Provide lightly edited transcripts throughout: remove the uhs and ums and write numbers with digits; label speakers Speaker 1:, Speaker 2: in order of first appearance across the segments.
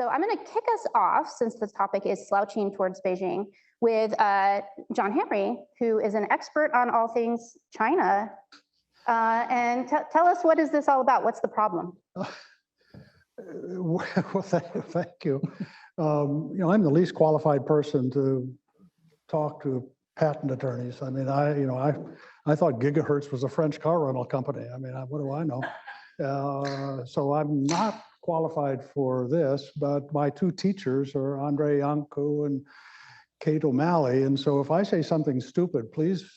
Speaker 1: So I'm going to kick us off, since the topic is slouching towards Beijing, with John Henry, who is an expert on all things China. And tell us, what is this all about? What's the problem?
Speaker 2: Well, thank you. I'm the least qualified person to talk to patent attorneys. I mean, I thought gigahertz was a French car rental company. I mean, what do I know? So I'm not qualified for this, but my two teachers are Andre Yanku and Kate O'Malley. And so if I say something stupid, please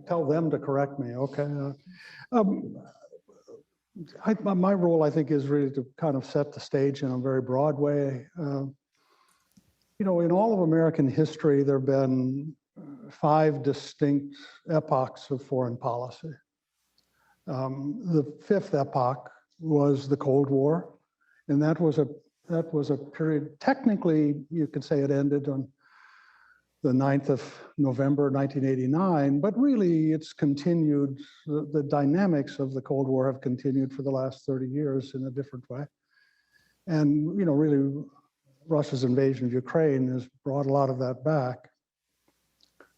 Speaker 2: tell them to correct me, okay? My role, I think, is really to kind of set the stage in a very broad way. In all of American history, there have been 5 distinct epochs of foreign policy. The 5th epoch was the Cold War, and that was a period. Technically, you could say it ended on the 9th of November, 1989, but really it's continued. The dynamics of the Cold War have continued for the last 30 years in a different way. And, really Russia's invasion of Ukraine has brought a lot of that back.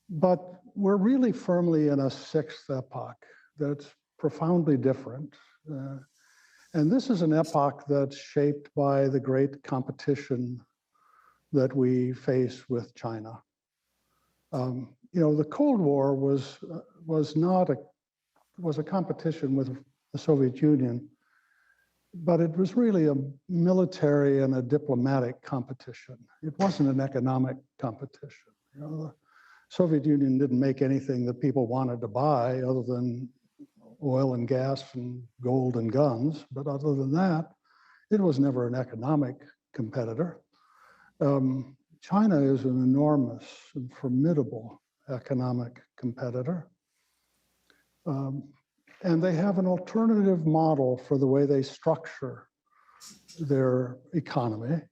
Speaker 2: But we're really firmly in a 6th epoch that's profoundly different. And this is an epoch that's shaped by the great competition that we face with China. The Cold War was a competition with the Soviet Union, but it was really a military and a diplomatic competition. It wasn't an economic competition. The Soviet Union didn't make anything that people wanted to buy other than oil and gas and gold and guns. But other than that, it was never an economic competitor. China is an enormous and formidable economic competitor. And they have an alternative model for the way they structure their economy.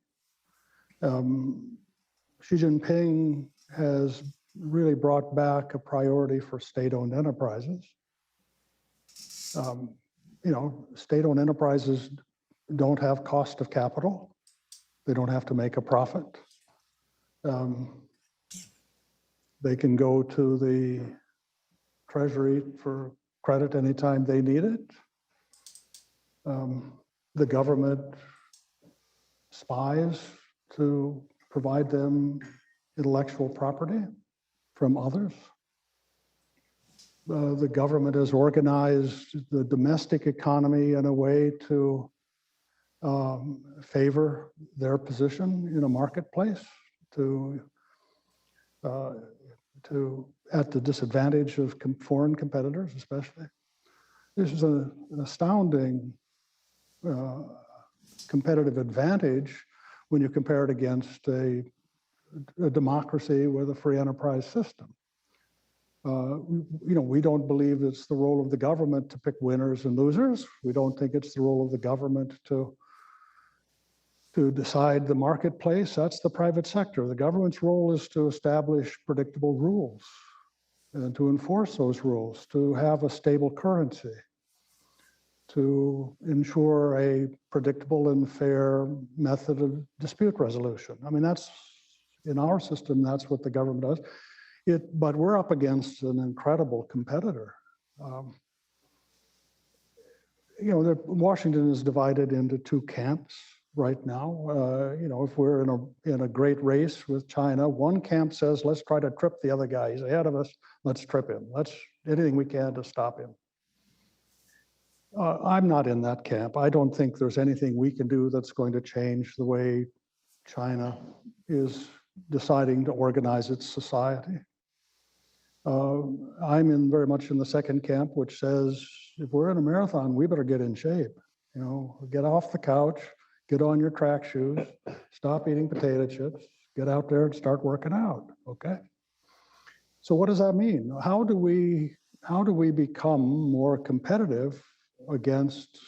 Speaker 2: Xi Jinping has really brought back a priority for state-owned enterprises. State-owned enterprises don't have cost of capital. They don't have to make a profit. They can go to the Treasury for credit anytime they need it. The government spies to provide them intellectual property from others. The government has organized the domestic economy in a way to favor their position in a marketplace, at the disadvantage of foreign competitors, especially. This is an astounding competitive advantage when you compare it against a democracy with a free enterprise system. We don't believe it's the role of the government to pick winners and losers. We don't think it's the role of the government to decide the marketplace. That's the private sector. The government's role is to establish predictable rules and to enforce those rules, to have a stable currency, to ensure a predictable and fair method of dispute resolution. I mean, that's, in our system, that's what the government does. But we're up against an incredible competitor. Washington is divided into 2 camps right now. If we're in a great race with China, one camp says, let's try to trip the other guy. He's ahead of us. Let's trip him. Let's anything we can to stop him. I'm not in that camp. I don't think there's anything we can do that's going to change the way China is deciding to organize its society. I'm very much in the second camp, which says, if we're in a marathon, we better get in shape. Get off the couch, get on your track shoes, stop eating potato chips, get out there and start working out, okay? So what does that mean? How do we become more competitive against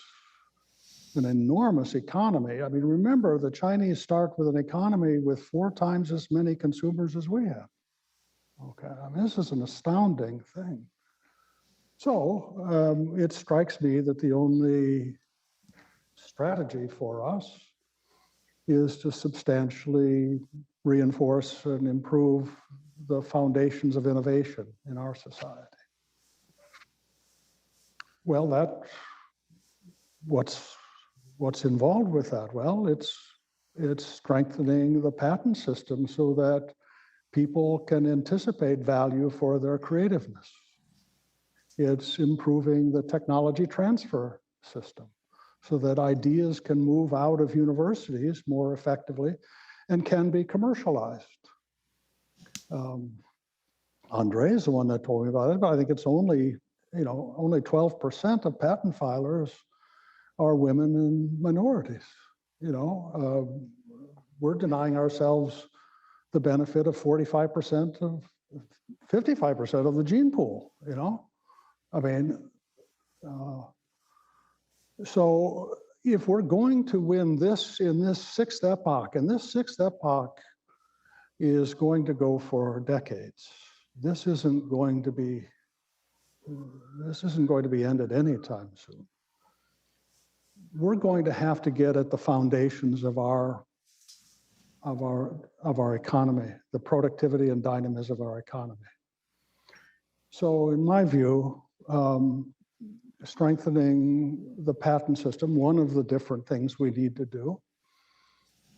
Speaker 2: an enormous economy? I mean, remember, the Chinese start with an economy with 4 times as many consumers as we have. Okay, I mean, this is an astounding thing. So it strikes me that the only strategy for us is to substantially reinforce and improve the foundations of innovation in our society. Well, what's involved with that? Well, it's strengthening the patent system so that people can anticipate value for their creativeness. It's improving the technology transfer system so that ideas can move out of universities more effectively and can be commercialized. Andre is the one that told me about it, but I think it's only 12% of patent filers are women and minorities. We're denying ourselves the benefit of 45% of 55% of the gene pool, I mean, so if we're going to win this in this sixth epoch, and this sixth epoch is going to go for decades, this isn't going to be ended anytime soon. We're going to have to get at the foundations of our economy, the productivity and dynamism of our economy. So in my view, strengthening the patent system, one of the different things we need to do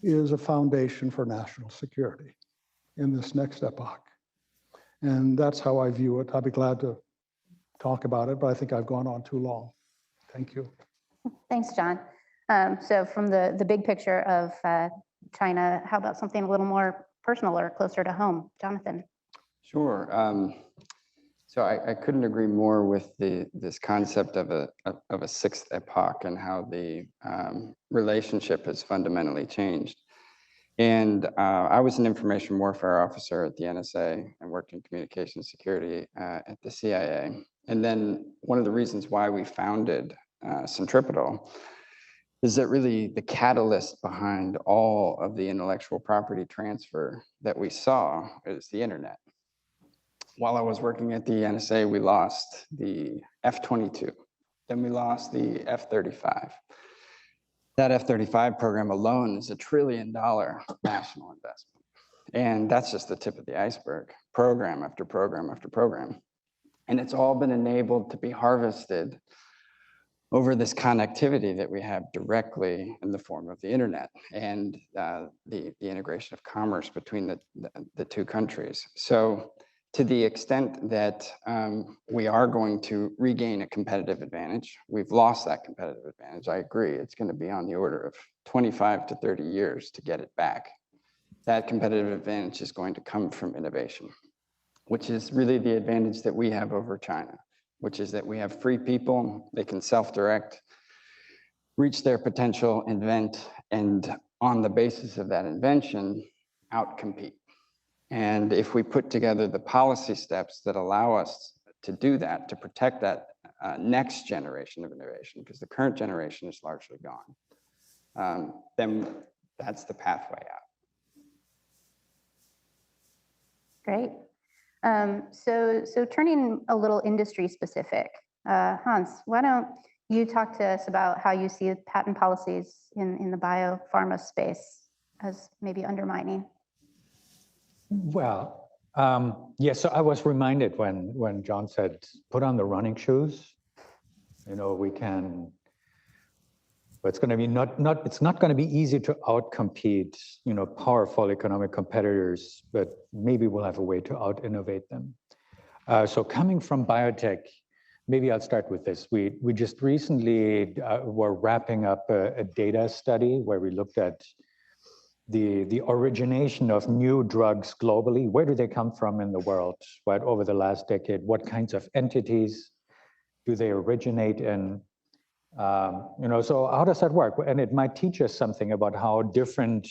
Speaker 2: is a foundation for national security in this next epoch. And that's how I view it. I'd be glad to talk about it, but I think I've gone on too long. Thank you.
Speaker 1: Thanks, John. So from the big picture of China, how about something a little more personal or closer to home? Jonathan.
Speaker 3: Sure. So I couldn't agree more with this concept of a sixth epoch and how the relationship has fundamentally changed. And I was an information warfare officer at the NSA and worked in communications security at the CIA. And then one of the reasons why we founded Centripetal is that really the catalyst behind all of the intellectual property transfer that we saw is the internet. While I was working at the NSA, we lost the F-22, then we lost the F-35. That F-35 program alone is $1 trillion national investment. And that's just the tip of the iceberg, program after program after program. And it's all been enabled to be harvested over this connectivity that we have directly in the form of the internet and the integration of commerce between the two countries. So to the extent that we are going to regain a competitive advantage, we've lost that competitive advantage. I agree, it's going to be on the order of 25 to 30 years to get it back. That competitive advantage is going to come from innovation, which is really the advantage that we have over China, which is that we have free people, they can self-direct, reach their potential, invent, and on the basis of that invention, outcompete. And if we put together the policy steps that allow us to do that, to protect that next generation of innovation, because the current generation is largely gone, then that's the pathway out.
Speaker 1: Great. So turning a little industry specific, Hans, why don't you talk to us about how you see patent policies in the biopharma space as maybe undermining?
Speaker 4: Well, yeah, so I was reminded when John said, put on the running shoes, we can, but it's going to be it's not going to be easy to outcompete, powerful economic competitors, but maybe we'll have a way to out-innovate them. So coming from biotech, maybe I'll start with this. We just recently were wrapping up a data study where we looked at the origination of new drugs globally. Where do they come from in the world, right, over the last decade? What kinds of entities do they originate in? So how does that work? And it might teach us something about how different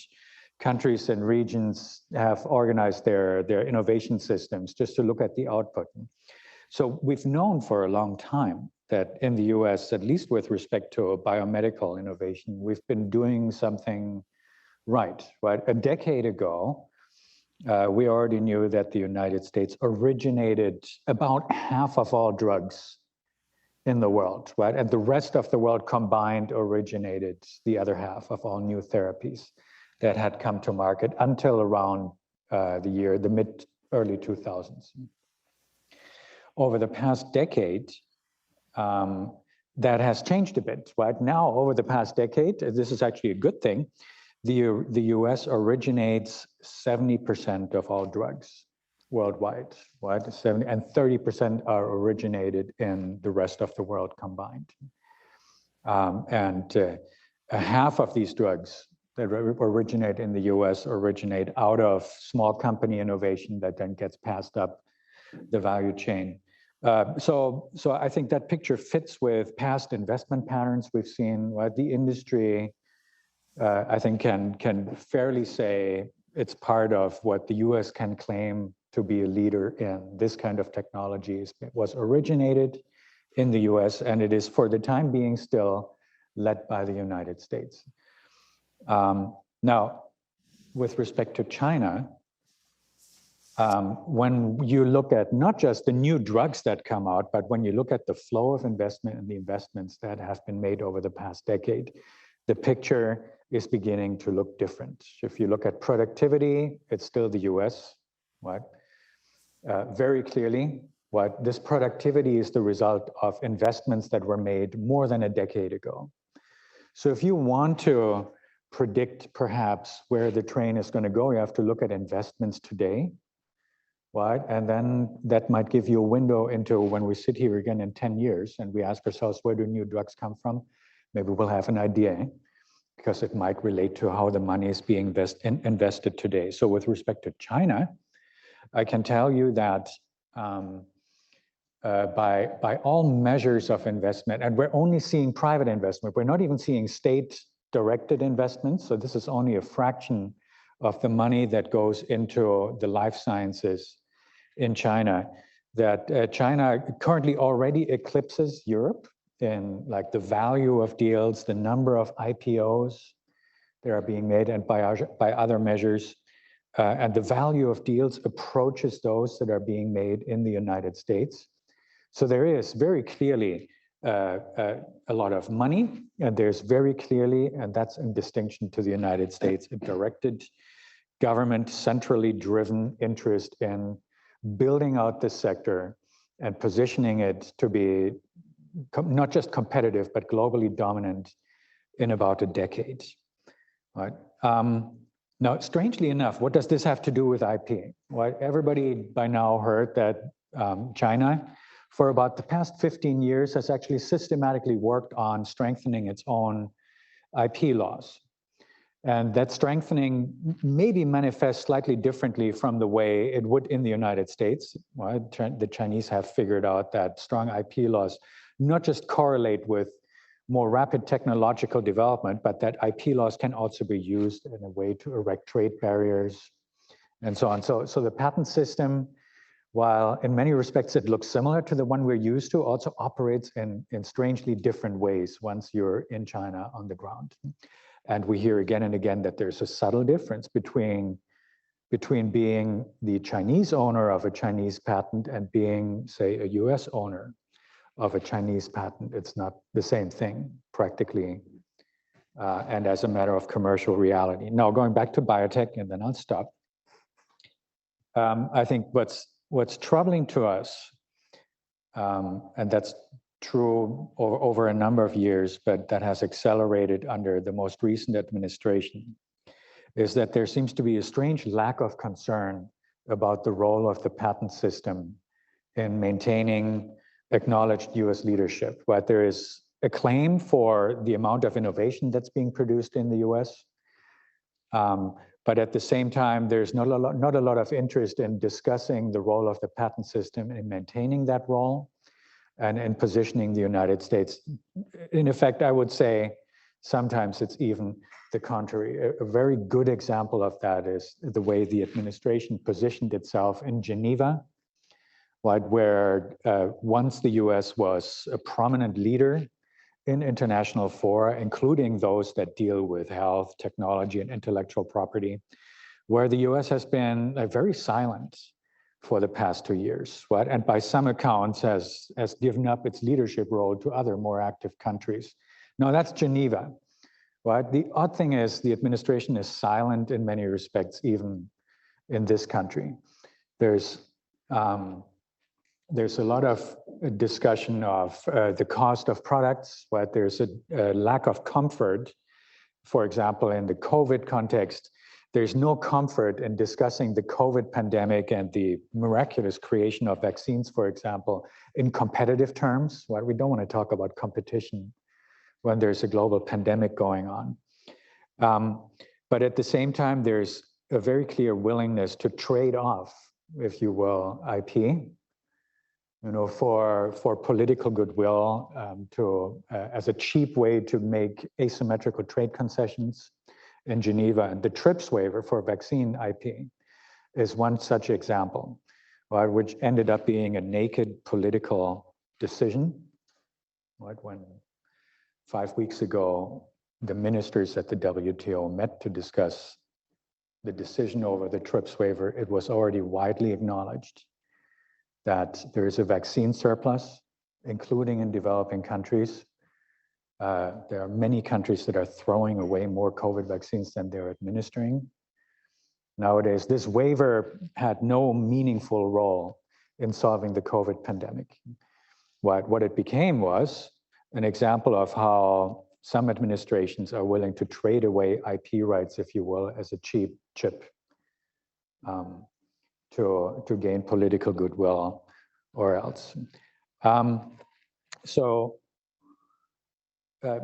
Speaker 4: countries and regions have organized their innovation systems, just to look at the output. So we've known for a long time that in the US, at least with respect to biomedical innovation, we've been doing something right? A decade ago, we already knew that the United States originated about half of all drugs in the world, right? And the rest of the world combined originated the other half of all new therapies. that had come to market until around the early 2000s. Over the past decade, that has changed a bit. Right now, over the past decade, this is actually a good thing. The US originates 70% of all drugs worldwide, right? 70 and 30% are originated in the rest of the world combined. Half of these drugs that originate in the US originate out of small company innovation that then gets passed up the value chain. So I think that picture fits with past investment patterns we've seen, right? The industry, I think, can fairly say it's part of what the US can claim to be a leader in. This kind of technologies. It was originated in the US, and it is for the time being still led by the United States. Now, with respect to China, when you look at not just the new drugs that come out, but when you look at the flow of investment and the investments that have been made over the past decade, the picture is beginning to look different. If you look at productivity, it's still the US, right? Very clearly, what this productivity is the result of investments that were made more than a decade ago. So if you want to predict perhaps where the train is going to go, you have to look at investments today, right? And then that might give you a window into when we sit here again in 10 years and we ask ourselves, where do new drugs come from? Maybe we'll have an idea, because it might relate to how the money is being invested today. So with respect to China, I can tell you that by all measures of investment, and we're only seeing private investment, we're not even seeing state-directed investments, so this is only a fraction of the money that goes into the life sciences in China, that China currently already eclipses Europe in like the value of deals, the number of IPOs that are being made, and by other measures, and the value of deals approaches those that are being made in the United States. So there is very clearly a lot of money, and there's very clearly, and that's in distinction to the United States, a directed government, centrally driven interest in building out this sector and positioning it to be not just competitive, but globally dominant in about a decade, right? Now, strangely enough, what does this have to do with IP? Well, everybody by now heard that China, for about the past 15 years, has actually systematically worked on strengthening its own IP laws. And that strengthening maybe manifests slightly differently from the way it would in the United States. Right? The Chinese have figured out that strong IP laws not just correlate with more rapid technological development, but that IP laws can also be used in a way to erect trade barriers and so on. So the patent system, while in many respects it looks similar to the one we're used to, also operates in strangely different ways once you're in China on the ground. And we hear again and again that there's a subtle difference between being the Chinese owner of a Chinese patent and being, say, a US owner of a Chinese patent. It's not the same thing, practically, and as a matter of commercial reality. Now, going back to biotech, and then I'll stop. I think what's troubling to us, and that's true over a number of years, but that has accelerated under the most recent administration, is that there seems to be a strange lack of concern about the role of the patent system in maintaining acknowledged US leadership. But there is a claim for the amount of innovation that's being produced in the US. But at the same time, there's not a lot of interest in discussing the role of the patent system in maintaining that role and in positioning the United States. In effect, I would say sometimes it's even the contrary. A very good example of that is the way the administration positioned itself in Geneva, right, where once the US was a prominent leader in international fora, including those that deal with health, technology, and intellectual property, where the US has been very silent for the past 2 years, right? And by some accounts has given up its leadership role to other more active countries. Now that's Geneva, Right? The odd thing is the administration is silent in many respects, even in this country. There's a lot of discussion of the cost of products, but there's a lack of comfort. For example, in the COVID context, there's no comfort in discussing the COVID pandemic and the miraculous creation of vaccines, for example, in competitive terms. Right? We don't want to talk about competition when there's a global pandemic going on. But at the same time, there's a very clear willingness to trade off, if you will, IP, for political goodwill, as a cheap way to make asymmetrical trade concessions in Geneva. And the TRIPS waiver for vaccine IP is one such example, right, which ended up being a naked political decision. Right, when 5 weeks ago, the ministers at the WTO met to discuss the decision over the TRIPS waiver, it was already widely acknowledged that there is a vaccine surplus, including in developing countries. There are many countries that are throwing away more COVID vaccines than they're administering. Nowadays, this waiver had no meaningful role in solving the COVID pandemic. What it became was an example of how some administrations are willing to trade away IP rights, if you will, as a cheap chip to gain political goodwill or else.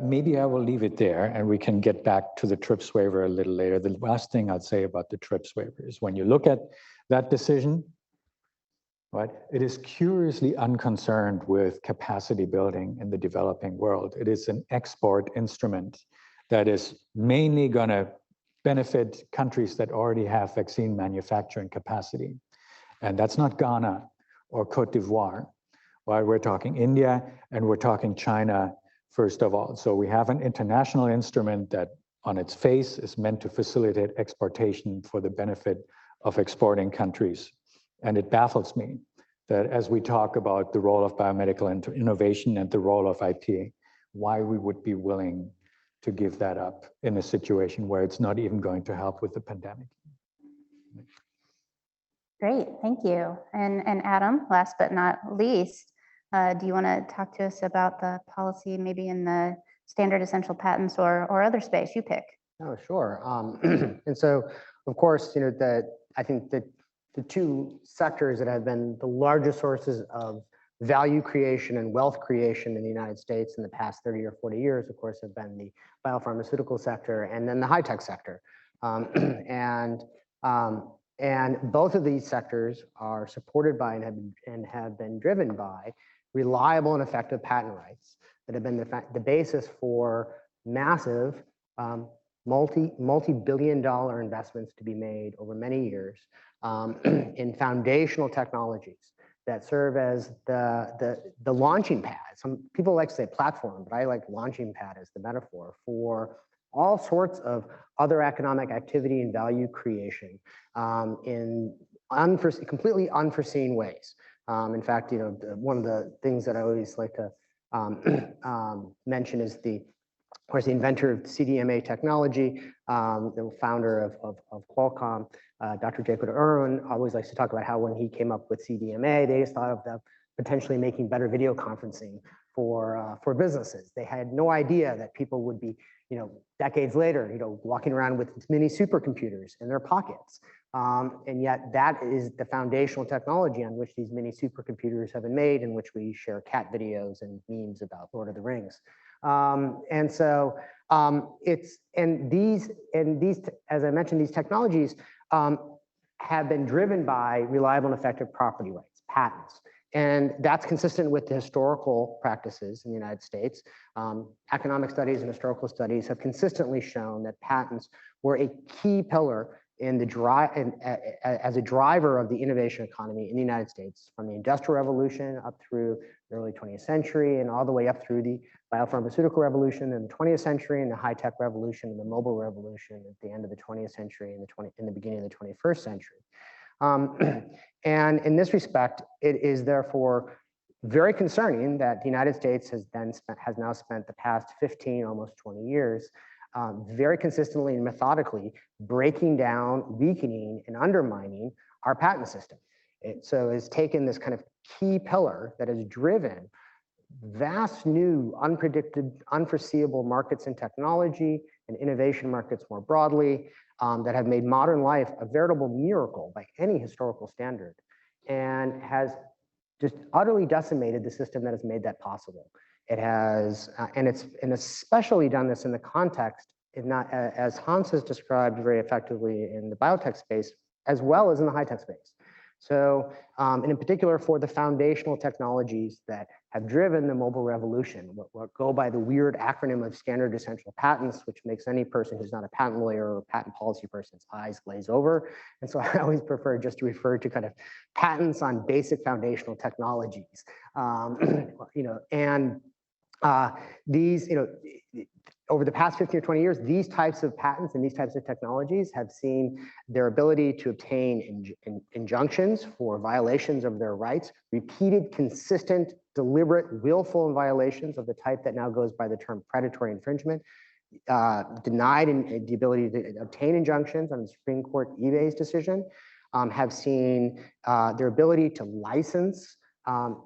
Speaker 4: Maybe I will leave it there and we can get back to the TRIPS waiver a little later. The last thing I'd say about the TRIPS waiver is when you look at that decision, right, it is curiously unconcerned with capacity building in the developing world. It is an export instrument that is mainly going to benefit countries that already have vaccine manufacturing capacity. And that's not Ghana or Cote d'Ivoire. Right? We're talking India and we're talking China, first of all. So we have an international instrument that on its face is meant to facilitate exportation for the benefit of exporting countries. And it baffles me that as we talk about the role of biomedical innovation and the role of IP, why we would be willing to give that up in a situation where it's not even going to help with the pandemic.
Speaker 1: Great, thank you. And Adam, last but not least, do you want to talk to us about the policy maybe in the standard essential patents or other space you pick?
Speaker 5: Oh, sure. And so, of course, I think that the two sectors that have been the largest sources of value creation and wealth creation in the United States in the past 30 or 40 years, of course, have been the biopharmaceutical sector and then the high-tech sector. And both of these sectors are supported by and have been driven by reliable and effective patent rights that have been the basis for massive multi-billion-dollar investments to be made over many years in foundational technologies that serve as the launching pad. Some people like to say platform, but I like launching pad as the metaphor for all sorts of other economic activity and value creation in completely unforeseen ways. In fact, one of the things that I always like to mention is of course, the inventor of CDMA technology, the founder of Qualcomm, Dr. Jacob Irwin, always likes to talk about how when he came up with CDMA, they just thought of potentially making better video conferencing for businesses. They had no idea that people would be, decades later, walking around with mini supercomputers in their pockets. And yet that is the foundational technology on which these mini supercomputers have been made, in which we share cat videos and memes about Lord of the Rings. And so these, as I mentioned, these technologies have been driven by reliable and effective property rights, patents. And that's consistent with the historical practices in the United States. Economic studies and historical studies have consistently shown that patents were a key pillar in as a driver of the innovation economy in the United States, from the Industrial Revolution up through the early 20th century and all the way up through the biopharmaceutical revolution in the 20th century and the high-tech revolution and the mobile revolution at the end of the 20th century and in the beginning of the 21st century. And in this respect, it is therefore very concerning that the United States has now spent the past 15, almost 20 years very consistently and methodically breaking down, weakening, and undermining our patent system. So it's taken this kind of key pillar that has driven vast new, unpredicted, unforeseeable markets in technology and innovation markets more broadly that have made modern life a veritable miracle by any historical standard, and has just utterly decimated the system that has made that possible. It has, and especially done this in the context, if not, as Hans has described very effectively in the biotech space, as well as in the high-tech space. So, and in particular for the foundational technologies that have driven the mobile revolution, what go by the weird acronym of standard essential patents, which makes any person who's not a patent lawyer or patent policy person's eyes glaze over. And so I always prefer just to refer to kind of patents on basic foundational technologies. These, over the past 15 or 20 years, these types of patents and these types of technologies have seen their ability to obtain injunctions for violations of their rights, repeated, consistent, deliberate, willful violations of the type that now goes by the term predatory infringement, denied the ability to obtain injunctions on the Supreme Court eBay's decision, have seen their ability to license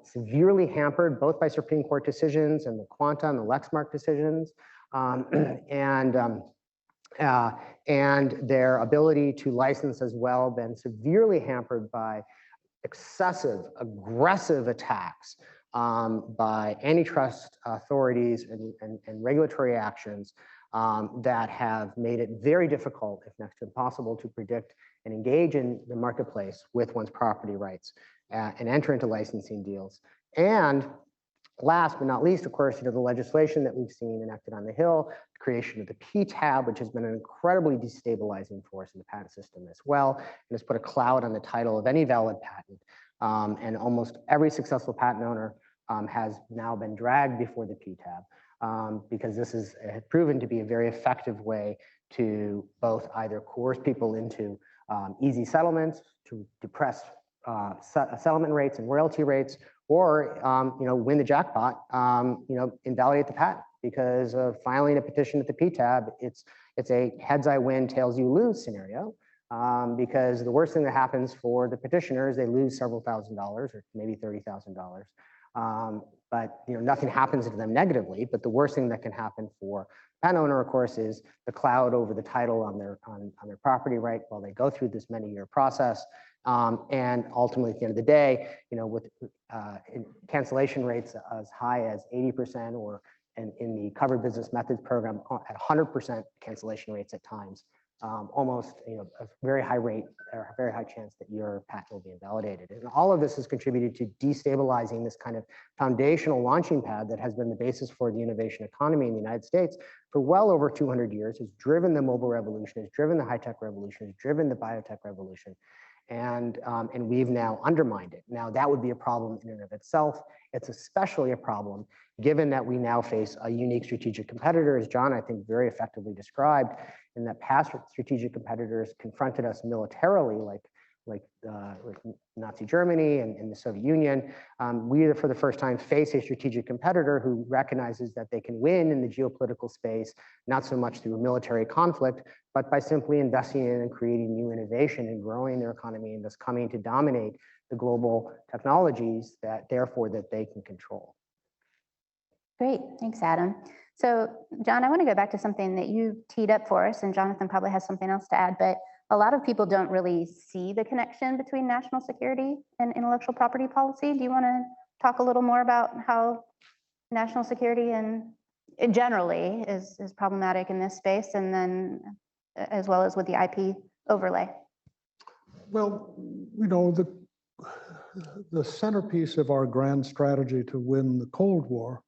Speaker 5: severely hampered both by Supreme Court decisions and the Quanta and the Lexmark decisions, and their ability to license as well been severely hampered by excessive, aggressive attacks by antitrust authorities and regulatory actions that have made it very difficult, if next to impossible, to predict and engage in the marketplace with one's property rights and enter into licensing deals. And last but not least, of course, the legislation that we've seen enacted on the Hill, the creation of the PTAB, which has been an incredibly destabilizing force in the patent system as well, and has put a cloud on the title of any valid patent. And almost every successful patent owner has now been dragged before the PTAB because this has proven to be a very effective way to both either coerce people into easy settlements, to depress settlement rates and royalty rates, or win the jackpot, invalidate the patent because of filing a petition at the PTAB. It's a heads I win, tails you lose scenario, because the worst thing that happens for the petitioner is they lose several $1,000s or maybe $30,000. But nothing happens to them negatively. But the worst thing that can happen for patent owner, of course, is the cloud over the title on their property right while they go through this many-year process. And ultimately, at the end of the day, with cancellation rates as high as 80%, or in the covered business methods program at 100% cancellation rates at times, almost a very high rate or a very high chance that your patent will be invalidated. And all of this has contributed to destabilizing this kind of foundational launching pad that has been the basis for the innovation economy in the United States for well over 200 years, has driven the mobile revolution, has driven the high-tech revolution, has driven the biotech revolution. And we've now undermined it. Now that would be a problem in and of itself. It's especially a problem given that we now face a unique strategic competitor, as John, I think, very effectively described, in that past strategic competitors confronted us militarily, like Nazi Germany and the Soviet Union. We, for the first time, face a strategic competitor who recognizes that they can win in the geopolitical space, not so much through military conflict, but by simply investing in and creating new innovation and growing their economy and thus coming to dominate the global technologies that they can control.
Speaker 1: Great, thanks, Adam. So, John, I want to go back to something that you teed up for us, and Jonathan probably has something else to add, but a lot of people don't really see the connection between national security and intellectual property policy. Do you want to talk a little more about how national security and generally is problematic in this space, and then as well as with the IP overlay?
Speaker 2: Well, the centerpiece of our grand strategy to win the Cold War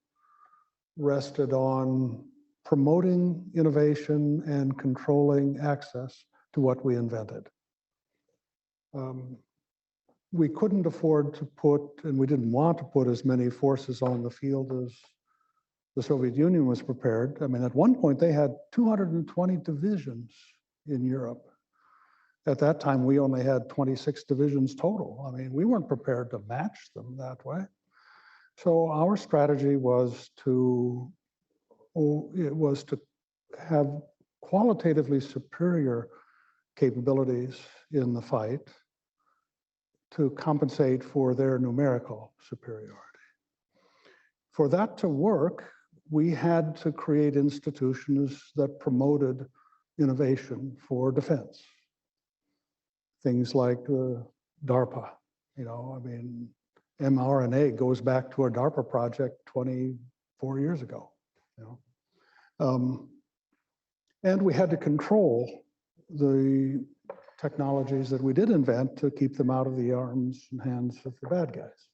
Speaker 2: rested on promoting innovation and controlling access to what we invented. We couldn't afford to put, and we didn't want to put, as many forces on the field as the Soviet Union was prepared. I mean, at one point they had 220 divisions in Europe. At that time, we only had 26 divisions total. I mean, we weren't prepared to match them that way. So our strategy was to have qualitatively superior capabilities in the fight to compensate for their numerical superiority. For that to work, we had to create institutions that promoted innovation for defense. Things like DARPA, you know, I mean, mRNA goes back to a DARPA project 24 years ago, you know. And we had to control the technologies that we did invent to keep them out of the arms and hands of the bad guys.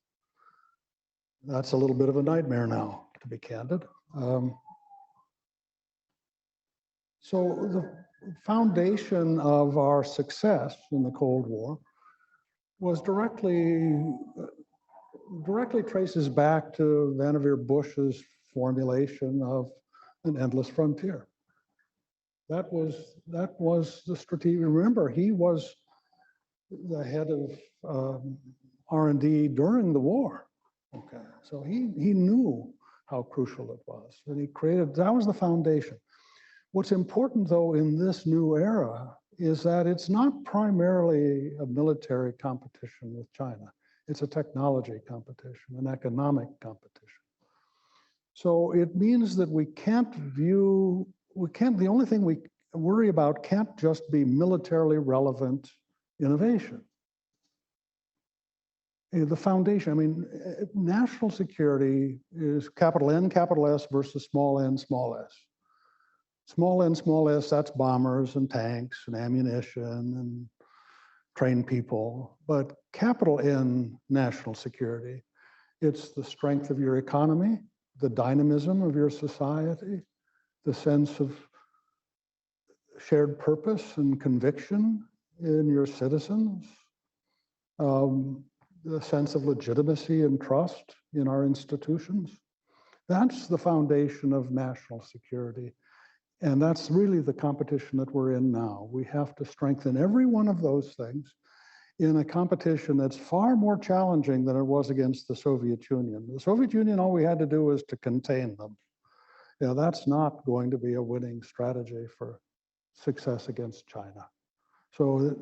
Speaker 2: That's a little bit of a nightmare now, to be candid. So the foundation of our success in the Cold War was directly traces back to Vannevar Bush's formulation of an endless frontier. That was the strategic. Remember, he was the head of R&D during the war. Okay, so he knew how crucial it was, and he created. That was the foundation. What's important, though, in this new era is that it's not primarily a military competition with China. It's a technology competition, an economic competition. So it means that the only thing we worry about can't just be militarily relevant innovation. The foundation, I mean, national security is capital N, capital S versus small n, small s. Small s, that's bombers and tanks and ammunition and trained people. But capital N, national security, it's the strength of your economy, the dynamism of your society, the sense of shared purpose and conviction in your citizens, the sense of legitimacy and trust in our institutions. That's the foundation of national security. And that's really the competition that we're in now. We have to strengthen every one of those things in a competition that's far more challenging than it was against the Soviet Union. The Soviet Union, all we had to do was to contain them. You know, that's not going to be a winning strategy for success against China. So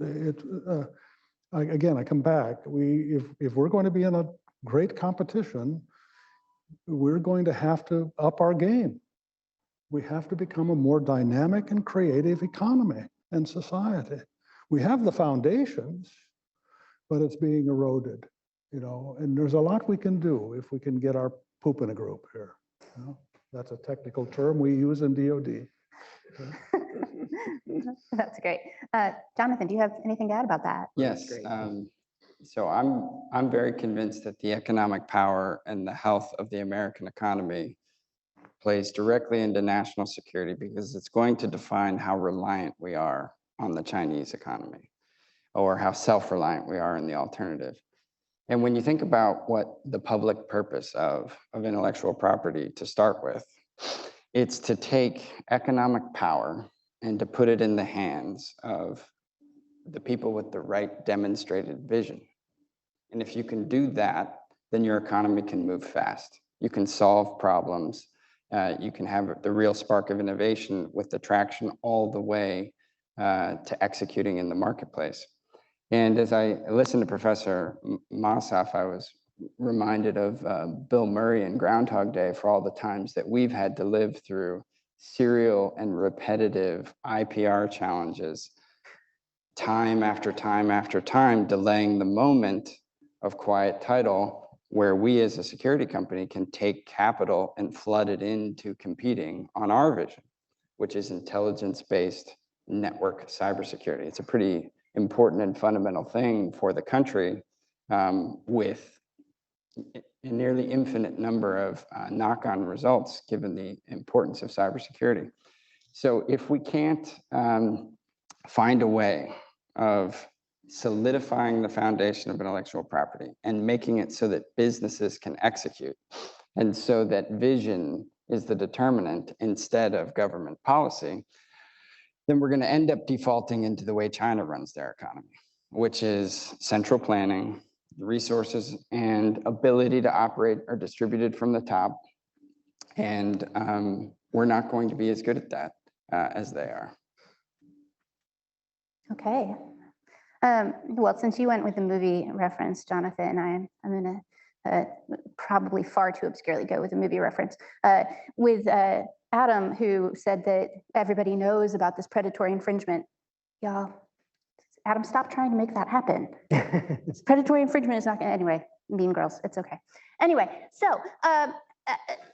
Speaker 2: again, I come back. If we're going to be in a great competition, we're going to have to up our game. We have to become a more dynamic and creative economy and society. We have the foundations, but it's being eroded, you know, and there's a lot we can do if we can get our poop in a group here. You know? That's a technical term we use in DoD.
Speaker 1: That's great. Jonathan, do you have anything to add about that?
Speaker 3: Yes. So I'm very convinced that the economic power and the health of the American economy plays directly into national security because it's going to define how reliant we are on the Chinese economy or how self-reliant we are in the alternative. And when you think about what the public purpose of intellectual property to start with, it's to take economic power and to put it in the hands of the people with the right demonstrated vision. And if you can do that, then your economy can move fast. You can solve problems. You can have the real spark of innovation with the traction all the way to executing in the marketplace. And as I listened to Professor Mossoff, I was reminded of Bill Murray in Groundhog Day for all the times that we've had to live through serial and repetitive IPR challenges, time after time after time, delaying the moment of quiet title where we as a security company can take capital and flood it into competing on our vision, which is intelligence-based network cybersecurity. It's a pretty important and fundamental thing for the country with a nearly infinite number of knock-on results given the importance of cybersecurity. So if we can't find a way of solidifying the foundation of intellectual property and making it so that businesses can execute, and so that vision is the determinant instead of government policy, then we're going to end up defaulting into the way China runs their economy, which is central planning, resources and ability to operate are distributed from the top. And we're not going to be as good at that as they are.
Speaker 1: Okay. Well, since you went with the movie reference, Jonathan, I'm going to probably far too obscurely go with a movie reference. With Adam, who said that everybody knows about this predatory infringement. Y'all, Adam, stop trying to make that happen. Predatory infringement is not going to, anyway, Mean Girls, it's okay. Anyway, so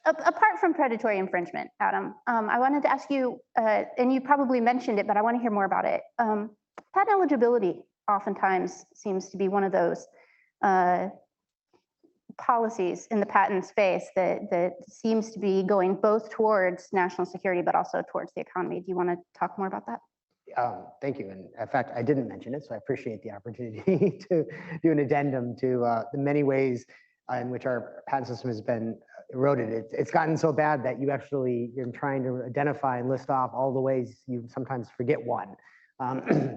Speaker 1: apart from predatory infringement, Adam, I wanted to ask you, and you probably mentioned it, but I want to hear more about it. Patent eligibility oftentimes seems to be one of those policies in the patent space that seems to be going both towards national security, but also towards the economy. Do you want to talk more about that?
Speaker 5: Thank you. And in fact, I didn't mention it, so I appreciate the opportunity to do an addendum to the many ways in which our patent system has been eroded. It's gotten so bad that you're trying to identify and list off all the ways you sometimes forget one.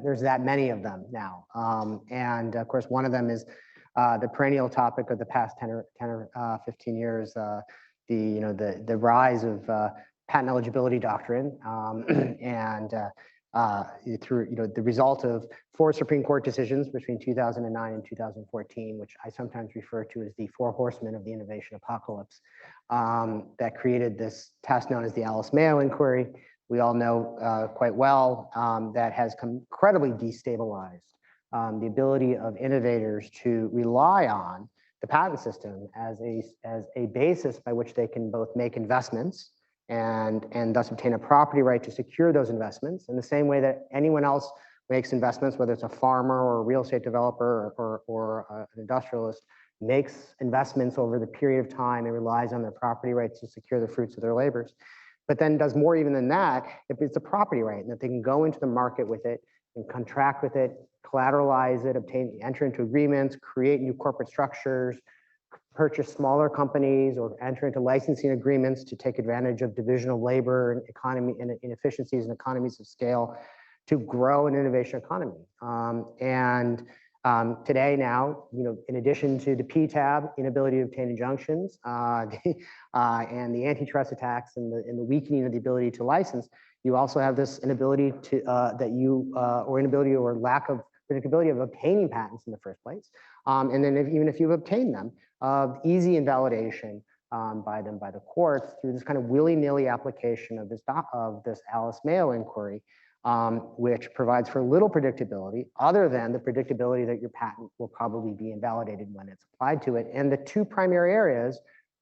Speaker 5: There's that many of them now. And of course, one of them is the perennial topic of the past 10 or 15 years, the rise of patent eligibility doctrine and through the result of 4 Supreme Court decisions between 2009 and 2014, which I sometimes refer to as the 4 horsemen of the innovation apocalypse, that created this test known as the Alice Mayo inquiry. We all know quite well that has incredibly destabilized the ability of innovators to rely on the patent system as a basis by which they can both make investments and thus obtain a property right to secure those investments in the same way that anyone else makes investments, whether it's a farmer or a real estate developer or an industrialist, makes investments over the period of time and relies on their property rights to secure the fruits of their labors. But then does more even than that if it's a property right, and that they can go into the market with it and contract with it, collateralize it, enter into agreements, create new corporate structures, purchase smaller companies, or enter into licensing agreements to take advantage of division of labor and economy and inefficiencies and economies of scale to grow an innovation economy. Today now, in addition to the PTAB, inability to obtain injunctions, and the antitrust attacks and the weakening of the ability to license, you also have this inability to inability or lack of predictability of obtaining patents in the first place. And then even if you've obtained them, easy invalidation by the courts through this kind of willy-nilly application of this Alice Mayo inquiry, which provides for little predictability other than the predictability that your patent will probably be invalidated when it's applied to it. And the 2 primary areas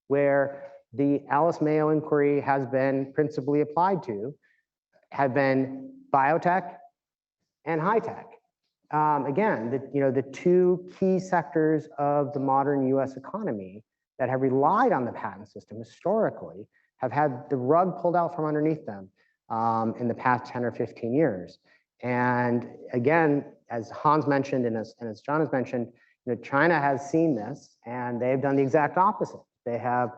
Speaker 5: where the Alice Mayo inquiry has been principally applied to have been biotech and high tech. Again, the 2 key sectors of the modern US economy that have relied on the patent system historically have had the rug pulled out from underneath them in the past 10 or 15 years. And again, as Hans mentioned, and as John has mentioned, China has seen this and they've done the exact opposite. They have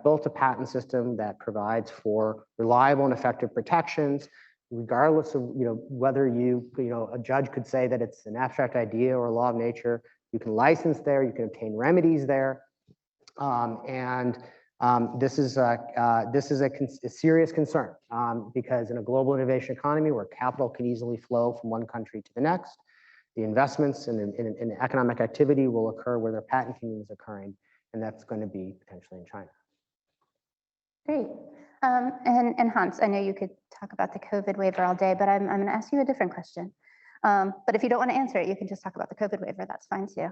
Speaker 5: built a patent system that provides for reliable and effective protections, regardless of whether a judge could say that it's an abstract idea or a law of nature. You can license there, you can obtain remedies there, this is a serious concern because in a global innovation economy where capital can easily flow from one country to the next, the investments in economic activity will occur where their patent kingdom is occurring, and that's going to be potentially in China.
Speaker 1: Great. And Hans, I know you could talk about the COVID waiver all day, but I'm going to ask you a different question. But if you don't want to answer it, you can just talk about the COVID waiver. That's fine too.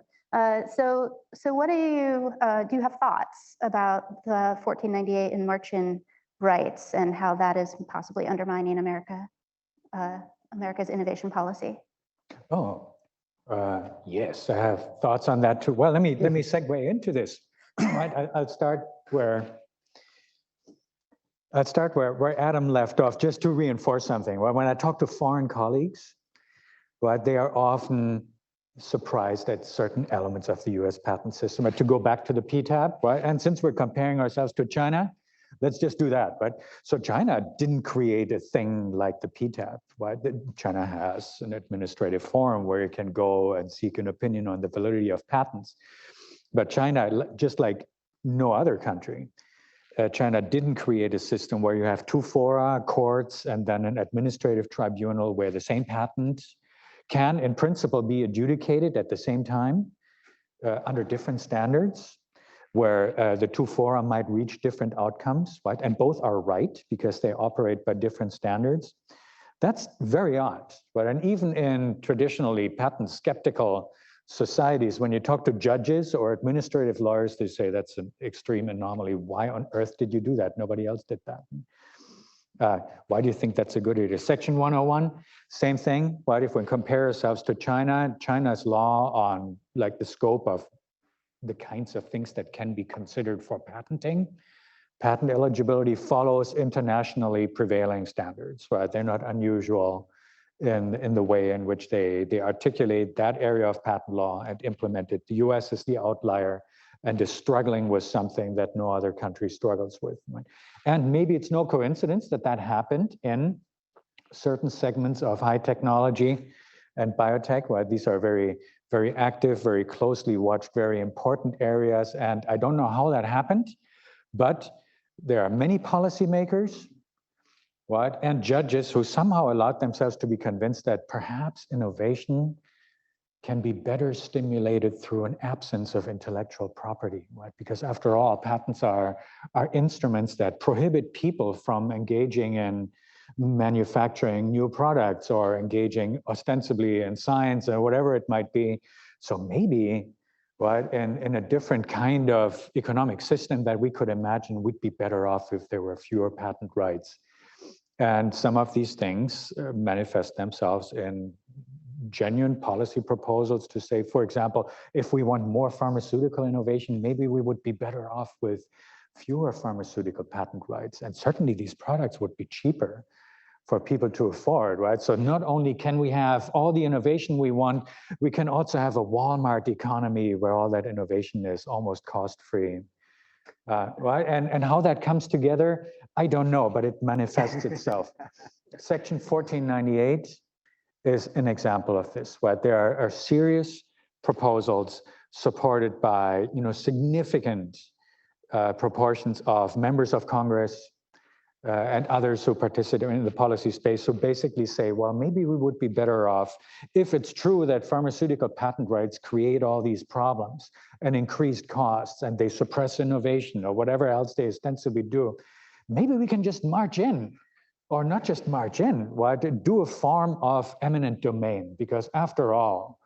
Speaker 1: So what do you have thoughts about the 1498 and Martian rights and how that is possibly undermining America's innovation policy?
Speaker 4: Oh, yes, I have thoughts on that too. Well, let me segue into this. Right, I'll start where Adam left off, just to reinforce something. When I talk to foreign colleagues, right, they are often surprised at certain elements of the US patent system. And to go back to the PTAB, right? And since we're comparing ourselves to China, let's just do that, right? So China didn't create a thing like the PTAB, right? China has an administrative forum where you can go and seek an opinion on the validity of patents. But China, just like no other country, China didn't create a system where you have 2 fora, courts, and then an administrative tribunal where the same patent can in principle be adjudicated at the same time under different standards, where the two fora might reach different outcomes, right? And both are right because they operate by different standards. That's very odd, right? And even in traditionally patent skeptical societies, when you talk to judges or administrative lawyers, they say that's an extreme anomaly. Why on earth did you do that? Nobody else did that. Why do you think that's a good idea? Section 101, same thing, right? If we compare ourselves to China, China's law on like the scope of the kinds of things that can be considered for patenting, patent eligibility follows internationally prevailing standards, right? They're not unusual in the way in which they articulate that area of patent law and implement it. The US is the outlier and is struggling with something that no other country struggles with. Right? And maybe it's no coincidence that that happened in certain segments of high technology and biotech, right? These are very, very active, very closely watched, very important areas. And I don't know how that happened, but there are many policymakers, right, and judges who somehow allowed themselves to be convinced that perhaps innovation can be better stimulated through an absence of intellectual property, right? Because after all, patents are instruments that prohibit people from engaging in manufacturing new products or engaging ostensibly in science or whatever it might be. So maybe, right, in a different kind of economic system that we could imagine, we'd be better off if there were fewer patent rights. And some of these things manifest themselves in genuine policy proposals to say, for example, if we want more pharmaceutical innovation, maybe we would be better off with fewer pharmaceutical patent rights. And certainly these products would be cheaper for people to afford, right? So not only can we have all the innovation we want, we can also have a Walmart economy where all that innovation is almost cost-free, right? And how that comes together, I don't know, but it manifests itself. Section 1498 is an example of this, right? There are serious proposals supported by, significant proportions of members of Congress and others who participate in the policy space, who basically say, well, maybe we would be better off if it's true that pharmaceutical patent rights create all these problems and increased costs and they suppress innovation or whatever else they ostensibly do. Maybe we can just march in, or not just march in, right? Do a form of eminent domain, because after all,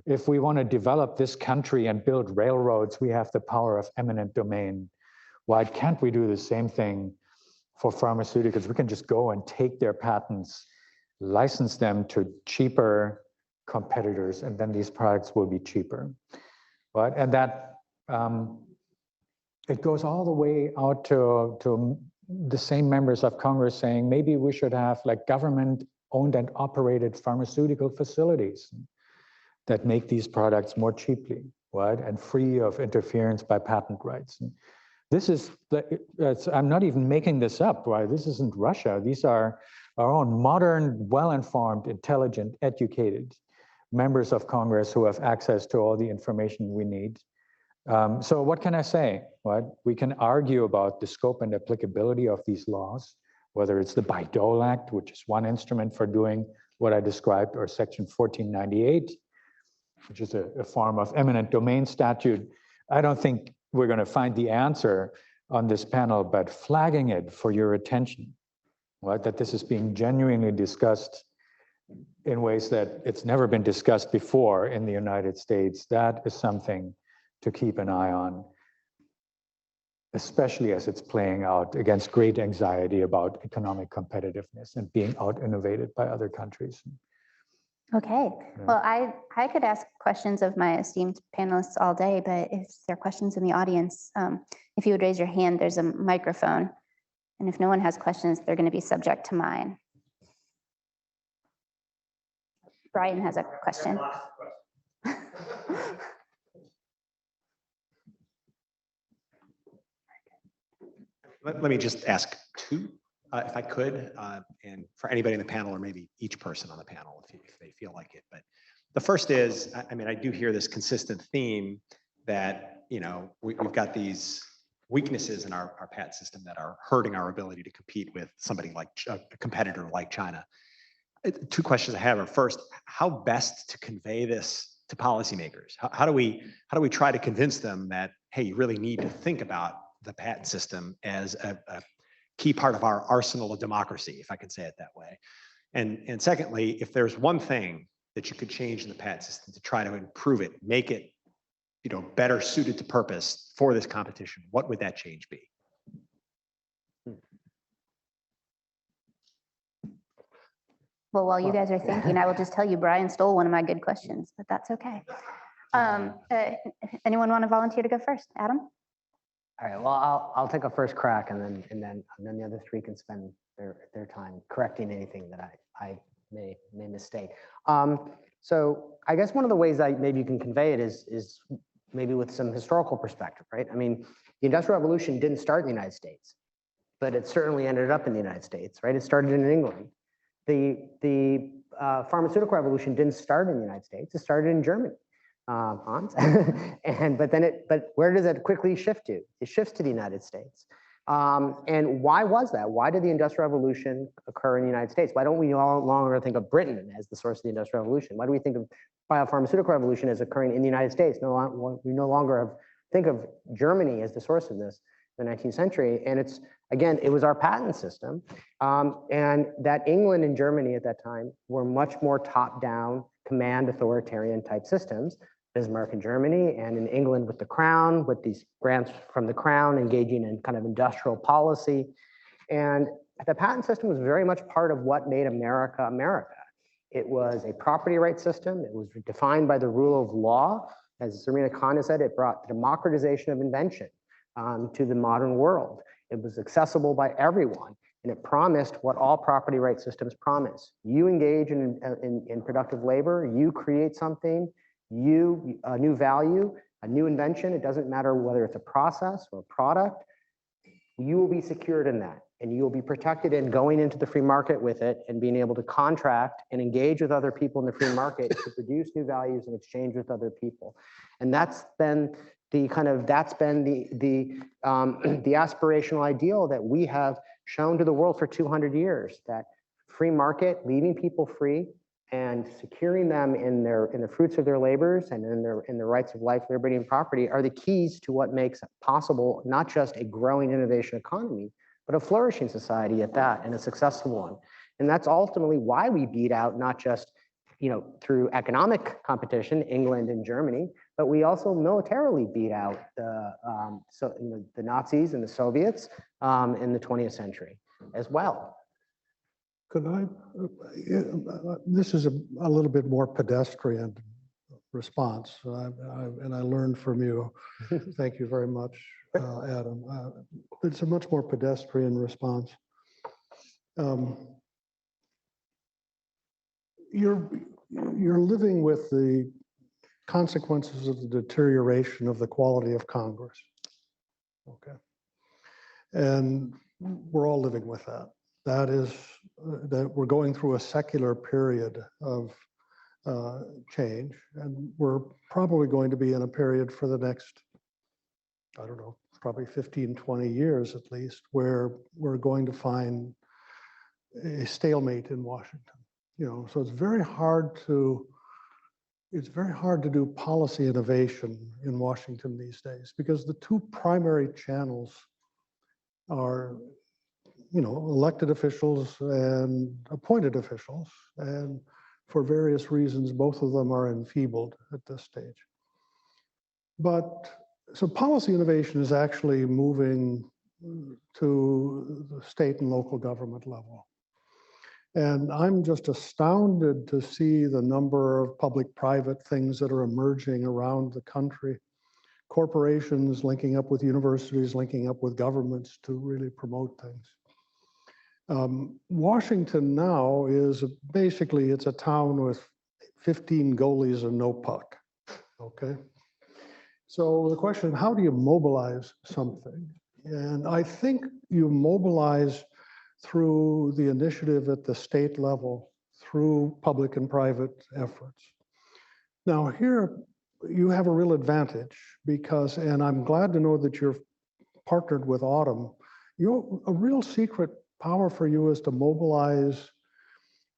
Speaker 4: if we want to develop this country and build railroads, we have the power of eminent domain. Why can't we do the same thing for pharmaceuticals? We can just go and take their patents, license them to cheaper competitors, and then these products will be cheaper, right? And that, it goes all the way out to the same members of Congress saying, maybe we should have like government-owned and operated pharmaceutical facilities that make these products more cheaply, right? And free of interference by patent rights. And this is, I'm not even making this up, right? This isn't Russia. These are our own modern, well-informed, intelligent, educated members of Congress who have access to all the information we need. So what can I say, right? We can argue about the scope and applicability of these laws, whether it's the Bayh-Dole Act, which is one instrument for doing what I described, or Section 1498, which is a form of eminent domain statute. I don't think we're going to find the answer on this panel, but flagging it for your attention, right? That this is being genuinely discussed in ways that it's never been discussed before in the United States. That is something to keep an eye on, especially as it's playing out against great anxiety about economic competitiveness and being out-innovated by other countries.
Speaker 1: Okay, well, I could ask questions of my esteemed panelists all day, but if there are questions in the audience, if you would raise your hand, there's a microphone. And if no one has questions, they're going to be subject to mine. Brian has a question.
Speaker 6: Let me just ask two, if I could, and for anybody in the panel, or maybe each person on the panel, if they feel like it. But the first is, I mean, I do hear this consistent theme that, we've got these weaknesses in our patent system that are hurting our ability to compete with somebody like a competitor like China. Two questions I have are, first, how best to convey this to policymakers? How do we try to convince them that, hey, you really need to think about the patent system as a key part of our arsenal of democracy, if I can say it that way? And secondly, if there's one thing that you could change in the patent system to try to improve it, make it, better suited to purpose for this competition, what would that change be?
Speaker 1: Well, while you guys are thinking, I will just tell you, Brian stole one of my good questions, but that's okay. Anyone want to volunteer to go first? Adam?
Speaker 5: All right, well, I'll take a first crack, and then the other three can spend their time correcting anything that I may mistake. So I guess one of the ways that maybe you can convey it is maybe with some historical perspective, right? I mean, the Industrial Revolution didn't start in the United States, but it certainly ended up in the United States, right? It started in England. The pharmaceutical revolution didn't start in the United States; it started in Germany, Hans. but where does it quickly shift to? It shifts to the United States. And why was that? Why did the Industrial Revolution occur in the United States? Why don't we no longer think of Britain as the source of the Industrial Revolution? Why do we think of biopharmaceutical revolution as occurring in the United States? We no longer think of Germany as the source of this in the 19th century. And it's, again, it was our patent system. And that England and Germany at that time were much more top-down, command authoritarian type systems. Bismarck in Germany, and in England with the crown, with these grants from the crown engaging in kind of industrial policy. And the patent system was very much part of what made America America. It was a property right system. It was defined by the rule of law. As Serena Khan has said, it brought democratization of invention to the modern world. It was accessible by everyone, and it promised what all property right systems promise. You engage in productive labor, you create something, a new value, a new invention. It doesn't matter whether it's a process or a product. You will be secured in that, and you will be protected in going into the free market with it and being able to contract and engage with other people in the free market to produce new values in exchange with other people. And that's been the aspirational ideal that we have shown to the world for 200 years, that free market, leaving people free, and securing them in the fruits of their labors and in the rights of life, liberty, and property are the keys to what makes possible not just a growing innovation economy, but a flourishing society at that, and a successful one. And that's ultimately why we beat out, not just through economic competition, England and Germany, but we also militarily beat out the Nazis and the Soviets in the 20th century as well.
Speaker 2: Could I, this is a little bit more pedestrian response, and I learned from you. Thank you very much, Adam. It's a much more pedestrian response. You're living with the consequences of the deterioration of the quality of Congress. Okay. And we're all living with that. That is, that we're going through a secular period of change, and we're probably going to be in a period for the next, I don't know, probably 15, 20 years at least, where we're going to find a stalemate in Washington. So it's very hard to do policy innovation in Washington these days, because the two primary channels are elected officials and appointed officials, and for various reasons, both of them are enfeebled at this stage. But so policy innovation is actually moving to the state and local government level. And I'm just astounded to see the number of public-private things that are emerging around the country. Corporations linking up with universities, linking up with governments to really promote things. Washington now is basically, it's a town with 15 goalies and no puck, okay? So the question, how do you mobilize something? And I think you mobilize through the initiative at the state level, through public and private efforts. Now here, you have a real advantage because, and I'm glad to know that you're partnered with Autumn, a real secret power for you is to mobilize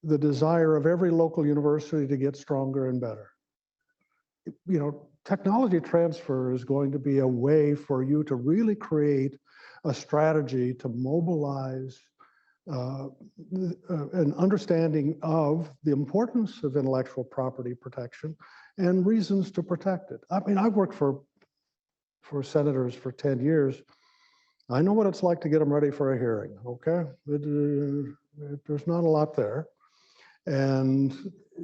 Speaker 2: the desire of every local university to get stronger and better. You know, technology transfer is going to be a way for you to really create a strategy to mobilize an understanding of the importance of intellectual property protection and reasons to protect it. I mean, I've worked for senators for 10 years. I know what it's like to get them ready for a hearing, okay? There's not a lot there. And,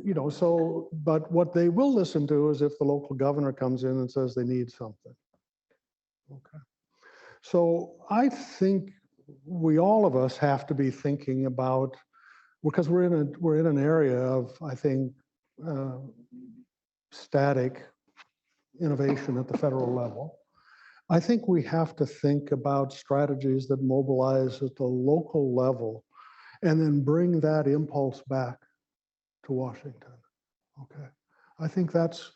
Speaker 2: you know, so, but what they will listen to is if the local governor comes in and says they need something. Okay. So I think all of us have to be thinking about, because we're in an area of, I think, static innovation at the federal level. I think we have to think about strategies that mobilize at the local level and then bring that impulse back to Washington. Okay. I think that's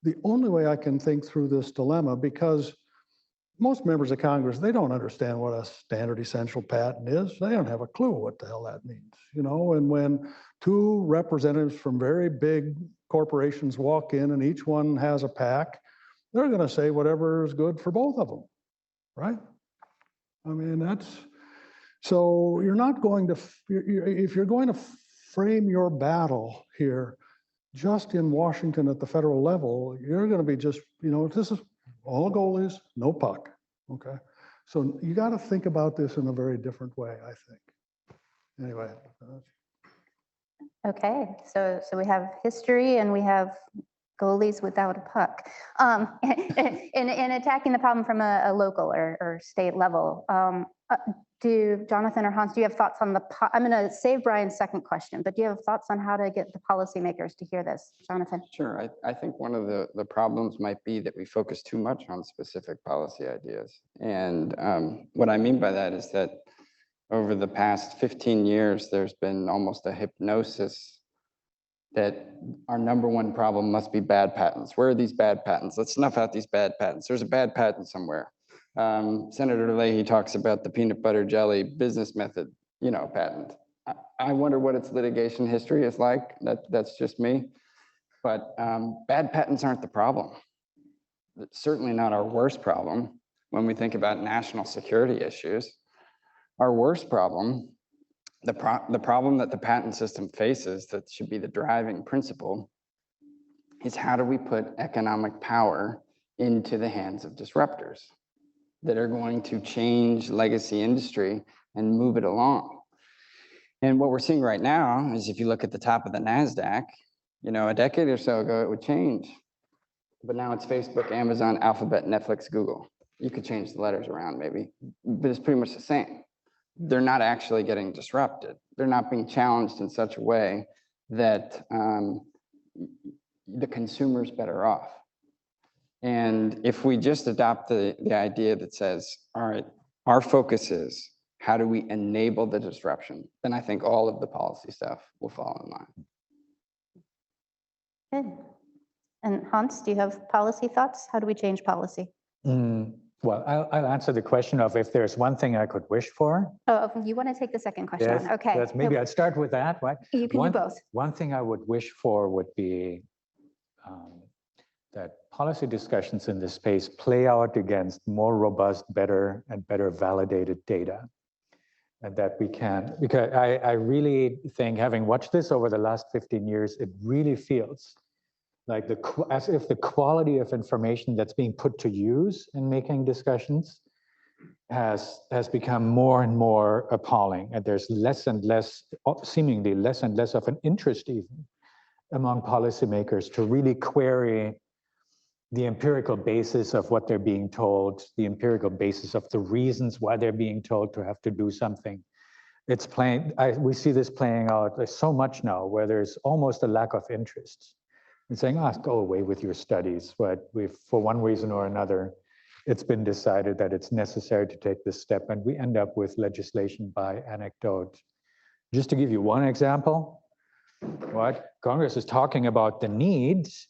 Speaker 2: the only way I can think through this dilemma, because most members of Congress, they don't understand what a standard essential patent is. They don't have a clue what the hell that means, you know? And when two representatives from very big corporations walk in and each one has a pack, they're going to say whatever is good for both of them, right? I mean, so you're not going to, if you're going to frame your battle here just in Washington at the federal level, you're going to be just, you know, this is all goalies, no puck, okay? So you got to think about this in a very different way, I think. Anyway.
Speaker 1: Okay, so we have history and we have goalies without a puck. In attacking the problem from a local or state level, do Jonathan or Hans, do you have thoughts on I'm going to save Brian's second question, but do you have thoughts on how to get the policymakers to hear this? Jonathan?
Speaker 3: Sure. I think one of the problems might be that we focus too much on specific policy ideas. And what I mean by that is that over the past 15 years, there's been almost a hypnosis that our number one problem must be bad patents. Where are these bad patents? Let's snuff out these bad patents. There's a bad patent somewhere. Senator Leahy talks about the peanut butter jelly business method, you know, patent. I wonder what its litigation history is like. That's just me. But bad patents aren't the problem. It's certainly not our worst problem when we think about national security issues. Our worst problem, the problem that the patent system faces that should be the driving principle, is how do we put economic power into the hands of disruptors that are going to change legacy industry and move it along. And what we're seeing right now is, if you look at the top of the NASDAQ, you know, a decade or so ago, it would change. But now it's Facebook, Amazon, Alphabet, Netflix, Google. You could change the letters around maybe, but it's pretty much the same. They're not actually getting disrupted. They're not being challenged in such a way that the consumer's better off. And if we just adopt the idea that says, all right, our focus is how do we enable the disruption, then I think all of the policy stuff will fall in line.
Speaker 1: Good. And Hans, do you have policy thoughts? How do we change policy?
Speaker 4: Well, I'll answer the question of if there's one thing I could wish for.
Speaker 1: Oh, you want to take the second question?
Speaker 4: Yes,
Speaker 1: Okay.
Speaker 4: yes, maybe I'd start with that, right?
Speaker 1: You can do both.
Speaker 4: One thing I would wish for would be that policy discussions in this space play out against more robust, better validated data. And that we can, because I really think, having watched this over the last 15 years, it really feels like as if the quality of information that's being put to use in making discussions has become more and more appalling. And there's less and less, seemingly less and less of an interest even among policymakers to really query the empirical basis of what they're being told, the empirical basis of the reasons why they're being told to have to do something. It's playing, we see this playing out so much now, where there's almost a lack of interest in saying, go away with your studies. But for one reason or another, it's been decided that it's necessary to take this step, and we end up with legislation by anecdote. Just to give you one example, what Congress is talking about the needs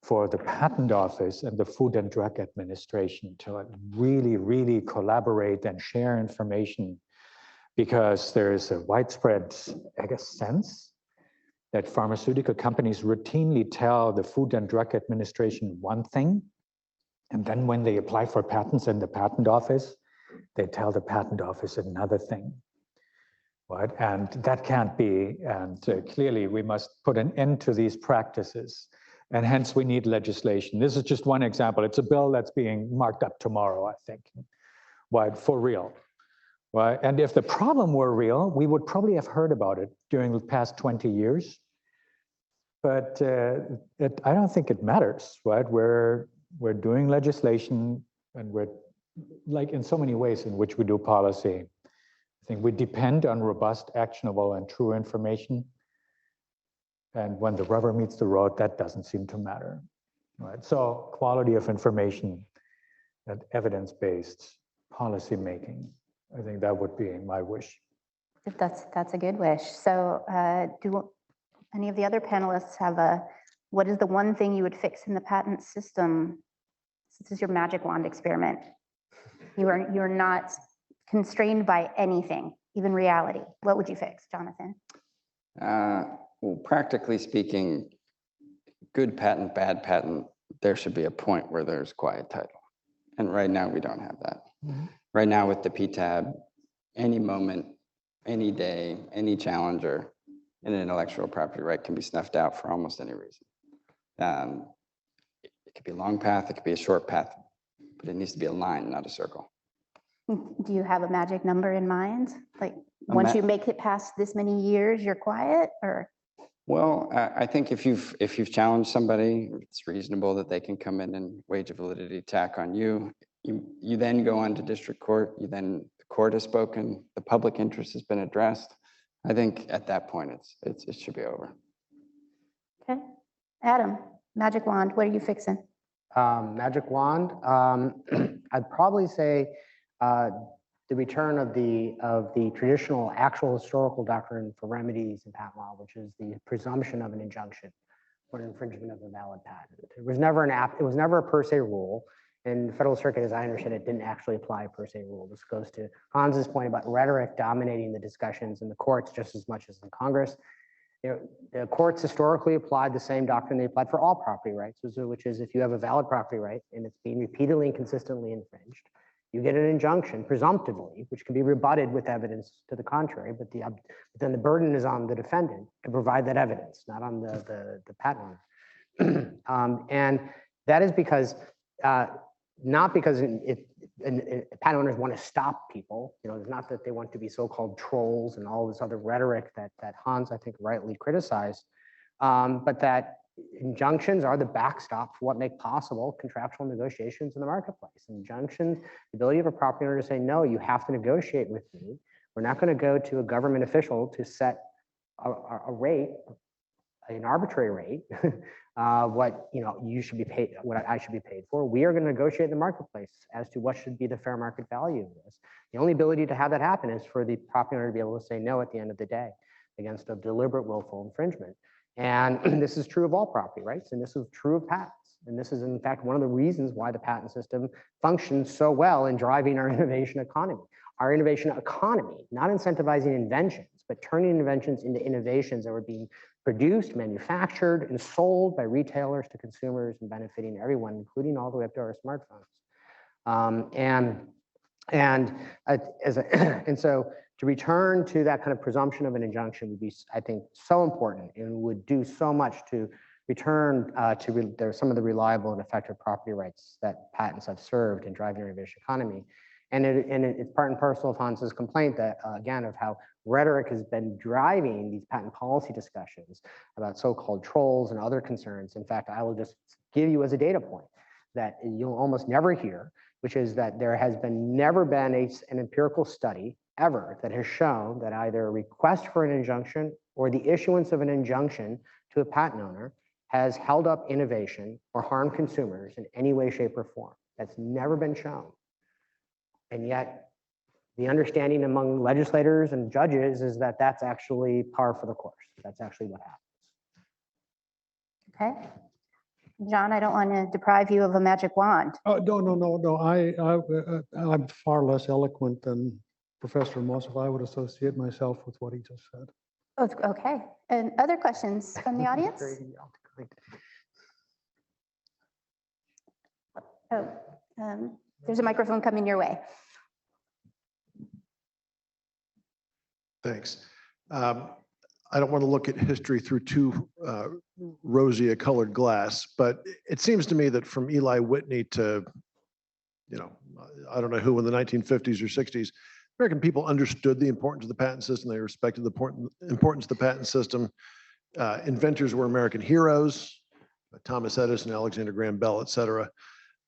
Speaker 4: for the Patent Office and the Food and Drug Administration to really, really collaborate and share information, because there is a widespread, I guess, sense that pharmaceutical companies routinely tell the Food and Drug Administration one thing, and then when they apply for patents in the patent office, they tell the patent office another thing. Right? And that can't be, and clearly we must put an end to these practices, and hence we need legislation. This is just one example. It's a bill that's being marked up tomorrow, I think, right, for real. Right? And if the problem were real, we would probably have heard about it during the past 20 years, but I don't think it matters, right? We're doing legislation, and we're, like in so many ways in which we do policy, I think we depend on robust, actionable, and true information. And when the rubber meets the road, that doesn't seem to matter, right? So quality of information and evidence-based policy making, I think that would be my wish.
Speaker 1: That's a good wish. So do any of the other panelists have what is the one thing you would fix in the patent system? This is your magic wand experiment. You're not constrained by anything, even reality. What would you fix, Jonathan?
Speaker 3: Well, practically speaking, good patent, bad patent, there should be a point where there's quiet title. And right now we don't have that. Mm-hmm. Right now with the PTAB, any moment, any day, any challenger in an intellectual property right can be snuffed out for almost any reason. It could be a long path, it could be a short path, but it needs to be a line, not a circle.
Speaker 1: Do you have a magic number in mind? Like once you make it past this many years, you're quiet, or?
Speaker 3: Well, I think if you've challenged somebody, it's reasonable that they can come in and wage a validity attack on you. You then go on to district court. The court has spoken. The public interest has been addressed. I think at that point, it should be over.
Speaker 1: Okay, Adam, magic wand. What are you fixing?
Speaker 5: Magic wand. I'd probably say the return of the traditional actual historical doctrine for remedies in patent law, which is the presumption of an injunction for an infringement of a valid patent. It was never a per se rule. In the Federal Circuit, as I understand it, didn't actually apply a per se rule. This goes to Hans's point about rhetoric dominating the discussions in the courts just as much as in Congress. The courts historically applied the same doctrine they applied for all property rights, which is if you have a valid property right and it's being repeatedly and consistently infringed, you get an injunction, presumptively, which can be rebutted with evidence to the contrary, but then the burden is on the defendant to provide that evidence, not on the patent owner. And that is because, not because patent owners want to stop people, it's not that they want to be so-called trolls and all this other rhetoric that Hans, I think, rightly criticized, but that injunctions are the backstop for what make possible contractual negotiations in the marketplace. Injunctions, the ability of a property owner to say, no, you have to negotiate with me. We're not going to go to a government official to set a rate, an arbitrary rate, what you should be paid, what I should be paid for. We are going to negotiate in the marketplace as to what should be the fair market value of this. The only ability to have that happen is for the property owner to be able to say no at the end of the day against a deliberate willful infringement. And this is true of all property rights, and this is true of patents. And this is, in fact, one of the reasons why the patent system functions so well in driving our innovation economy. Our innovation economy, not incentivizing inventions, but turning inventions into innovations that were being produced, manufactured, and sold by retailers to consumers and benefiting everyone, including all the way up to our smartphones. And so to return to that kind of presumption of an injunction would be, I think, so important and would do so much to return to some of the reliable and effective property rights that patents have served in driving our innovation economy. And it's part and parcel of Hans's complaint that, again, of how rhetoric has been driving these patent policy discussions about so-called trolls and other concerns. In fact, I will just give you as a data point that you'll almost never hear, which is that there has never been an empirical study ever that has shown that either a request for an injunction or the issuance of an injunction to a patent owner has held up innovation or harmed consumers in any way, shape, or form. That's never been shown. And yet, the understanding among legislators and judges is that that's actually par for the course. That's actually what happens.
Speaker 1: Okay. John, I don't want to deprive you of a magic wand.
Speaker 2: Oh, no. I'm far less eloquent than Professor Moss if I would associate myself with what he just said.
Speaker 1: Okay, and other questions from the audience? Oh, there's a microphone coming your way.
Speaker 7: Thanks. I don't want to look at history through too rosy a colored glass, but it seems to me that from Eli Whitney to, I don't know who in the 1950s or 60s, American people understood the importance of the patent system. They respected the importance of the patent system. Inventors were American heroes, Thomas Edison, Alexander Graham Bell, et cetera.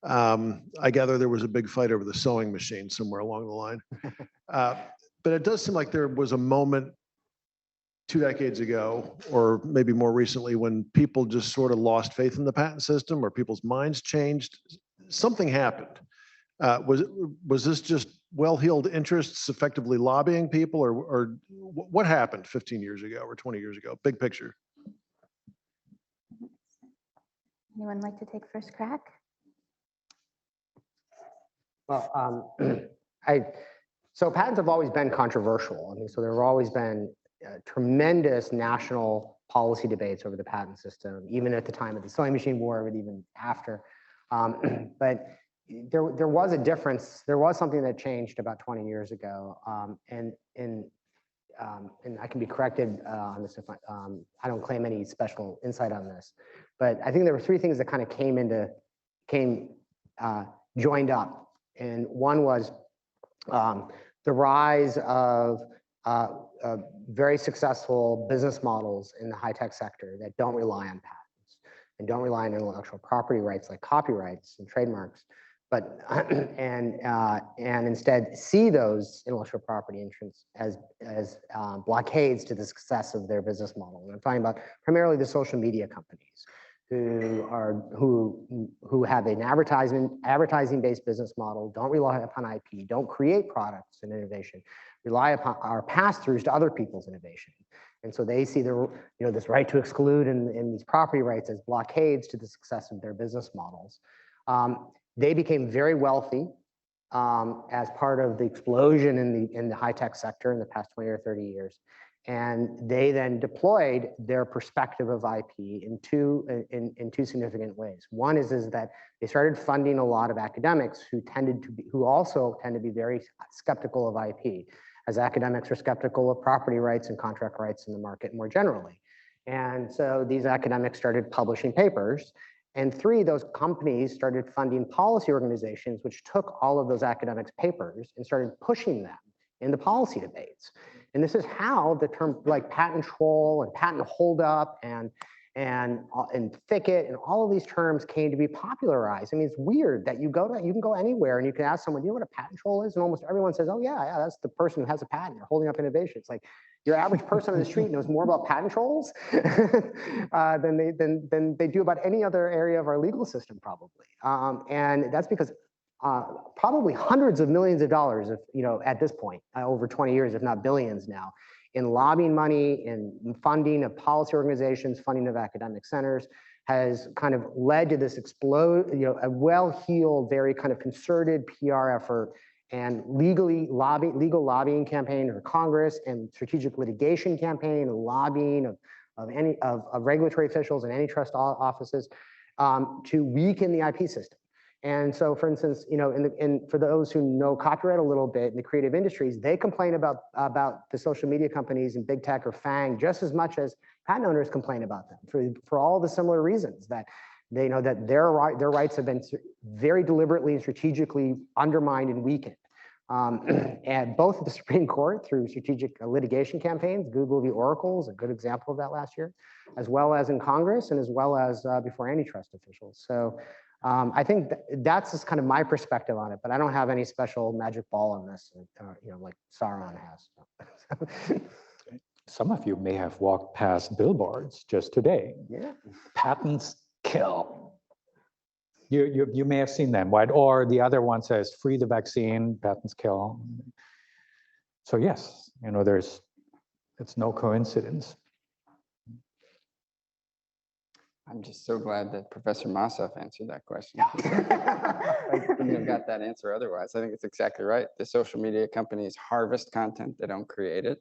Speaker 7: I gather there was a big fight over the sewing machine somewhere along the line. But it does seem like there was a moment 2 decades ago, or maybe more recently, when people just sort of lost faith in the patent system, or people's minds changed. Something happened. Was this just well-heeled interests effectively lobbying people, or what happened 15 years ago or 20 years ago? Big picture.
Speaker 1: Anyone like to take first crack?
Speaker 5: Well, so patents have always been controversial. I mean, so there have always been tremendous national policy debates over the patent system, even at the time of the sewing machine war, but even after. But there was a difference. There was something that changed about 20 years ago, and I can be corrected on this if I don't claim any special insight on this. But I think there were 3 things that kind of joined up, and one was the rise of very successful business models in the high-tech sector that don't rely on patents and don't rely on intellectual property rights like copyrights and trademarks, but and instead see those intellectual property entrants as blockades to the success of their business model. And I'm talking about primarily the social media companies who have an advertising-based business model, don't rely upon IP, don't create products and innovation, rely upon our pass-throughs to other people's innovation. And so they see this right to exclude and these property rights as blockades to the success of their business models. They became very wealthy as part of the explosion in the high-tech sector in the past 20 or 30 years. And they then deployed their perspective of IP in two significant ways. One is that they started funding a lot of academics who also tend to be very skeptical of IP, as academics are skeptical of property rights and contract rights in the market more generally. And so these academics started publishing papers. And 3, those companies started funding policy organizations, which took all of those academics' papers and started pushing them in the policy debates. And this is how the term like patent troll and patent holdup and thicket and all of these terms came to be popularized. I mean, it's weird that you can go anywhere and you can ask someone, do you know what a patent troll is? And almost everyone says, oh yeah, that's the person who has a patent. They're holding up innovation. It's like your average person on the street knows more about patent trolls than they do about any other area of our legal system, probably. And that's because probably hundreds of millions of dollars, at this point, over 20 years, if not billions now, in lobbying money, in funding of policy organizations, funding of academic centers, has kind of led to this a well-heeled, very kind of concerted PR effort and legal lobbying campaign for Congress and strategic litigation campaign and lobbying of regulatory officials and antitrust offices to weaken the IP system. And so, for instance, for those who know copyright a little bit in the creative industries, they complain about the social media companies and big tech or FANG just as much as patent owners complain about them for all the similar reasons that they know that their rights have been very deliberately and strategically undermined and weakened. And both at the Supreme Court through strategic litigation campaigns, Google v. Oracle is a good example of that last year, as well as in Congress and as well as before antitrust officials. So. I think that's just kind of my perspective on it, but I don't have any special magic ball on this, like Sauron has.
Speaker 4: Some of you may have walked past billboards just today.
Speaker 5: Yeah.
Speaker 4: Patents kill. You may have seen them, right? Or the other one says, free the vaccine, patents kill. So yes, it's no coincidence.
Speaker 3: I'm just so glad that Professor Mossoff answered that question. I couldn't have got that answer otherwise. I think it's exactly right. The social media companies harvest content, they don't create it.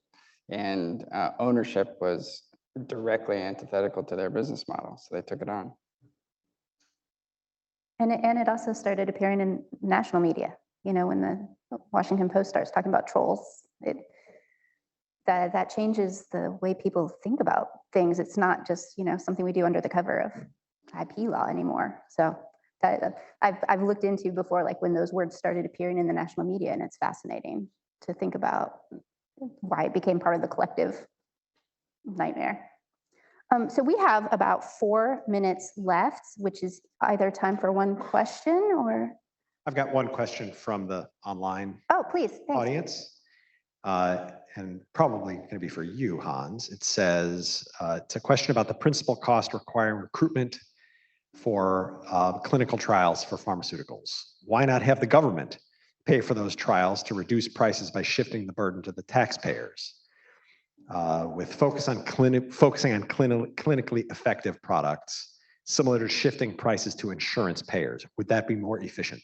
Speaker 3: and ownership was directly antithetical to their business model, so they took it on.
Speaker 1: And it also started appearing in national media. You know, when the Washington Post starts talking about trolls, that changes the way people think about things. It's not just, you know, something we do under the cover of IP law anymore. So that I've looked into before, like when those words started appearing in the national media, and it's fascinating to think about why it became part of the collective nightmare. So we have about 4 minutes left, which is either time for one question or.
Speaker 6: I've got one question from the online
Speaker 1: Oh, please. Thanks.
Speaker 6: audience. And probably going to be for you, Hans. It says, it's a question about the principal cost requiring recruitment for clinical trials for pharmaceuticals. Why not have the government pay for those trials to reduce prices by shifting the burden to the taxpayers? With focusing on clinically effective products, similar to shifting prices to insurance payers. Would that be more efficient?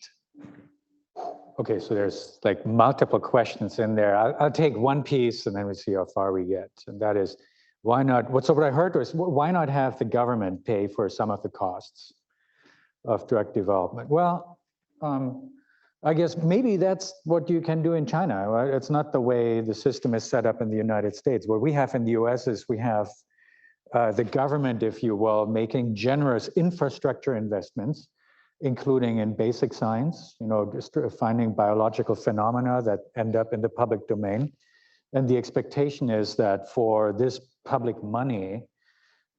Speaker 4: Okay, so there's like multiple questions in there. I'll take one piece and then we see how far we get. And that is, why not, what I heard was, why not have the government pay for some of the costs of drug development? Well, I guess maybe that's what you can do in China, right? It's not the way the system is set up in the United States. What we have in the US is we have the government, if you will, making generous infrastructure investments, including in basic science, you know, just finding biological phenomena that end up in the public domain. And the expectation is that for this public money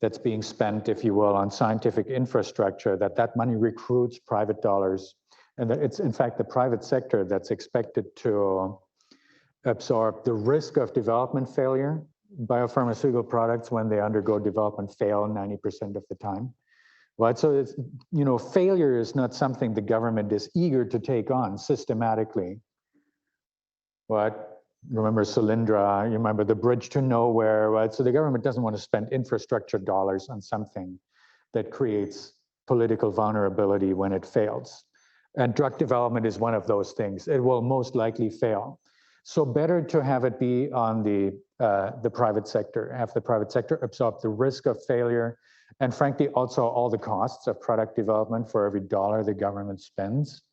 Speaker 4: that's being spent, if you will, on scientific infrastructure, that money recruits private dollars. And it's, in fact, the private sector that's expected to absorb the risk of development failure. Biopharmaceutical products, when they undergo development, fail 90% of the time. Right? So, it's, you know, failure is not something the government is eager to take on systematically. But remember Solyndra, you remember the bridge to nowhere, right? So the government doesn't want to spend infrastructure dollars on something that creates political vulnerability when it fails. And drug development is one of those things. It will most likely fail. So better to have it be on the private sector, have the private sector absorb the risk of failure, and frankly, also all the costs of product development for every dollar the government spends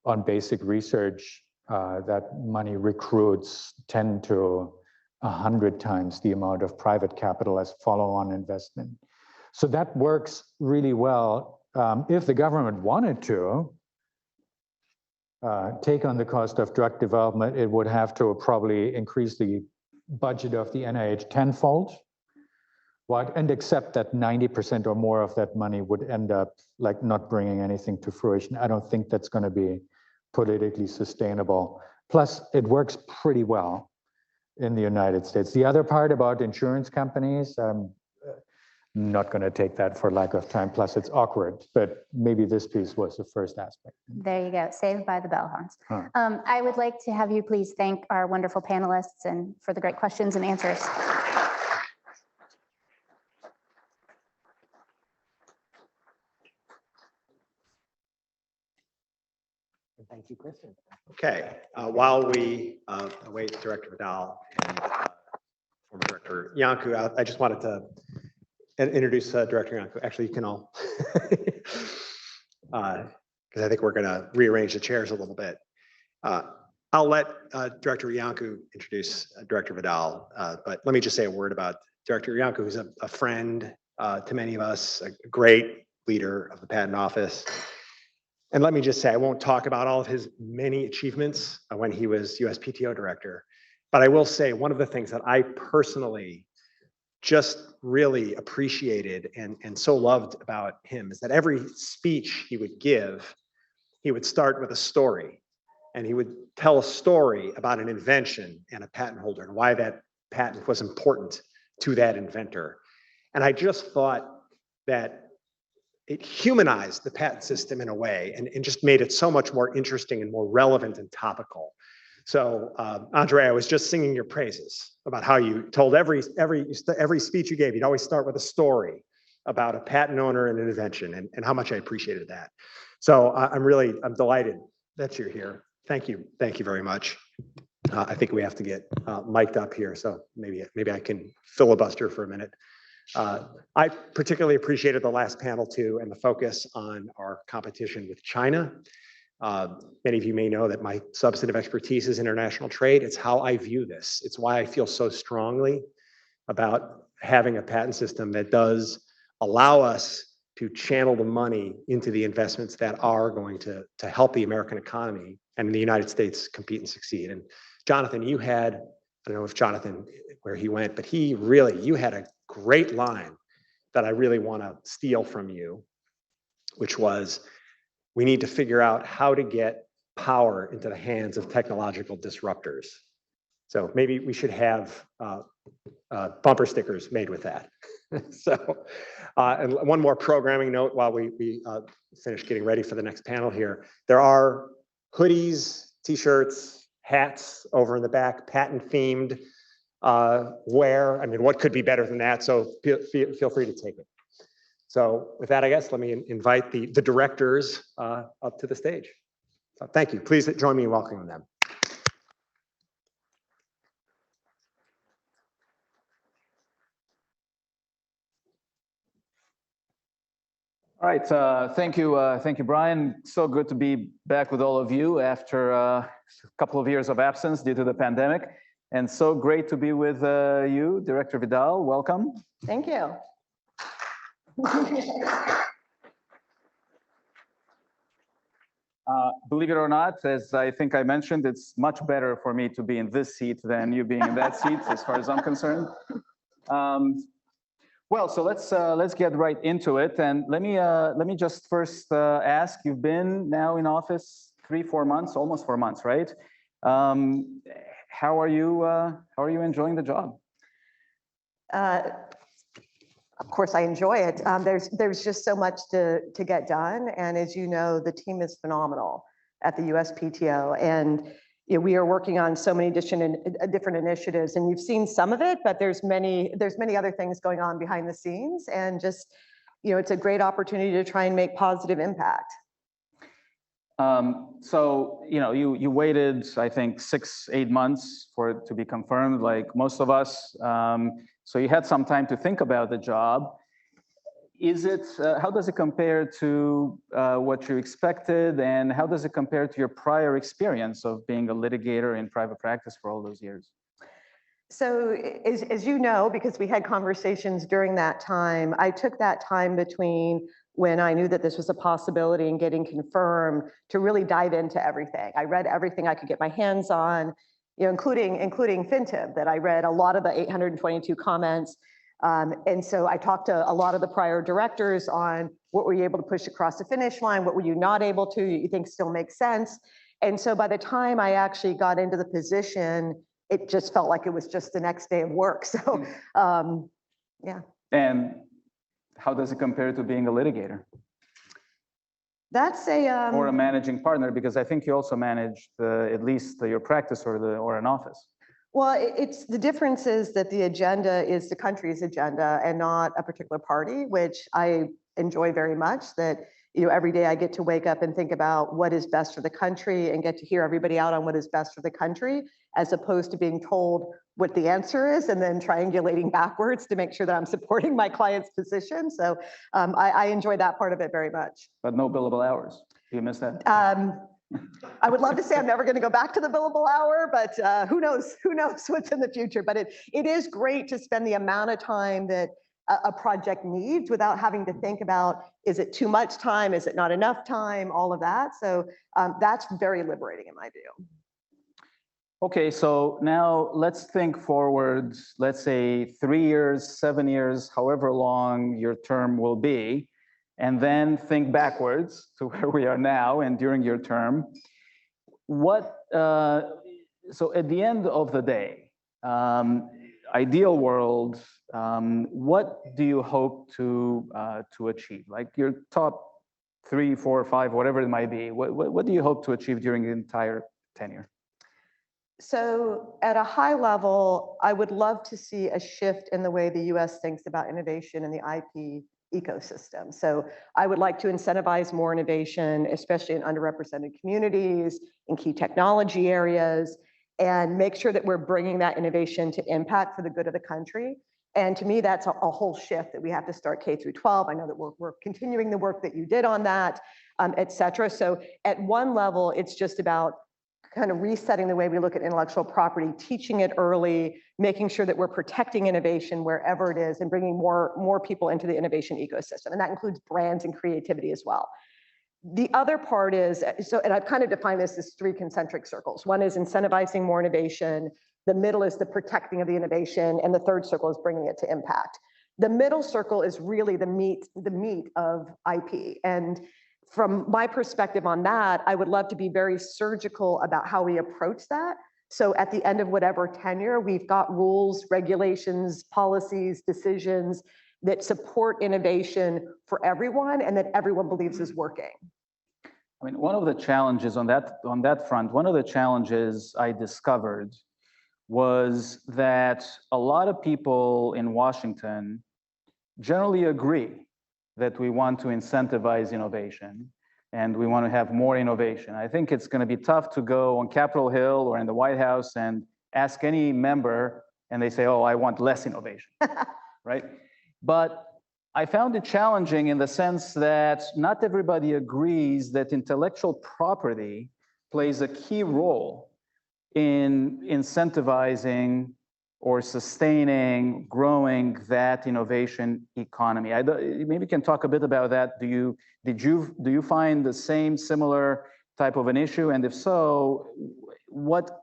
Speaker 4: on basic research. That money recruits 10 to 100 times the amount of private capital as follow-on investment. So that works really well. If the government wanted to take on the cost of drug development, it would have to probably increase the budget of the NIH tenfold, right? And accept that 90% or more of that money would end up like not bringing anything to fruition. I don't think that's going to be politically sustainable. Plus, it works pretty well in the United States. The other part about insurance companies, I'm not going to take that for lack of time. Plus, it's awkward, but maybe this piece was the first aspect.
Speaker 1: There you go. Saved by the bell, Hans. I would like to have you please thank our wonderful panelists and for the great questions and answers.
Speaker 5: Thank you, Kristen.
Speaker 6: Okay, while we await Director Vidal and former Director Iancu, I just wanted to introduce Director Iancu. Actually, you can all, because I think we're going to rearrange the chairs a little bit. I'll let Director Iancu introduce Director Vidal, but let me just say a word about Director Iancu, who's a friend to many of us, a great leader of the Patent Office. And let me just say, I won't talk about all of his many achievements when he was USPTO director, but I will say one of the things that I personally just really appreciated and so loved about him is that every speech he would give, he would start with a story, and he would tell a story about an invention and a patent holder and why that patent was important to that inventor. And I just thought that it humanized the patent system in a way and just made it so much more interesting and more relevant and topical. So Andre, I was just singing your praises about how you told every speech you gave, you'd always start with a story about a patent owner and an invention, and how much I appreciated that. So I'm delighted that you're here. Thank you very much. I think we have to get mic'd up here, so maybe I can filibuster for a minute. I particularly appreciated the last panel too, and the focus on our competition with China. Many of you may know that my substantive expertise is international trade. It's how I view this. It's why I feel so strongly about having a patent system that does allow us to channel the money into the investments that are going to help the American economy and the United States compete and succeed. And Jonathan, you had, I don't know if Jonathan, where he went, but you had a great line that I really want to steal from you, which was, we need to figure out how to get power into the hands of technological disruptors. So maybe we should have bumper stickers made with that. So, and one more programming note while we finish getting ready for the next panel here. There are hoodies, t-shirts, hats over in the back, patent themed wear. I mean, what could be better than that? So feel free to take it. So with that, I guess, let me invite the directors up to the stage. So thank you. Please join me in welcoming them.
Speaker 8: All right, thank you, Brian. So good to be back with all of you after a couple of years of absence due to the pandemic. And so great to be with you, Director Vidal, welcome.
Speaker 9: Thank you.
Speaker 8: Believe it or not, as I think I mentioned, it's much better for me to be in this seat than you being in that seat, as far as I'm concerned. Well, so let's get right into it, and let me just first ask. You've been now in office 3-4 months, almost 4 months, right? How are you enjoying the job?
Speaker 9: Of course, I enjoy it. There's just so much to get done, and as you know, the team is phenomenal at the USPTO, and we are working on so many different initiatives, and you've seen some of it, but there's many other things going on behind the scenes, and just it's a great opportunity to try and make positive impact.
Speaker 8: So you waited, I think, 6-8 months for it to be confirmed, like most of us. So you had some time to think about the job. How does it compare to what you expected, and how does it compare to your prior experience of being a litigator in private practice for all those years?
Speaker 9: So as you know, because we had conversations during that time, I took that time between when I knew that this was a possibility and getting confirmed to really dive into everything. I read everything I could get my hands on, including FinTIB, that I read a lot of the 822 comments. And so I talked to a lot of the prior directors on what were you able to push across the finish line, what were you not able to, you think still makes sense. And so by the time I actually got into the position, it just felt like it was just the next day of work. So, yeah.
Speaker 8: And how does it compare to being a litigator?
Speaker 9: That's
Speaker 8: or a managing partner, because I think you also managed at least your practice or an office.
Speaker 9: Well, it's the difference is that the agenda is the country's agenda and not a particular party, which I enjoy very much. That every day I get to wake up and think about what is best for the country and get to hear everybody out on what is best for the country, as opposed to being told what the answer is and then triangulating backwards to make sure that I'm supporting my client's position. So I enjoy that part of it very much.
Speaker 8: But no billable hours. Do you miss that?
Speaker 9: I would love to say I'm never going to go back to the billable hour, but who knows what's in the future. But it is great to spend the amount of time that a project needs without having to think about, is it too much time? Is it not enough time? All of that. So that's very liberating in my view.
Speaker 8: Okay, so now let's think forward, let's say 3 years, 7 years, however long your term will be, and then think backwards to where we are now and during your term. So at the end of the day, ideal world, what do you hope to achieve? Like your top 3, 4, 5, whatever it might be. What do you hope to achieve during the entire tenure?
Speaker 9: So at a high level, I would love to see a shift in the way the US thinks about innovation in the IP ecosystem. So I would like to incentivize more innovation, especially in underrepresented communities, in key technology areas. and make sure that we're bringing that innovation to impact for the good of the country. And to me, that's a whole shift that we have to start K through 12. I know that we're continuing the work that you did on that, et cetera. So at one level, it's just about kind of resetting the way we look at intellectual property, teaching it early, making sure that we're protecting innovation wherever it is, and bringing more people into the innovation ecosystem. And that includes brands and creativity as well. The other part is, and I've kind of defined this as 3 concentric circles. One is incentivizing more innovation. The middle is the protecting of the innovation. And the third circle is bringing it to impact. The middle circle is really the meat of IP. And from my perspective on that, I would love to be very surgical about how we approach that. So at the end of whatever tenure, we've got rules, regulations, policies, decisions that support innovation for everyone and that everyone believes is working.
Speaker 8: I mean, one of the challenges on that front, one of the challenges I discovered was that a lot of people in Washington generally agree that we want to incentivize innovation and we want to have more innovation. I think it's going to be tough to go on Capitol Hill or in the White House and ask any member and they say, oh, I want less innovation, right? But I found it challenging in the sense that not everybody agrees that intellectual property plays a key role in incentivizing or sustaining, growing that innovation economy. Maybe you can talk a bit about that. Do you find the similar type of an issue? And if so, what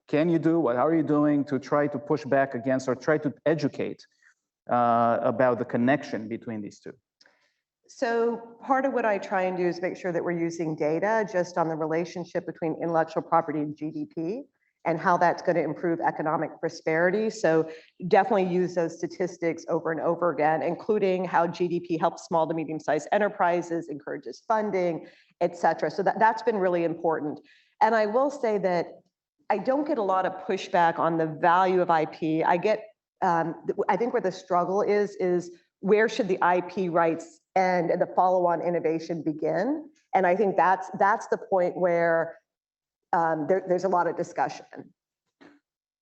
Speaker 8: can you do? What are you doing to try to push back against or try to educate about the connection between these two?
Speaker 9: So part of what I try and do is make sure that we're using data just on the relationship between intellectual property and GDP and how that's going to improve economic prosperity. So definitely use those statistics over and over again, including how GDP helps small to medium-sized enterprises, encourages funding, et cetera. So that's been really important. And I will say that I don't get a lot of pushback on the value of IP. I think where the struggle is where should the IP rights end and the follow-on innovation begin? And I think that's the point where there's a lot of discussion.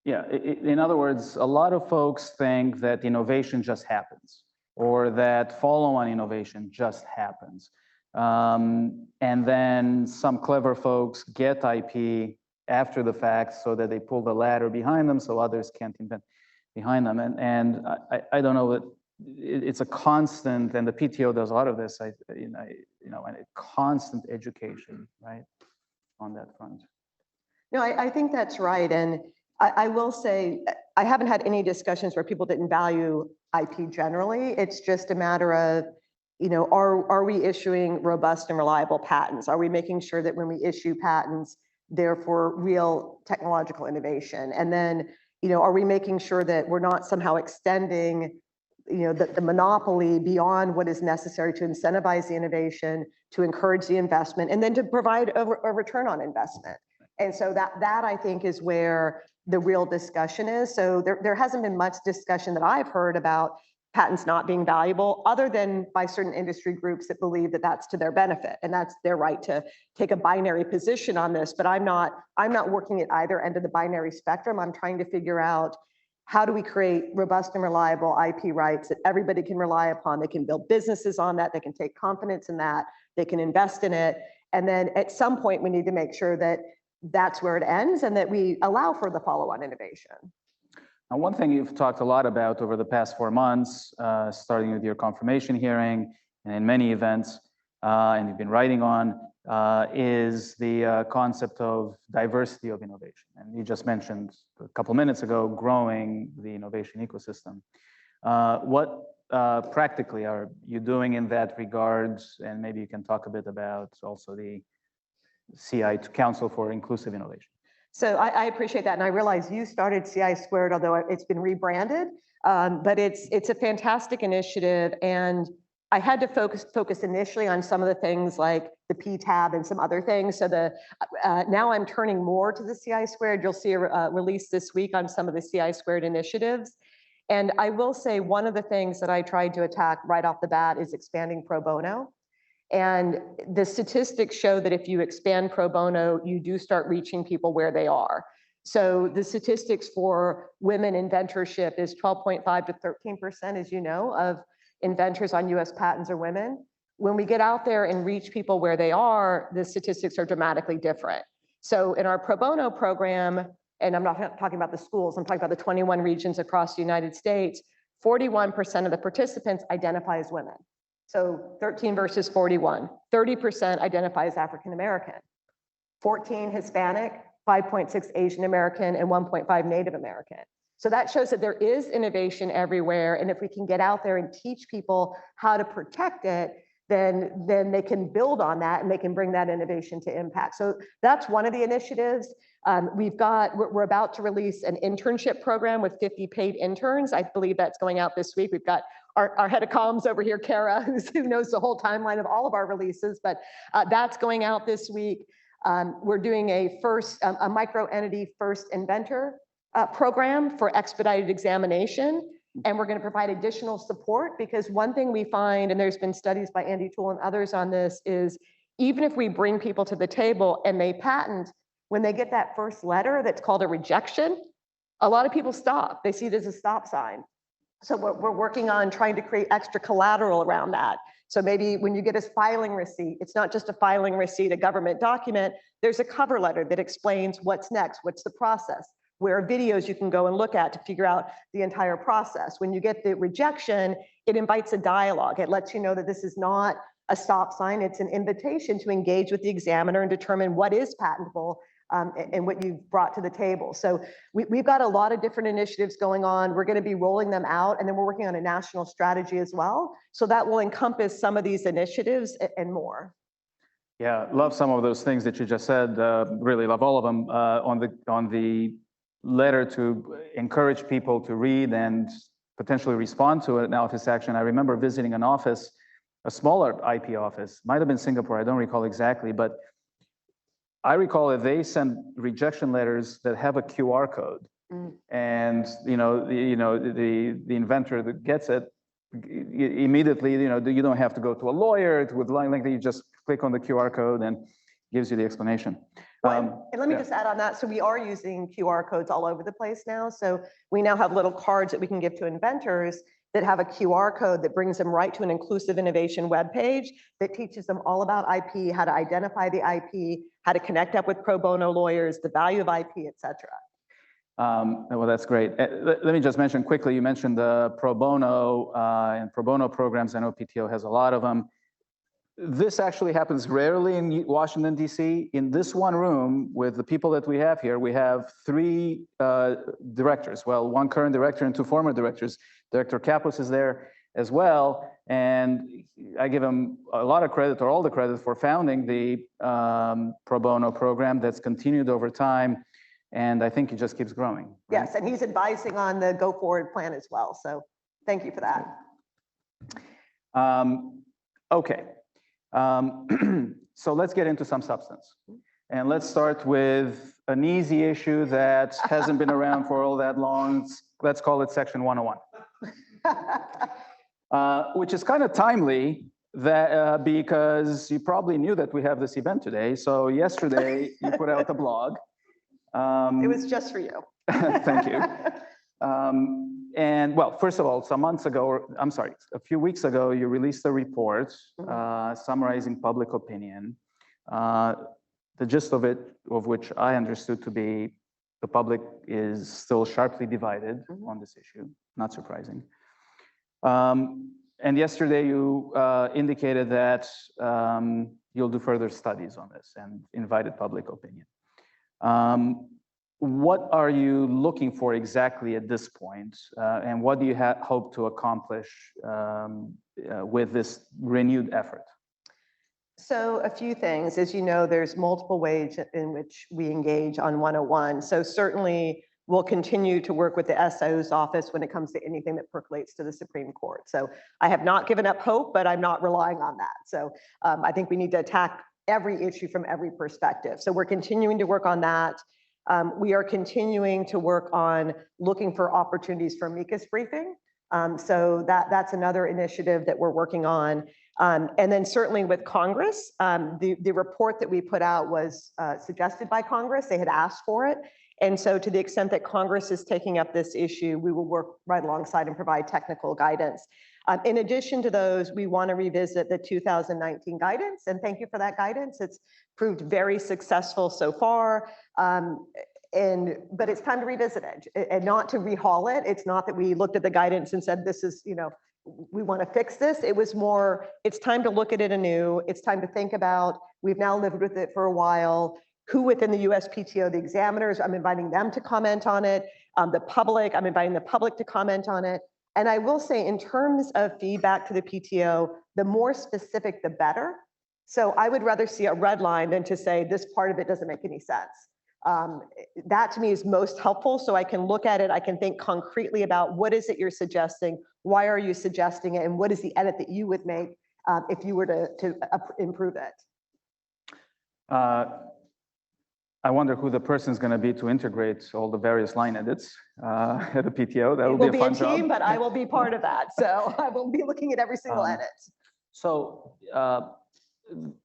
Speaker 8: Yeah, in other words, a lot of folks think that innovation just happens or that follow-on innovation just happens. And then some clever folks get IP after the fact so that they pull the ladder behind them so others can't invent behind them. And I don't know that it's a constant, and the PTO does a lot of this, and a constant education, right, on that front.
Speaker 9: No, I think that's right. And I will say, I haven't had any discussions where people didn't value IP generally. It's just a matter of, are we issuing robust and reliable patents? Are we making sure that when we issue patents, they're for real technological innovation? And then, are we making sure that we're not somehow extending, the monopoly beyond what is necessary to incentivize the innovation, to encourage the investment, and then to provide a return on investment? And so that I think is where the real discussion is. So there hasn't been much discussion that I've heard about patents not being valuable, other than by certain industry groups that believe that that's to their benefit, and that's their right to take a binary position on this. But I'm not working at either end of the binary spectrum. I'm trying to figure out, how do we create robust and reliable IP rights that everybody can rely upon? They can build businesses on that. They can take confidence in that. They can invest in it. And then at some point, we need to make sure that that's where it ends and that we allow for the follow-on innovation.
Speaker 8: Now, one thing you've talked a lot about over the past 4 months, starting with your confirmation hearing and in many events, and you've been writing on, is the concept of diversity of innovation. And you just mentioned a couple minutes ago, growing the innovation ecosystem. What practically are you doing in that regard? And maybe you can talk a bit about also the CI, Council for Inclusive Innovation.
Speaker 9: So I appreciate that. And I realize you started CI Squared, although it's been rebranded, but it's a fantastic initiative. And I had to focus initially on some of the things like the PTAB and some other things. So now I'm turning more to the CI Squared. You'll see a release this week on some of the CI Squared initiatives. And I will say one of the things that I tried to attack right off the bat is expanding pro bono. And the statistics show that if you expand pro bono, you do start reaching people where they are. So the statistics for women inventorship is 12.5 to 13%, as you know, of inventors on US patents are women. When we get out there and reach people where they are, the statistics are dramatically different. So in our pro bono program, and I'm not talking about the schools, I'm talking about the 21 regions across the United States, 41% of the participants identify as women. So 13 versus 41, 30% identify as African American, 14 Hispanic, 5.6 Asian American, and 1.5 Native American. So that shows that there is innovation everywhere. And if we can get out there and teach people how to protect it, then they can build on that and they can bring that innovation to impact. So that's one of the initiatives. We're about to release an internship program with 50 paid interns. I believe that's going out this week. We've got our head of comms over here, Kara, who knows the whole timeline of all of our releases, but that's going out this week. We're doing a micro entity first inventor program for expedited examination. And we're going to provide additional support, because one thing we find, and there's been studies by Andy Toole and others on this, is even if we bring people to the table and they patent, when they get that first letter that's called a rejection, a lot of people stop. They see it as a stop sign. So we're working on trying to create extra collateral around that. So maybe when you get a filing receipt, it's not just a filing receipt, a government document, there's a cover letter that explains what's next, what's the process, where are videos you can go and look at to figure out the entire process. When you get the rejection, it invites a dialogue. It lets you know that this is not a stop sign, it's an invitation to engage with the examiner and determine what is patentable and what you've brought to the table. So we've got a lot of different initiatives going on. We're gonna be rolling them out, and then we're working on a national strategy as well. So that will encompass some of these initiatives and more.
Speaker 8: Yeah, love some of those things that you just said. Really love all of them. On the letter to encourage people to read and potentially respond to an Alphys action, I remember visiting an office, a smaller IP office, might have been Singapore, I don't recall exactly, but I recall that they send rejection letters that have a QR code. And the inventor that gets it immediately, you don't have to go to a lawyer with line like that. You just click on the QR code and gives you the explanation.
Speaker 9: And let me just add on that. So we are using QR codes all over the place now. So we now have little cards that we can give to inventors that have a QR code that brings them right to an inclusive innovation webpage that teaches them all about IP, how to identify the IP, how to connect up with pro bono lawyers, the value of IP, et cetera.
Speaker 8: Well, that's great. Let me just mention quickly, you mentioned the pro bono and pro bono programs. I know PTO has a lot of them. This actually happens rarely in Washington, D.C. In this one room with the people that we have here, we have 3 directors. Well, 1 current director and 2 former directors. Director Kapos is there as well. And I give him a lot of credit, or all the credit, for founding the pro bono program that's continued over time. And I think it just keeps growing. Right?
Speaker 9: Yes, and he's advising on the go forward plan as well. So thank you for that.
Speaker 8: Okay. So let's get into some substance. And let's start with an easy issue that hasn't been around for all that long. Let's call it Section 101. Which is kind of timely that, because you probably knew that we have this event today. So yesterday you put out a blog.
Speaker 9: It was just for you.
Speaker 8: Thank you. And well, first of all, some months ago, I'm sorry, a few weeks ago, you released a report summarizing public opinion. The gist of it, of which I understood to be the public is still sharply divided on this issue, not surprising. And yesterday you indicated that you'll do further studies on this and invited public opinion. What are you looking for exactly at this point? And what do you hope to accomplish with this renewed effort?
Speaker 9: So a few things. As you know, there's multiple ways in which we engage on 101. So certainly we'll continue to work with the SO's office when it comes to anything that percolates to the Supreme Court. So I have not given up hope, but I'm not relying on that. So I think we need to attack every issue from every perspective. So we're continuing to work on that. We are continuing to work on looking for opportunities for amicus briefing. So that's another initiative that we're working on. And then certainly with Congress, the report that we put out was suggested by Congress. They had asked for it. And so to the extent that Congress is taking up this issue, we will work right alongside and provide technical guidance. In addition to those, we want to revisit the 2019 guidance, and thank you for that guidance. It's proved very successful so far. But it's time to revisit it and not to rehaul it. It's not that we looked at the guidance and said, this is, we want to fix this. It was more, it's time to look at it anew. It's time to think about, we've now lived with it for a while. Who within the USPTO, the examiners, I'm inviting them to comment on it. The public, I'm inviting the public to comment on it. And I will say, in terms of feedback to the PTO, the more specific, the better. So I would rather see a red line than to say this part of it doesn't make any sense. That to me is most helpful, so I can look at it, I can think concretely about what is it you're suggesting, why are you suggesting it, and what is the edit that you would make if you were to improve it.
Speaker 8: I wonder who the person is going to be to integrate all the various line edits at the PTO. That will be a fun job.
Speaker 9: It will be a team, but I will be part of that. So I will be looking at every single edit.
Speaker 8: So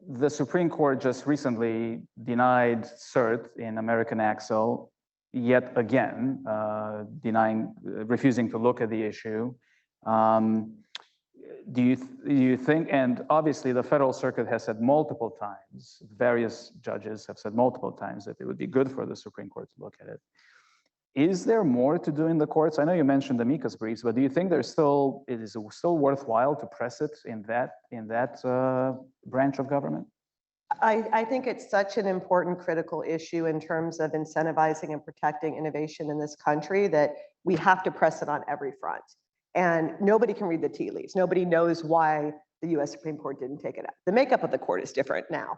Speaker 8: the Supreme Court just recently denied cert in American Axle, yet again, refusing to look at the issue. Do you think, and obviously the Federal Circuit has said multiple times, various judges have said multiple times that it would be good for the Supreme Court to look at it. Is there more to do in the courts? I know you mentioned the amicus briefs, but do you think it is still worthwhile to press it in that branch of government?
Speaker 9: I think it's such an important critical issue in terms of incentivizing and protecting innovation in this country that we have to press it on every front. And nobody can read the tea leaves. Nobody knows why the US Supreme Court didn't take it up. The makeup of the court is different now.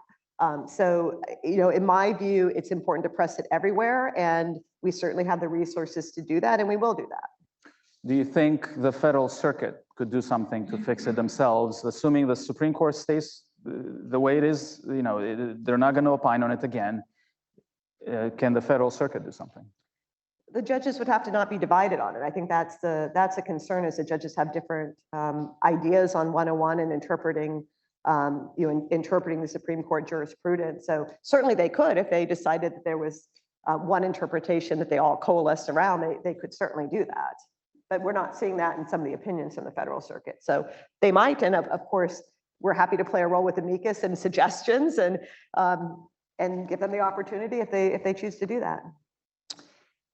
Speaker 9: So, in my view, it's important to press it everywhere, and we certainly have the resources to do that, and we will do that.
Speaker 8: Do you think the Federal Circuit could do something to fix it themselves, assuming the Supreme Court stays the way it is? They're not going to opine on it again. Can the Federal Circuit do something?
Speaker 9: The judges would have to not be divided on it. I think that's a concern, is that judges have different ideas on 101 and interpreting the Supreme Court jurisprudence. So certainly they could, if they decided that there was one interpretation that they all coalesced around, they could certainly do that. But we're not seeing that in some of the opinions from the Federal Circuit. So they might, and of course, we're happy to play a role with amicus and suggestions and give them the opportunity if they choose to do that.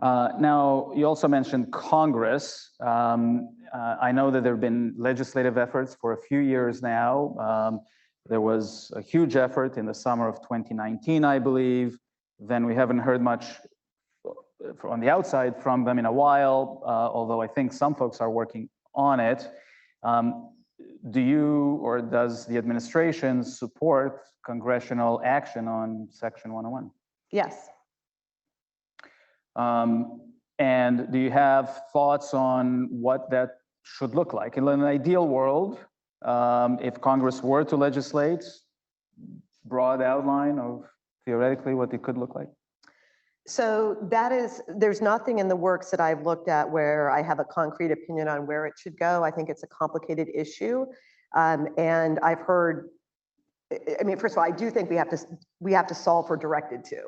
Speaker 8: Now, you also mentioned Congress. I know that there have been legislative efforts for a few years now. There was a huge effort in the summer of 2019, I believe. Then we haven't heard much on the outside from them in a while, although I think some folks are working on it. Do you or does the administration support congressional action on Section 101?
Speaker 9: Yes.
Speaker 8: And do you have thoughts on what that should look like? In an ideal world, if Congress were to legislate, broad outline of theoretically what it could look like?
Speaker 9: So there's nothing in the works that I've looked at where I have a concrete opinion on where it should go. I think it's a complicated issue. And I've heard, first of all, I do think we have to solve for directed to.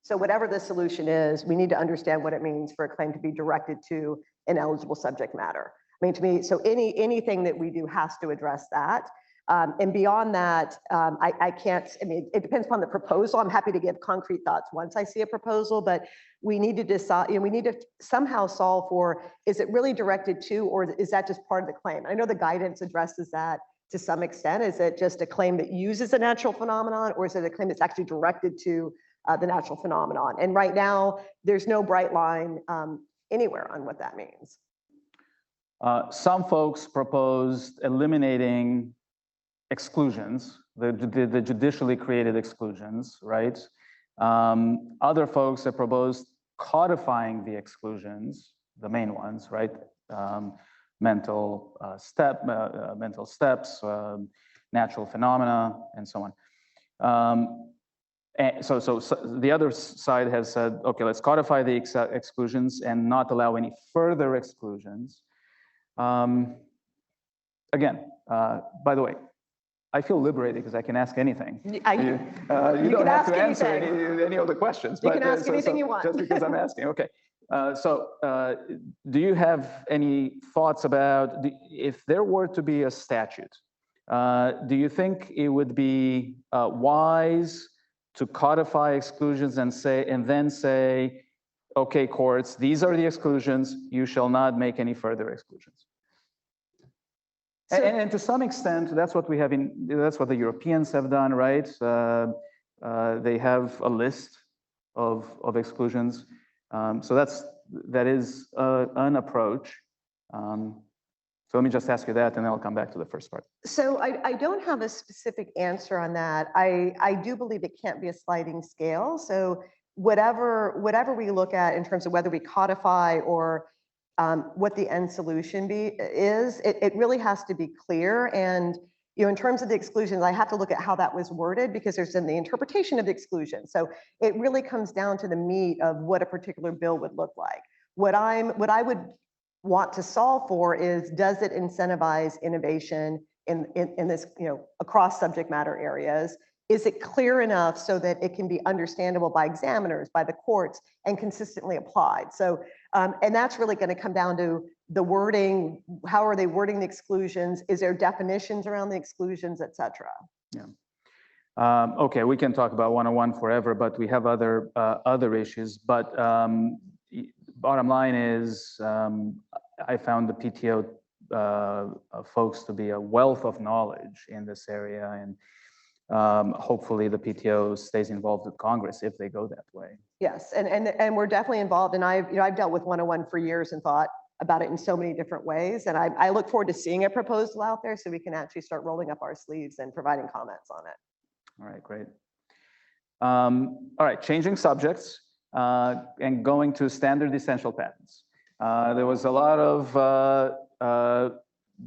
Speaker 9: So whatever the solution is, we need to understand what it means for a claim to be directed to an eligible subject matter. To me, so anything that we do has to address that. And beyond that, I can't, it depends upon the proposal. I'm happy to give concrete thoughts once I see a proposal, but we need to decide, we need to somehow solve for, is it really directed to, or is that just part of the claim? I know the guidance addresses that to some extent. Is it just a claim that uses a natural phenomenon, or is it a claim that's actually directed to the natural phenomenon? And right now, there's no bright line anywhere on what that means.
Speaker 8: Some folks proposed eliminating exclusions, the judicially created exclusions, right? Other folks have proposed codifying the exclusions, the main ones, right? Mental steps, natural phenomena, and so on. And so the other side has said, okay, let's codify the exclusions and not allow any further exclusions. Again, by the way, I feel liberated because I can ask anything. You
Speaker 9: You
Speaker 8: don't
Speaker 9: can
Speaker 8: have
Speaker 9: ask
Speaker 8: to answer
Speaker 9: anything.
Speaker 8: any of the questions.
Speaker 9: You can ask anything you want.
Speaker 8: Just because I'm asking, okay. Do you have any thoughts about if there were to be a statute, do you think it would be wise to codify exclusions and then say, okay, courts, these are the exclusions, you shall not make any further exclusions? And to some extent, that's what that's what the Europeans have done, right? They have a list of exclusions. So that is an approach. So let me just ask you that, and then I'll come back to the first part.
Speaker 9: So I don't have a specific answer on that. I do believe it can't be a sliding scale. So whatever we look at in terms of whether we codify or what the end solution is, it really has to be clear. And in terms of the exclusions, I have to look at how that was worded because there's in the interpretation of the exclusion. So it really comes down to the meat of what a particular bill would look like. What I would want to solve for is, does it incentivize innovation in this, across subject matter areas? Is it clear enough so that it can be understandable by examiners, by the courts, and consistently applied? So, and that's really going to come down to the wording. How are they wording the exclusions? Is there definitions around the exclusions, et cetera?
Speaker 8: Yeah. Okay, we can talk about 101 forever, but we have other issues. But bottom line is, I found the PTO folks to be a wealth of knowledge in this area, and hopefully the PTO stays involved with Congress if they go that way.
Speaker 9: Yes, and we're definitely involved. And I've dealt with 101 for years and thought about it in so many different ways. And I look forward to seeing a proposal out there so we can actually start rolling up our sleeves and providing comments on it.
Speaker 8: All right, great. All right, changing subjects and going to standard essential patents. There was a lot of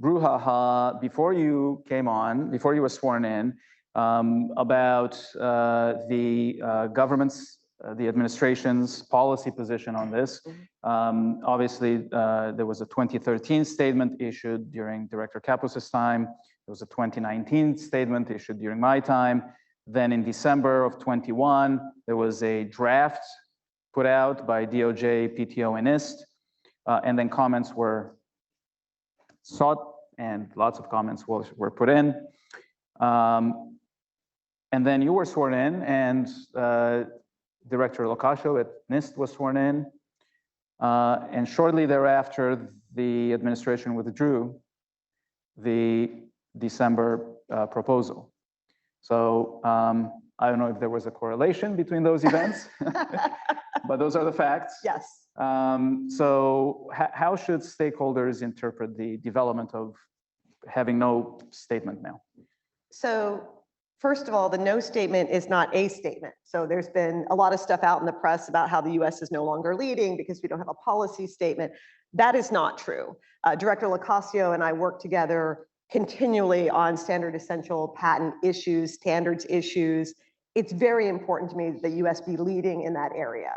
Speaker 8: brouhaha before you came on, before you were sworn in, about the government's, the administration's policy position on this. Obviously, there was a 2013 statement issued during Director Kappus's time. There was a 2019 statement issued during my time. Then in December of 21, there was a draft put out by DOJ, PTO, and NIST. And then comments were sought, and lots of comments were put in. And then you were sworn in, and Director Locascio at NIST was sworn in. And shortly thereafter, the administration withdrew the December proposal. So I don't know if there was a correlation between those events, but those are the facts.
Speaker 9: Yes.
Speaker 8: So how should stakeholders interpret the development of having no statement now?
Speaker 9: So first of all, the no statement is not a statement. So there's been a lot of stuff out in the press about how the US is no longer leading because we don't have a policy statement. That is not true. Director Locascio and I work together continually on standard essential patent issues, standards issues. It's very important to me that the US be leading in that area.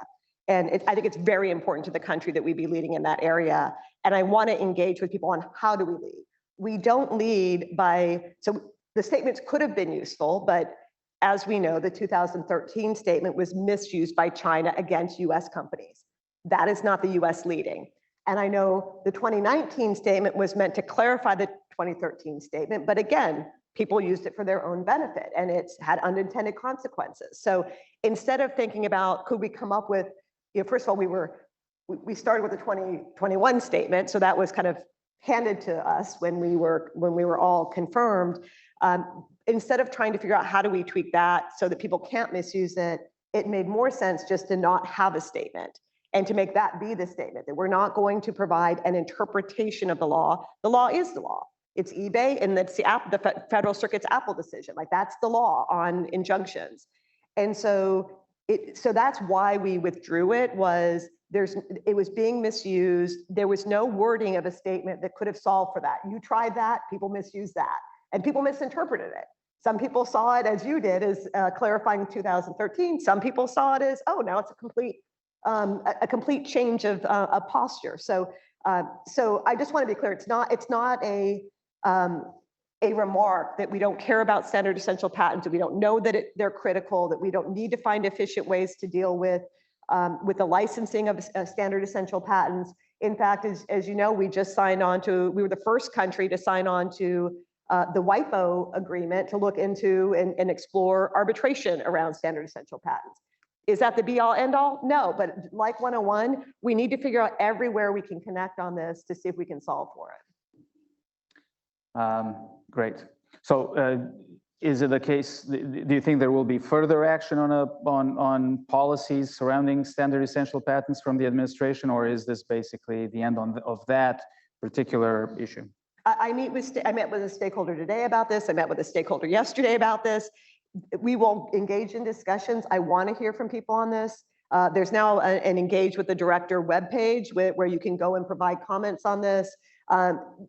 Speaker 9: And I think it's very important to the country that we be leading in that area. And I want to engage with people on how do we lead. We don't lead by, so the statements could have been useful, but as we know, the 2013 statement was misused by China against US companies. That is not the US leading. And I know the 2019 statement was meant to clarify the 2013 statement, but again, people used it for their own benefit and it's had unintended consequences. So instead of thinking about, could we come up with, first of all, we started with the 2021 statement, so that was kind of handed to us when we were all confirmed. Instead of trying to figure out how do we tweak that so that people can't misuse it, it made more sense just to not have a statement and to make that be the statement, that we're not going to provide an interpretation of the law. The law is the law. It's eBay and that's the Federal Circuit's Apple decision. Like that's the law on injunctions. And so that's why we withdrew it, it was being misused. There was no wording of a statement that could have solved for that. You tried that, people misused that, and people misinterpreted it. Some people saw it as you did, as clarifying 2013. Some people saw it as, oh, now it's a complete change of posture. So I just want to be clear. It's not a a remark that we don't care about standard essential patents, that we don't know that they're critical, that we don't need to find efficient ways to deal with the licensing of standard essential patents. In fact, as you know, we just signed on to, we were the first country to sign on to the WIPO agreement to look into and explore arbitration around standard essential patents. Is that the be all end all? No, but like 101, we need to figure out everywhere we can connect on this to see if we can solve for it.
Speaker 8: Great. So is it a case, do you think there will be further action on policies surrounding standard essential patents from the administration, or is this basically the end of that particular issue?
Speaker 9: I met with a stakeholder today about this. I met with a stakeholder yesterday about this. We will engage in discussions. I want to hear from people on this. There's now an Engage with the Director webpage where you can go and provide comments on this.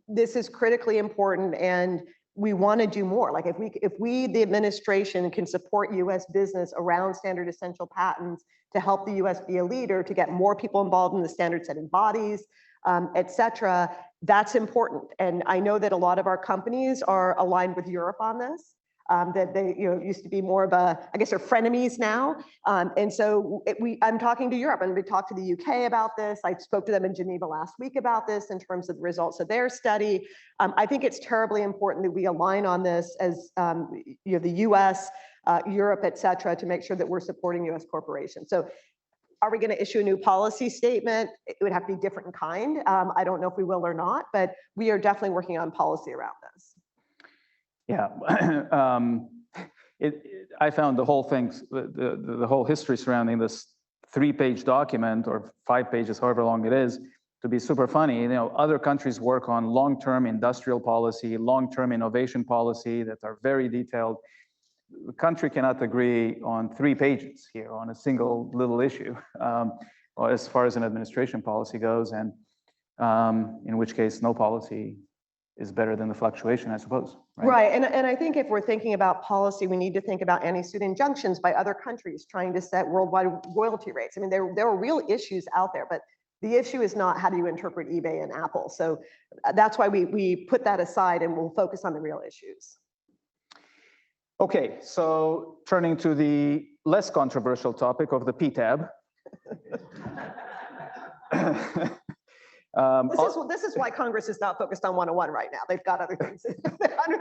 Speaker 9: This is critically important, and we want to do more. Like if we, the administration, can support U.S. business around standard essential patents to help the U.S. be a leader, to get more people involved in the standard setting bodies, et cetera, that's important. And I know that a lot of our companies are aligned with Europe on this. That they used to be more of a, I guess they're frenemies now. And so I'm talking to Europe, and we talked to the UK about this. I spoke to them in Geneva last week about this in terms of the results of their study. I think it's terribly important that we align on this as the US, Europe, et cetera, to make sure that we're supporting US corporations. So are we going to issue a new policy statement? It would have to be different in kind. I don't know if we will or not, but we are definitely working on policy around this.
Speaker 8: Yeah, I found the whole thing, the whole history surrounding this 3-page document, or 5 pages, however long it is, to be super funny. Other countries work on long-term industrial policy, long-term innovation policy that are very detailed. The country cannot agree on 3 pages here on a single little issue, as far as an administration policy goes, and in which case no policy is better than the fluctuation, I suppose.
Speaker 9: Right. And I think if we're thinking about policy, we need to think about anti-suit injunctions by other countries trying to set worldwide royalty rates. I mean, there are real issues out there, but the issue is not how do you interpret eBay and Apple. So that's why we put that aside and we'll focus on the real issues.
Speaker 8: Okay, so turning to the less controversial topic of the PTAB.
Speaker 9: This is why Congress is not focused on 101 right now. They've got other things,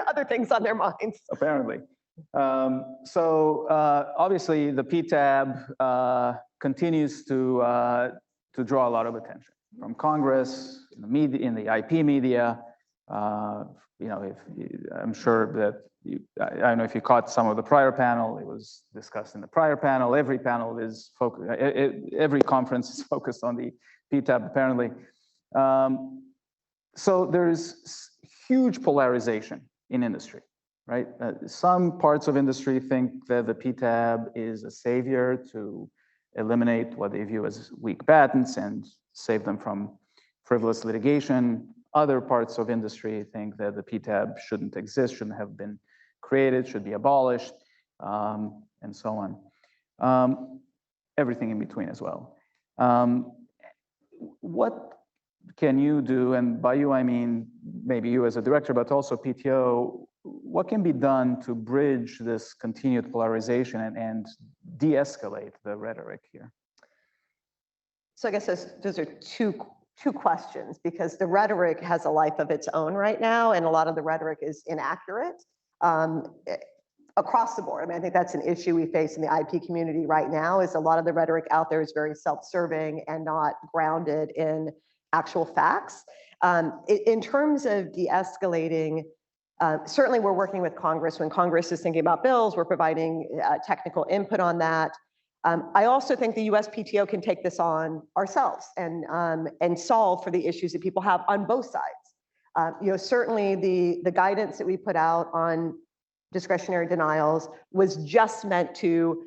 Speaker 9: other things on their minds.
Speaker 8: Apparently. Obviously, the PTAB continues to draw a lot of attention from Congress, in the media, in the IP media. I'm sure that I don't know if you caught some of the prior panel. It was discussed in the prior panel. Every panel is focused. Every conference is focused on the PTAB, apparently. So there's huge polarization in industry, right? Some parts of industry think that the PTAB is a savior to eliminate what they view as weak patents and save them from frivolous litigation. Other parts of industry think that the PTAB shouldn't exist, shouldn't have been created, should be abolished, and so on. Everything in between as well. What can you do, and by you I mean maybe you as a director, but also PTO, what can be done to bridge this continued polarization and de-escalate the rhetoric here?
Speaker 9: So I guess those are two questions, because the rhetoric has a life of its own right now, and a lot of the rhetoric is inaccurate across the board. I mean, I think that's an issue we face in the IP community right now, is a lot of the rhetoric out there is very self-serving and not grounded in actual facts. In terms of de-escalating, certainly we're working with Congress. When Congress is thinking about bills, we're providing technical input on that. I also think the USPTO can take this on ourselves and solve for the issues that people have on both sides. Certainly the guidance that we put out on discretionary denials was just meant to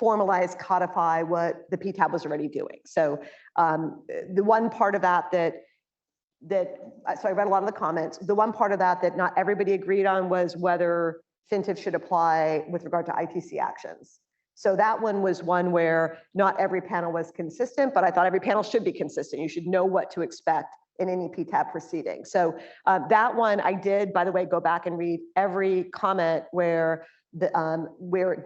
Speaker 9: formalize, codify what the PTAB was already doing. So the one part of that so I read a lot of the comments. The one part of that not everybody agreed on was whether FinTIF should apply with regard to ITC actions. So that one was one where not every panel was consistent, but I thought every panel should be consistent. You should know what to expect in any PTAB proceeding. So that one I did, by the way, go back and read every comment where it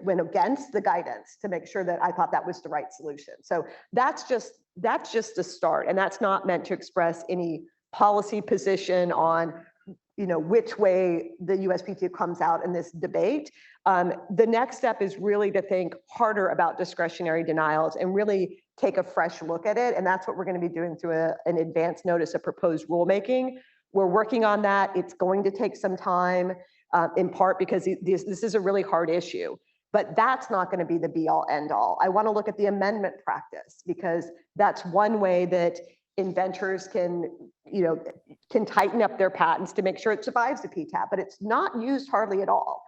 Speaker 9: went against the guidance to make sure that I thought that was the right solution. So that's just a start, and that's not meant to express any policy position on which way the USPTO comes out in this debate. The next step is really to think harder about discretionary denials and really take a fresh look at it. And that's what we're going to be doing through an advance notice of proposed rulemaking. We're working on that. It's going to take some time, in part because this is a really hard issue. But that's not going to be the be all end all. I want to look at the amendment practice, because that's one way that inventors can tighten up their patents to make sure it survives the PTAB, but it's not used hardly at all.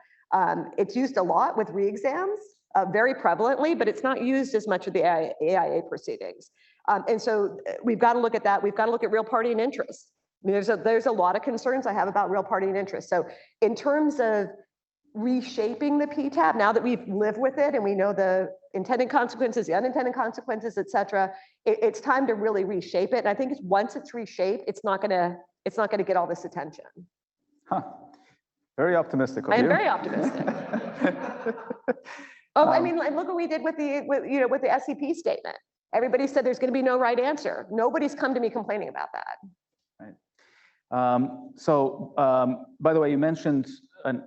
Speaker 9: It's used a lot with re-exams, very prevalently, but it's not used as much of the AIA proceedings. And so we've got to look at that. We've got to look at real party and interest. I mean, there's a lot of concerns I have about real party and interest. So in terms of reshaping the PTAB, now that we've lived with it and we know the intended consequences, the unintended consequences, et cetera, it's time to really reshape it. And I think once it's reshaped, it's not gonna get all this attention.
Speaker 8: Huh. Very optimistic of you.
Speaker 9: I am very optimistic. I mean, look what we did with the SEP statement. Everybody said there's going to be no right answer. Nobody's come to me complaining about that.
Speaker 8: Right. By the way, you mentioned an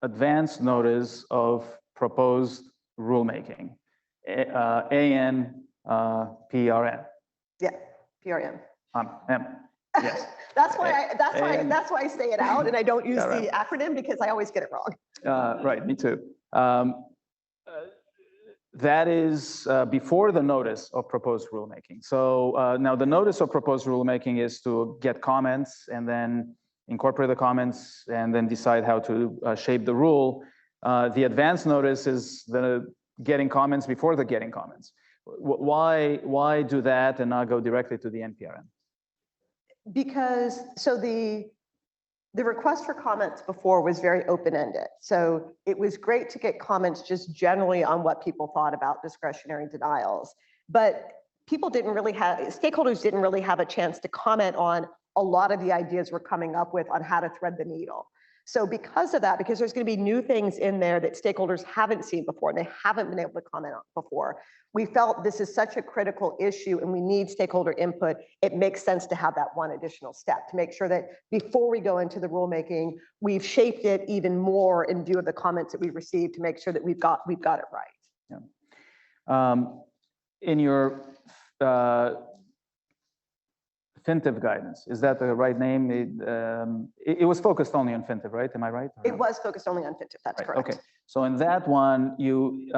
Speaker 8: advance notice of proposed rulemaking, ANPRN.
Speaker 9: Yeah, PRN.
Speaker 8: M. Yes.
Speaker 9: That's why I say it out and I don't use the acronym, because I always get it wrong.
Speaker 8: Right, me too. That is before the notice of proposed rulemaking. So now the notice of proposed rulemaking is to get comments and then incorporate the comments and then decide how to shape the rule. The advance notice is the getting comments before the getting comments. Why do that and not go directly to the NPRM?
Speaker 9: Because the request for comments before was very open-ended. So it was great to get comments just generally on what people thought about discretionary denials. But stakeholders didn't really have a chance to comment on a lot of the ideas we're coming up with on how to thread the needle. So because of that, because there's going to be new things in there that stakeholders haven't seen before and they haven't been able to comment on before, we felt this is such a critical issue and we need stakeholder input. It makes sense to have that one additional step to make sure that before we go into the rulemaking, we've shaped it even more in view of the comments that we received to make sure that we've got it right.
Speaker 8: Yeah. In your FinTIF guidance, is that the right name? It was focused only on FinTIF, right? Am I right?
Speaker 9: It was focused only on FinTIF, that's
Speaker 8: right.
Speaker 9: correct.
Speaker 8: Okay, so in that one, you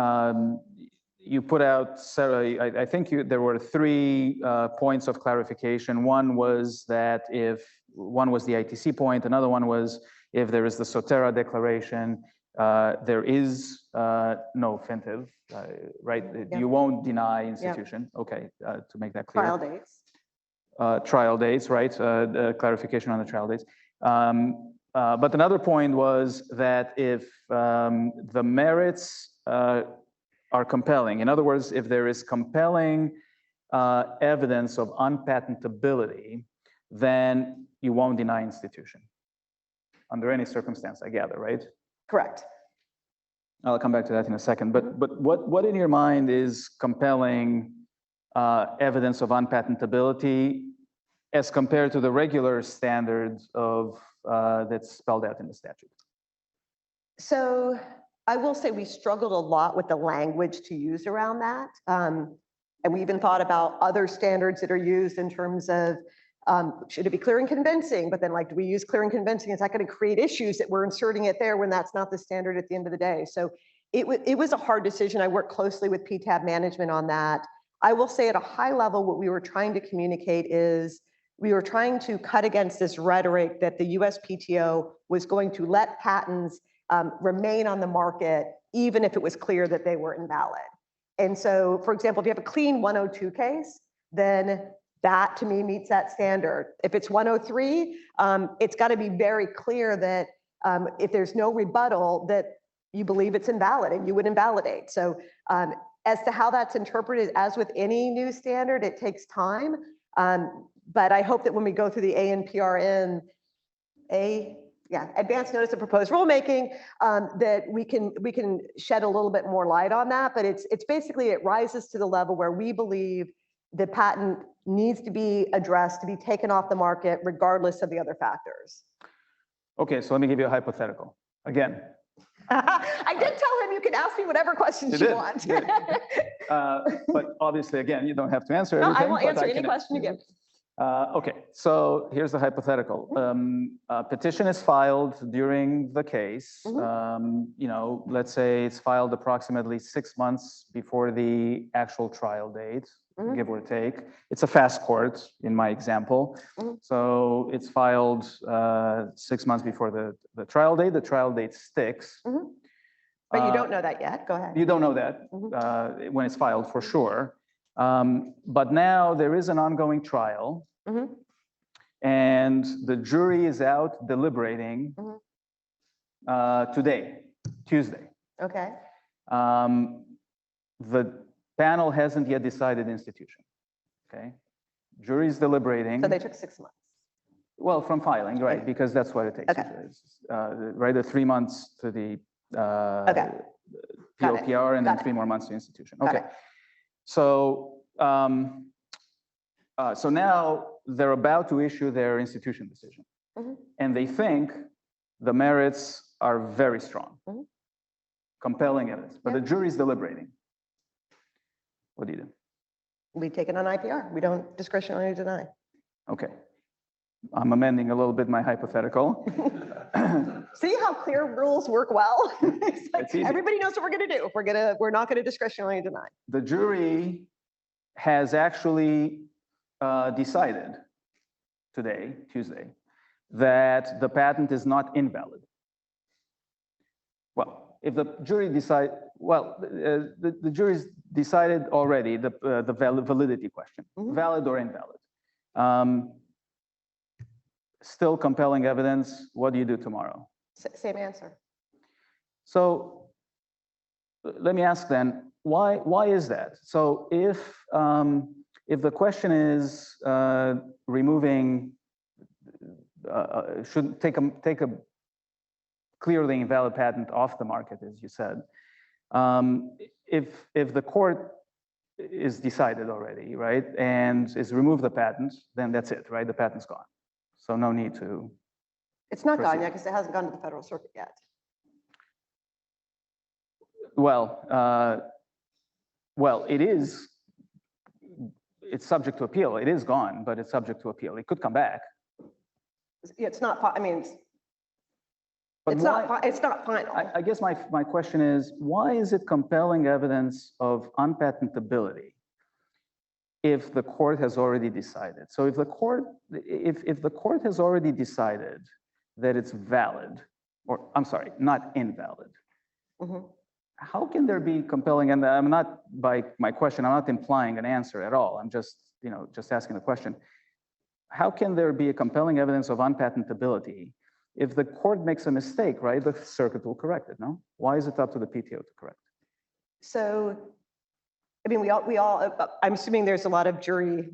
Speaker 8: put out, I think there were 3 points of clarification. One was that one was the ITC point, another one was if there is the Sotera declaration, there is no FinTIF, right?
Speaker 9: Yep.
Speaker 8: You won't deny institution. Yep. Okay, to make that clear.
Speaker 9: Trial dates.
Speaker 8: Trial dates, right? Clarification on the trial dates. But another point was that if the merits are compelling, in other words, if there is compelling evidence of unpatentability, then you won't deny institution under any circumstance, I gather, right?
Speaker 9: Correct.
Speaker 8: I'll come back to that in a second. But what in your mind is compelling evidence of unpatentability as compared to the regular standards of that's spelled out in the statute?
Speaker 9: So I will say we struggled a lot with the language to use around that. And we even thought about other standards that are used in terms of, should it be clear and convincing? But then do we use clear and convincing? Is that going to create issues that we're inserting it there when that's not the standard at the end of the day? So it was a hard decision. I worked closely with PTAB management on that. I will say at a high level, what we were trying to communicate is we were trying to cut against this rhetoric that the USPTO was going to let patents remain on the market, even if it was clear that they were invalid. And so, for example, if you have a clean 102 case, then that to me meets that standard. If it's 103, it's got to be very clear that if there's no rebuttal, that you believe it's invalid and you would invalidate. So as to how that's interpreted, as with any new standard, it takes time. But I hope that when we go through the ANPRN, advanced notice of proposed rulemaking, that we can shed a little bit more light on that. But it's basically, it rises to the level where we believe the patent needs to be addressed, to be taken off the market, regardless of the other factors.
Speaker 8: Okay, so let me give you a hypothetical. Again,
Speaker 9: I did tell him you can ask me whatever questions you want.
Speaker 8: but obviously, again, you don't have to answer
Speaker 9: No,
Speaker 8: everything.
Speaker 9: I will
Speaker 8: but
Speaker 9: answer any
Speaker 8: can-
Speaker 9: question you give.
Speaker 8: Okay, so here's the hypothetical. A petition is filed during the case. Let's say it's filed approximately 6 months before the actual trial date, give or take. It's a fast court in my example. So it's filed 6 months before the trial date. The trial date sticks.
Speaker 9: But you don't know that yet. Go ahead.
Speaker 8: You don't know that when it's filed for sure. But now there is an ongoing trial, and the jury is out deliberating today, Tuesday.
Speaker 9: Okay.
Speaker 8: The panel hasn't yet decided institution. Okay, jury's deliberating.
Speaker 9: So they took 6 months.
Speaker 8: Well, from filing, right? Because that's what it takes.
Speaker 9: Okay.
Speaker 8: Right, the 3 months to the
Speaker 9: Okay. Got it.
Speaker 8: POPR, and then
Speaker 9: Got it.
Speaker 8: 3 more months to institution.
Speaker 9: Got
Speaker 8: Okay. So, so now they're about to issue their institution decision, and they think the merits are very strong, compelling evidence, but the jury's deliberating. What do you do?
Speaker 9: We take it on IPR. We don't discretionarily deny.
Speaker 8: Okay, I'm amending a little bit my hypothetical.
Speaker 9: See how clear rules work well? It's like
Speaker 8: It's easy.
Speaker 9: everybody knows what we're going to do. We're not going to discretionarily deny.
Speaker 8: The jury has actually decided today, Tuesday, that the patent is not invalid. Well, if the jury decide, the jury's decided already the validity question, valid or invalid. Still compelling evidence. What do you do tomorrow?
Speaker 9: Same answer.
Speaker 8: So let me ask then, why is that? So if the question is removing, should take a clearly invalid patent off the market, as you said, if the court is decided already, right, and is remove the patent, then that's it, right? The patent's gone. So no need to.
Speaker 9: It's not gone
Speaker 8: Proceed.
Speaker 9: yet because it hasn't gone to the federal circuit yet.
Speaker 8: Well, it is. It's subject to appeal. It is gone, but it's subject to appeal. It could come back.
Speaker 9: It's not. I mean,
Speaker 8: But
Speaker 9: it's
Speaker 8: why-
Speaker 9: not. It's not final.
Speaker 8: I guess my question is, why is it compelling evidence of unpatentability if the court has already decided? So if the court has already decided that it's valid, or I'm sorry, not invalid, how can there be compelling? And I'm not, by my question, I'm not implying an answer at all. I'm just asking the question. How can there be a compelling evidence of unpatentability if the court makes a mistake, right? The circuit will correct it, no? Why is it up to the PTO to correct?
Speaker 9: So, I mean, we all. I'm assuming there's a lot of jury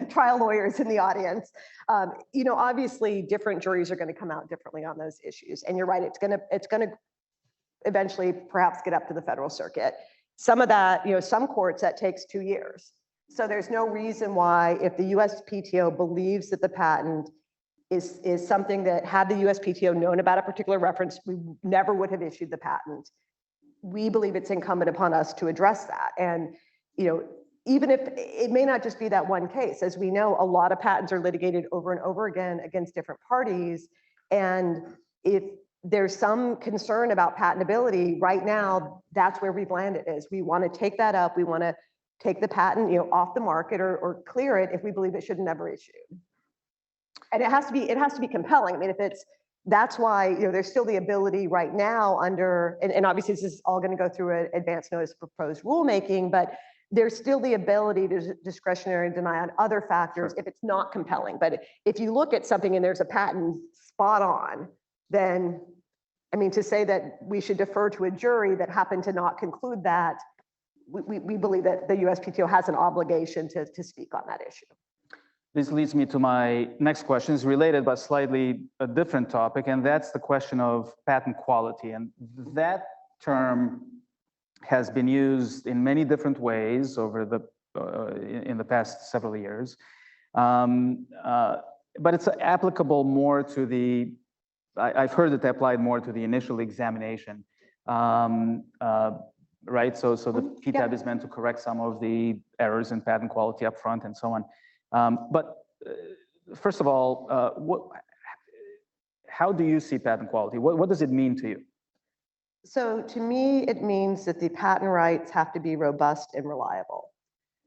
Speaker 9: trial lawyers in the audience. Obviously, different juries are going to come out differently on those issues. And you're right. It's going to eventually perhaps get up to the federal circuit. Some of that, some courts that takes 2 years. So there's no reason why, if the USPTO believes that the patent is something that, had the USPTO known about a particular reference, we never would have issued the patent. We believe it's incumbent upon us to address that. And, even if it may not just be that one case, as we know, a lot of patents are litigated over and over again against different parties. And if there's some concern about patentability right now, that's where we've landed is we want to take that up. We want to take the patent, off the market or clear it if we believe it should never issue. And it has to be compelling. I mean, that's why, there's still the ability right now under, and obviously this is all going to go through an advance notice of proposed rulemaking, but there's still the ability to discretionary deny on other factors if it's not compelling. But if you look at something and there's a patent spot on, then, I mean, to say that we should defer to a jury that happened to not conclude that, we believe that the USPTO has an obligation to speak on that issue.
Speaker 8: this leads me to my next question. It's related, but slightly a different topic, and that's the question of patent quality. And that term has been used in many different ways over the in the past several years, but it's applicable more to the. I've heard it applied more to the initial examination, right? So the PTAB is meant to correct some of the errors in patent quality up front and so on. But first of all, how do you see patent quality? What does it mean to you?
Speaker 9: So to me, it means that the patent rights have to be robust and reliable.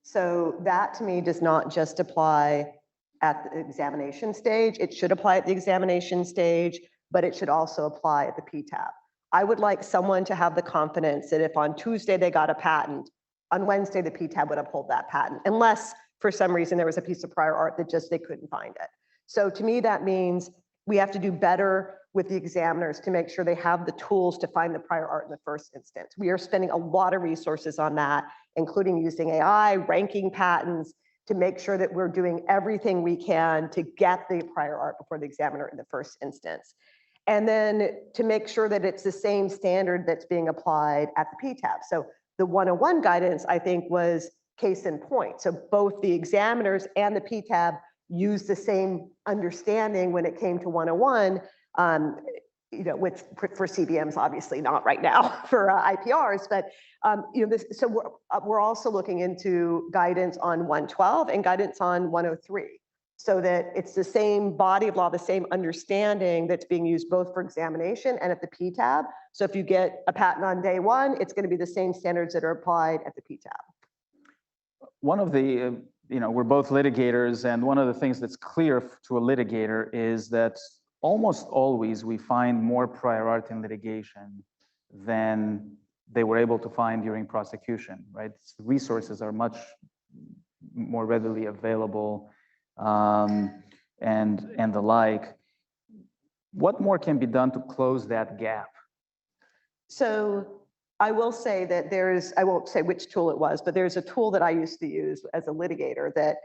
Speaker 9: So that to me does not just apply at the examination stage. It should apply at the examination stage, but it should also apply at the PTAB. I would like someone to have the confidence that if on Tuesday they got a patent, on Wednesday the PTAB would uphold that patent, unless for some reason there was a piece of prior art that just they couldn't find it. So to me, that means we have to do better with the examiners to make sure they have the tools to find the prior art in the first instance. We are spending a lot of resources on that, including using AI, ranking patents, to make sure that we're doing everything we can to get the prior art before the examiner in the first instance. And then to make sure that it's the same standard that's being applied at the PTAB. So the 101 guidance, I think, was case in point. So both the examiners and the PTAB used the same understanding when it came to 101, which for CBMs, obviously not right now for IPRs, but so we're also looking into guidance on 112 and guidance on 103, so that it's the same body of law, the same understanding that's being used both for examination and at the PTAB. So if you get a patent on day one, it's going to be the same standards that are applied at the PTAB.
Speaker 8: One of the, we're both litigators, and one of the things that's clear to a litigator is that almost always we find more prior art in litigation than they were able to find during prosecution, right? Resources are much more readily available, and the like. What more can be done to close that gap?
Speaker 9: So I will say that I won't say which tool it was, but there's a tool that I used to use as a litigator that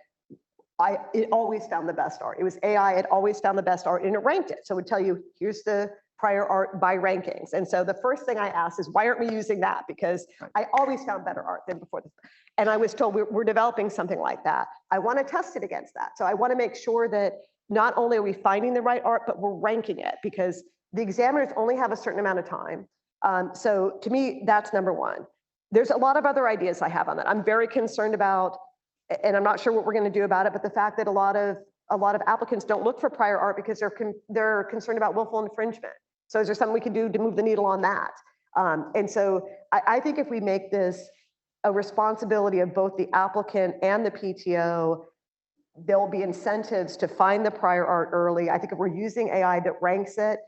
Speaker 9: it always found the best art. It was AI, it always found the best art and it ranked it. So it would tell you, here's the prior art by rankings. And so the first thing I asked is, why aren't we using that? Because I always found better art than before this. And I was told we're developing something like that. I want to test it against that. So I want to make sure that not only are we finding the right art, but we're ranking it, because the examiners only have a certain amount of time. So to me, that's number one. There's a lot of other ideas I have on that. I'm very concerned about, and I'm not sure what we're going to do about it, but the fact that a lot of applicants don't look for prior art because they're concerned about willful infringement. So is there something we can do to move the needle on that? And so I think if we make this a responsibility of both the applicant and the PTO, there will be incentives to find the prior art early. I think if we're using AI that ranks it,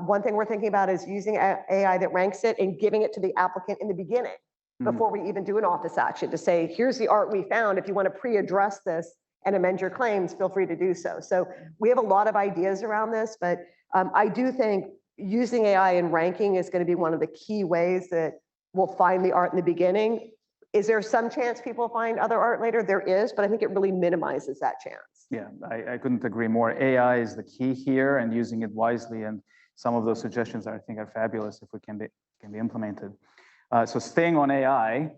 Speaker 9: one thing we're thinking about is using AI that ranks it and giving it to the applicant in the beginning, before we even do an office action, to say, here's the art we found. If you want to pre-address this and amend your claims, feel free to do so. So we have a lot of ideas around this, but I do think using AI and ranking is going to be one of the key ways that we'll find the art in the beginning. Is there some chance people find other art later? There is, but I think it really minimizes that chance.
Speaker 8: Yeah, I couldn't agree more. AI is the key here, and using it wisely. And some of those suggestions I think are fabulous if we can be implemented. So staying on AI,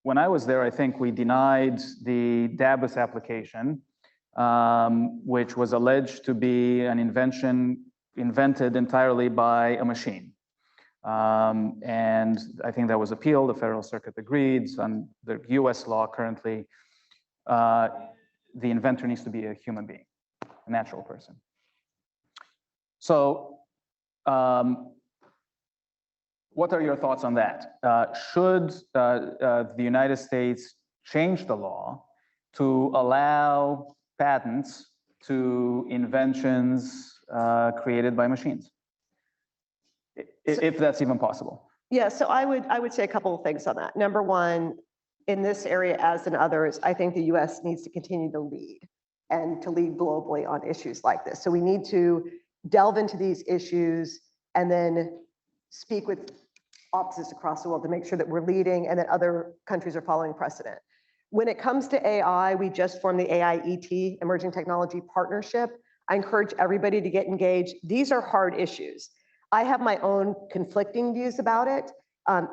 Speaker 8: when I was there, I think we denied the DABUS application, which was alleged to be an invention invented entirely by a machine. And I think that was appealed. The Federal Circuit agreed. On the US law currently, the inventor needs to be a human being, a natural person. So what are your thoughts on that? Should the United States change the law to allow patents to inventions created by machines, if that's even possible?
Speaker 9: Yeah, so I would say a couple of things on that. Number one, in this area, as in others, I think the US needs to continue to lead, and to lead globally on issues like this. So we need to delve into these issues and then speak with offices across the world to make sure that we're leading and that other countries are following precedent. When it comes to AI, we just formed the AIET, Emerging Technology Partnership. I encourage everybody to get engaged. These are hard issues. I have my own conflicting views about it,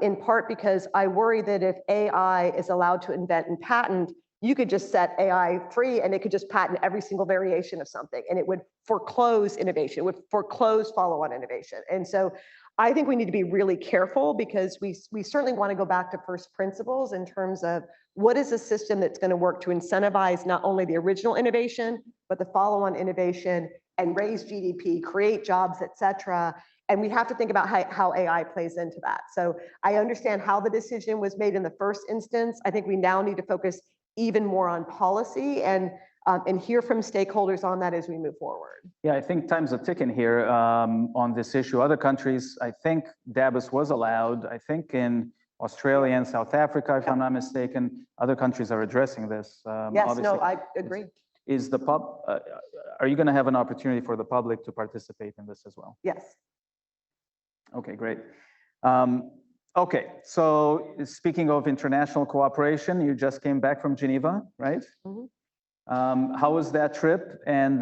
Speaker 9: in part because I worry that if AI is allowed to invent and patent, you could just set AI free and it could just patent every single variation of something, and it would foreclose innovation, it would foreclose follow-on innovation. And so I think we need to be really careful, because we certainly want to go back to first principles in terms of what is a system that's going to work to incentivize not only the original innovation, but the follow-on innovation and raise GDP, create jobs, et cetera. And we have to think about how AI plays into that. So I understand how the decision was made in the first instance. I think we now need to focus even more on policy and hear from stakeholders on that as we move forward.
Speaker 8: Yeah, I think time's a ticking here on this issue. Other countries, I think DABUS was allowed, I think in Australia and South Africa, if I'm not mistaken. Other countries are addressing this.
Speaker 9: Yes, no, I agree.
Speaker 8: Is the are you going to have an opportunity for the public to participate in this as well?
Speaker 9: Yes.
Speaker 8: Okay, great. Okay, so speaking of international cooperation, you just came back from Geneva, right?
Speaker 9: Mm-hmm.
Speaker 8: How was that trip? And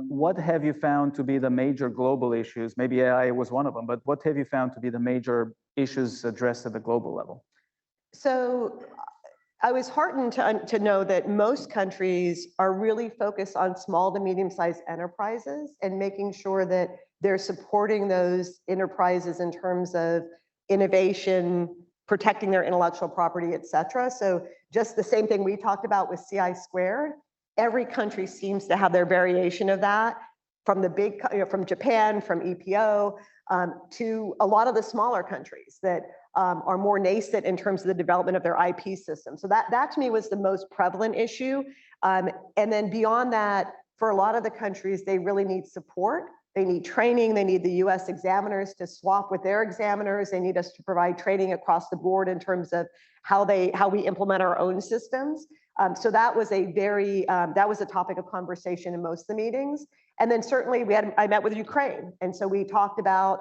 Speaker 8: what have you found to be the major global issues? Maybe AI was one of them, but what have you found to be the major issues addressed at the global level?
Speaker 9: So I was heartened to know that most countries are really focused on small to medium-sized enterprises and making sure that they're supporting those enterprises in terms of innovation, protecting their intellectual property, et cetera. So just the same thing we talked about with CI squared, every country seems to have their variation of that, from the big, from Japan, from EPO, to a lot of the smaller countries that are more nascent in terms of the development of their IP system. So that to me was the most prevalent issue. And then beyond that, for a lot of the countries, they really need support. They need training. They need the US examiners to swap with their examiners. They need us to provide training across the board in terms of how we implement our own systems. So that was that was a topic of conversation in most of the meetings. And then certainly I met with Ukraine. And so we talked about,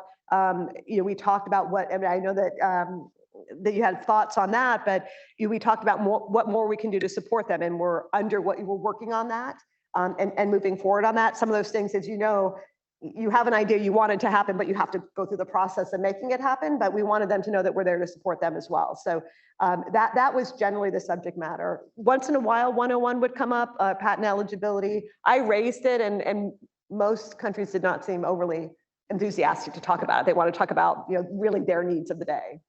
Speaker 9: we talked about what, I mean, I know that you had thoughts on that, but we talked about what more we can do to support them. And we're working on that and moving forward on that. Some of those things, as you know, you have an idea you want it to happen, but you have to go through the process of making it happen. But we wanted them to know that we're there to support them as well. So that was generally the subject matter. Once in a while, 101 would come up, patent eligibility. I raised it, and most countries did not seem overly enthusiastic to talk about it. They want to talk about really their needs of the day.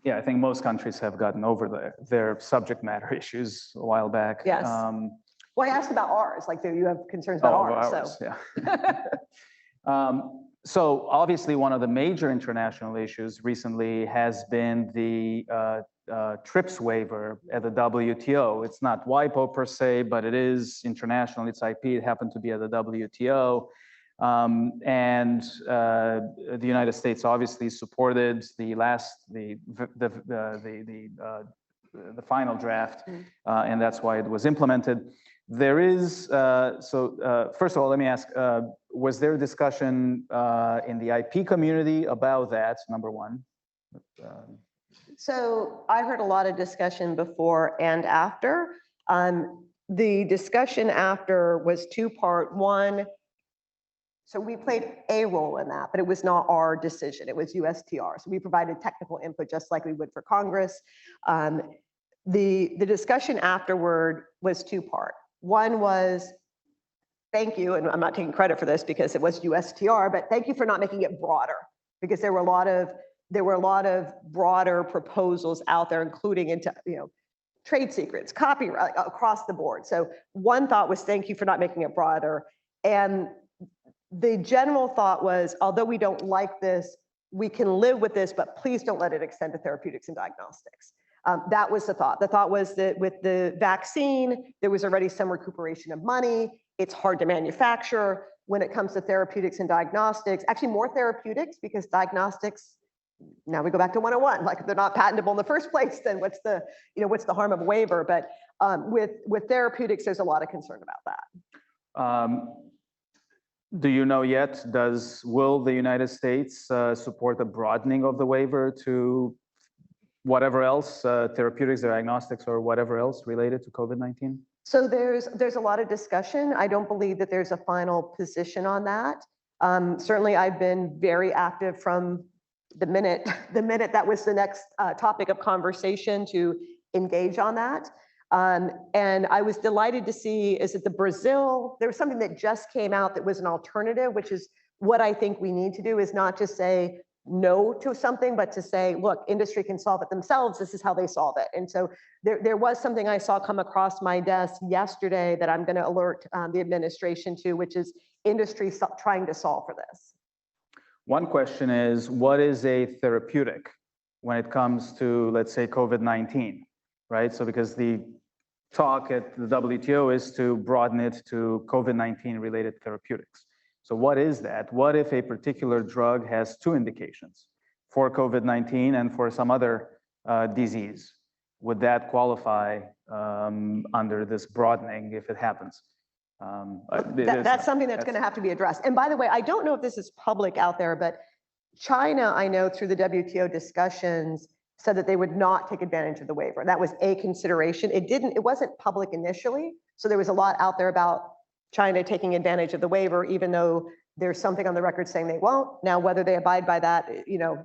Speaker 8: Yeah, I think most countries have gotten over their subject matter issues a while back.
Speaker 9: Yes. Well, I asked about ours, like do you have concerns about ours? So.
Speaker 8: Yeah. So obviously one of the major international issues recently has been the TRIPS waiver at the WTO. It's not WIPO per se, but it is international. It's IP. It happened to be at the WTO. And the United States obviously supported the final draft, and that's why it was implemented. There is, first of all, let me ask, was there a discussion in the IP community about that, number one?
Speaker 9: So I heard a lot of discussion before and after. The discussion after was two-part. One, so we played a role in that, but it was not our decision. It was USTR. So we provided technical input just like we would for Congress. The discussion afterward was two-part. One was, thank you, and I'm not taking credit for this because it was USTR, but thank you for not making it broader, because there were a lot of broader proposals out there, including into trade secrets, copyright, across the board. So one thought was, thank you for not making it broader. And the general thought was, although we don't like this, we can live with this, but please don't let it extend to therapeutics and diagnostics. That was the thought. The thought was that with the vaccine, there was already some recuperation of money. It's hard to manufacture. When it comes to therapeutics and diagnostics, actually more therapeutics, because diagnostics, now we go back to 101, like if they're not patentable in the first place, then what's the harm of a waiver? But with therapeutics, there's a lot of concern about that.
Speaker 8: Do you know yet, will the United States support the broadening of the waiver to whatever else, therapeutics, diagnostics, or whatever else related to COVID-19?
Speaker 9: So there's a lot of discussion. I don't believe that there's a final position on that. Certainly, I've been very active from the minute that was the next topic of conversation to engage on that. And I was delighted to see is that there was something that just came out that was an alternative, which is what I think we need to do, is not just say no to something, but to say, look, industry can solve it themselves. This is how they solve it. And so there was something I saw come across my desk yesterday that I'm going to alert the administration to, which is industry trying to solve for this.
Speaker 8: One question is, what is a therapeutic when it comes to, let's say, COVID-19, right? So because the talk at the WTO is to broaden it to COVID-19 related therapeutics. So what is that? What if a particular drug has 2 indications for COVID-19 and for some other disease? Would that qualify under this broadening if it happens?
Speaker 9: That's something that's going to have to be addressed. And by the way, I don't know if this is public out there, but China, I know through the WTO discussions, said that they would not take advantage of the waiver. That was a consideration. It wasn't public initially. So there was a lot out there about China taking advantage of the waiver, even though there's something on the record saying they won't. Now, whether they abide by that,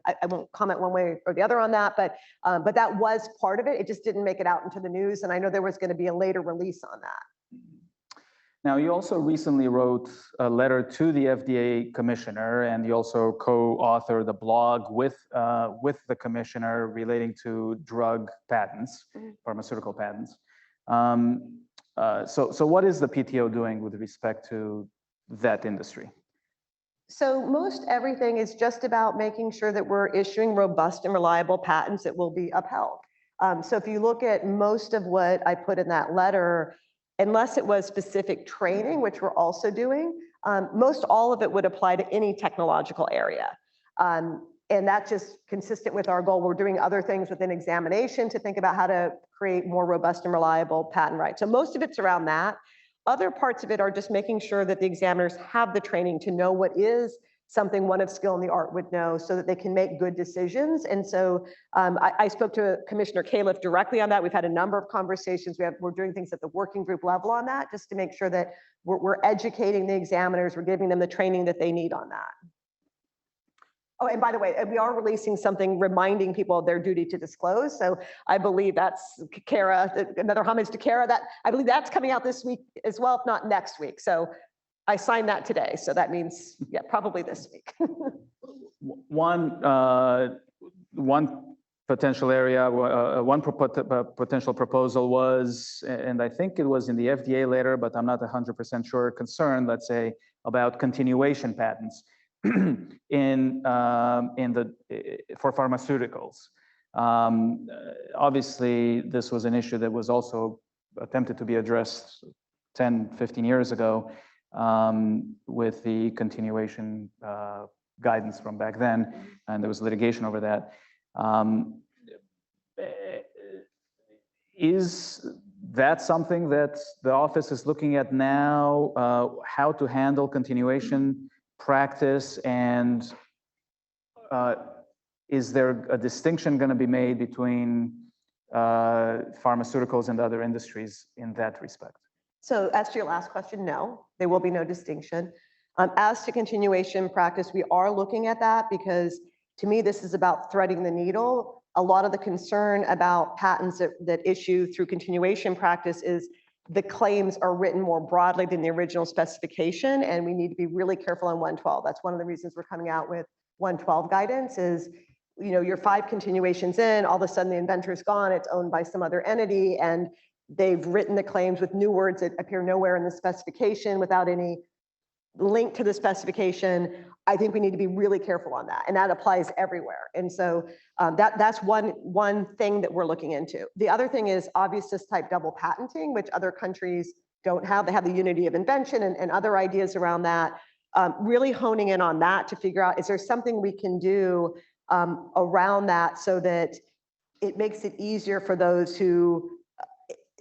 Speaker 9: I won't comment one way or the other on that, but that was part of it. It just didn't make it out into the news. And I know there was going to be a later release on that.
Speaker 8: Now, you also recently wrote a letter to the FDA commissioner, and you also co-authored a blog with the commissioner relating to drug patents, pharmaceutical patents. So what is the PTO doing with respect to that industry?
Speaker 9: So most everything is just about making sure that we're issuing robust and reliable patents that will be upheld. So if you look at most of what I put in that letter, unless it was specific training, which we're also doing, most all of it would apply to any technological area. And that's just consistent with our goal. We're doing other things within examination to think about how to create more robust and reliable patent rights. So most of it's around that. Other parts of it are just making sure that the examiners have the training to know what is something one of skill in the art would know so that they can make good decisions. And so I spoke to Commissioner Califf directly on that. We've had a number of conversations. We're doing things at the working group level on that, just to make sure that we're educating the examiners, we're giving them the training that they need on that. Oh, and by the way, we are releasing something reminding people of their duty to disclose. So I believe that's Kara, another homage to Kara, that I believe that's coming out this week as well, if not next week. So I signed that today. So that means, yeah, probably this week.
Speaker 8: One potential area, one potential proposal was, and I think it was in the FDA letter, but I'm not 100% sure, concern, let's say, about continuation patents for pharmaceuticals. Obviously, this was an issue that was also attempted to be addressed 10, 15 years ago with the continuation guidance from back then, and there was litigation over that. Is that something that the office is looking at now, how to handle continuation practice, and is there a distinction going to be made between pharmaceuticals and other industries in that respect?
Speaker 9: So as to your last question, no, there will be no distinction. As to continuation practice, we are looking at that because to me, this is about threading the needle. A lot of the concern about patents that issue through continuation practice is the claims are written more broadly than the original specification, and we need to be really careful on 112. That's one of the reasons we're coming out with 112 guidance is, you're 5 continuations in, all of a sudden the inventor's gone, it's owned by some other entity, and they've written the claims with new words that appear nowhere in the specification without any link to the specification. I think we need to be really careful on that, and that applies everywhere. And so that's one thing that we're looking into. The other thing is obviousness type double patenting, which other countries don't have. They have the unity of invention and other ideas around that. Really honing in on that to figure out, is there something we can do around that so that it makes it easier for those who,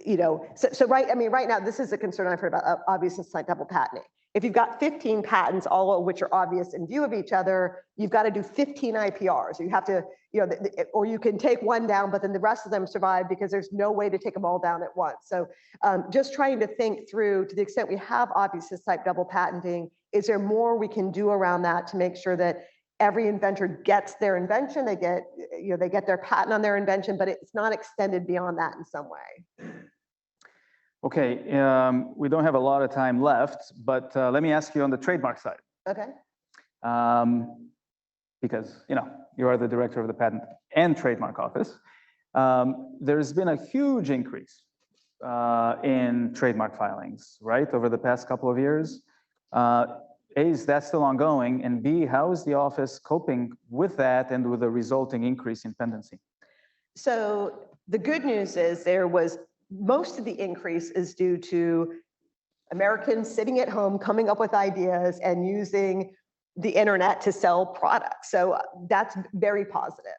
Speaker 9: right now, this is a concern I've heard about obviousness type double patenting. If you've got 15 patents, all of which are obvious in view of each other, you've got to do 15 IPRs. You have to or you can take one down, but then the rest of them survive because there's no way to take them all down at once. So just trying to think through, to the extent we have obfuscus type double patenting, is there more we can do around that to make sure that every inventor gets their invention, they get their patent on their invention, but it's not extended beyond that in some way.
Speaker 8: Okay, we don't have a lot of time left, but let me ask you on the trademark side.
Speaker 9: Okay.
Speaker 8: Because you are the director of the Patent and Trademark Office. There's been a huge increase in trademark filings, right, over the past couple of years. A, is that still ongoing? And B, how is the office coping with that and with the resulting increase in pendency?
Speaker 9: So the good news is most of the increase is due to Americans sitting at home, coming up with ideas and using the internet to sell products. So that's very positive.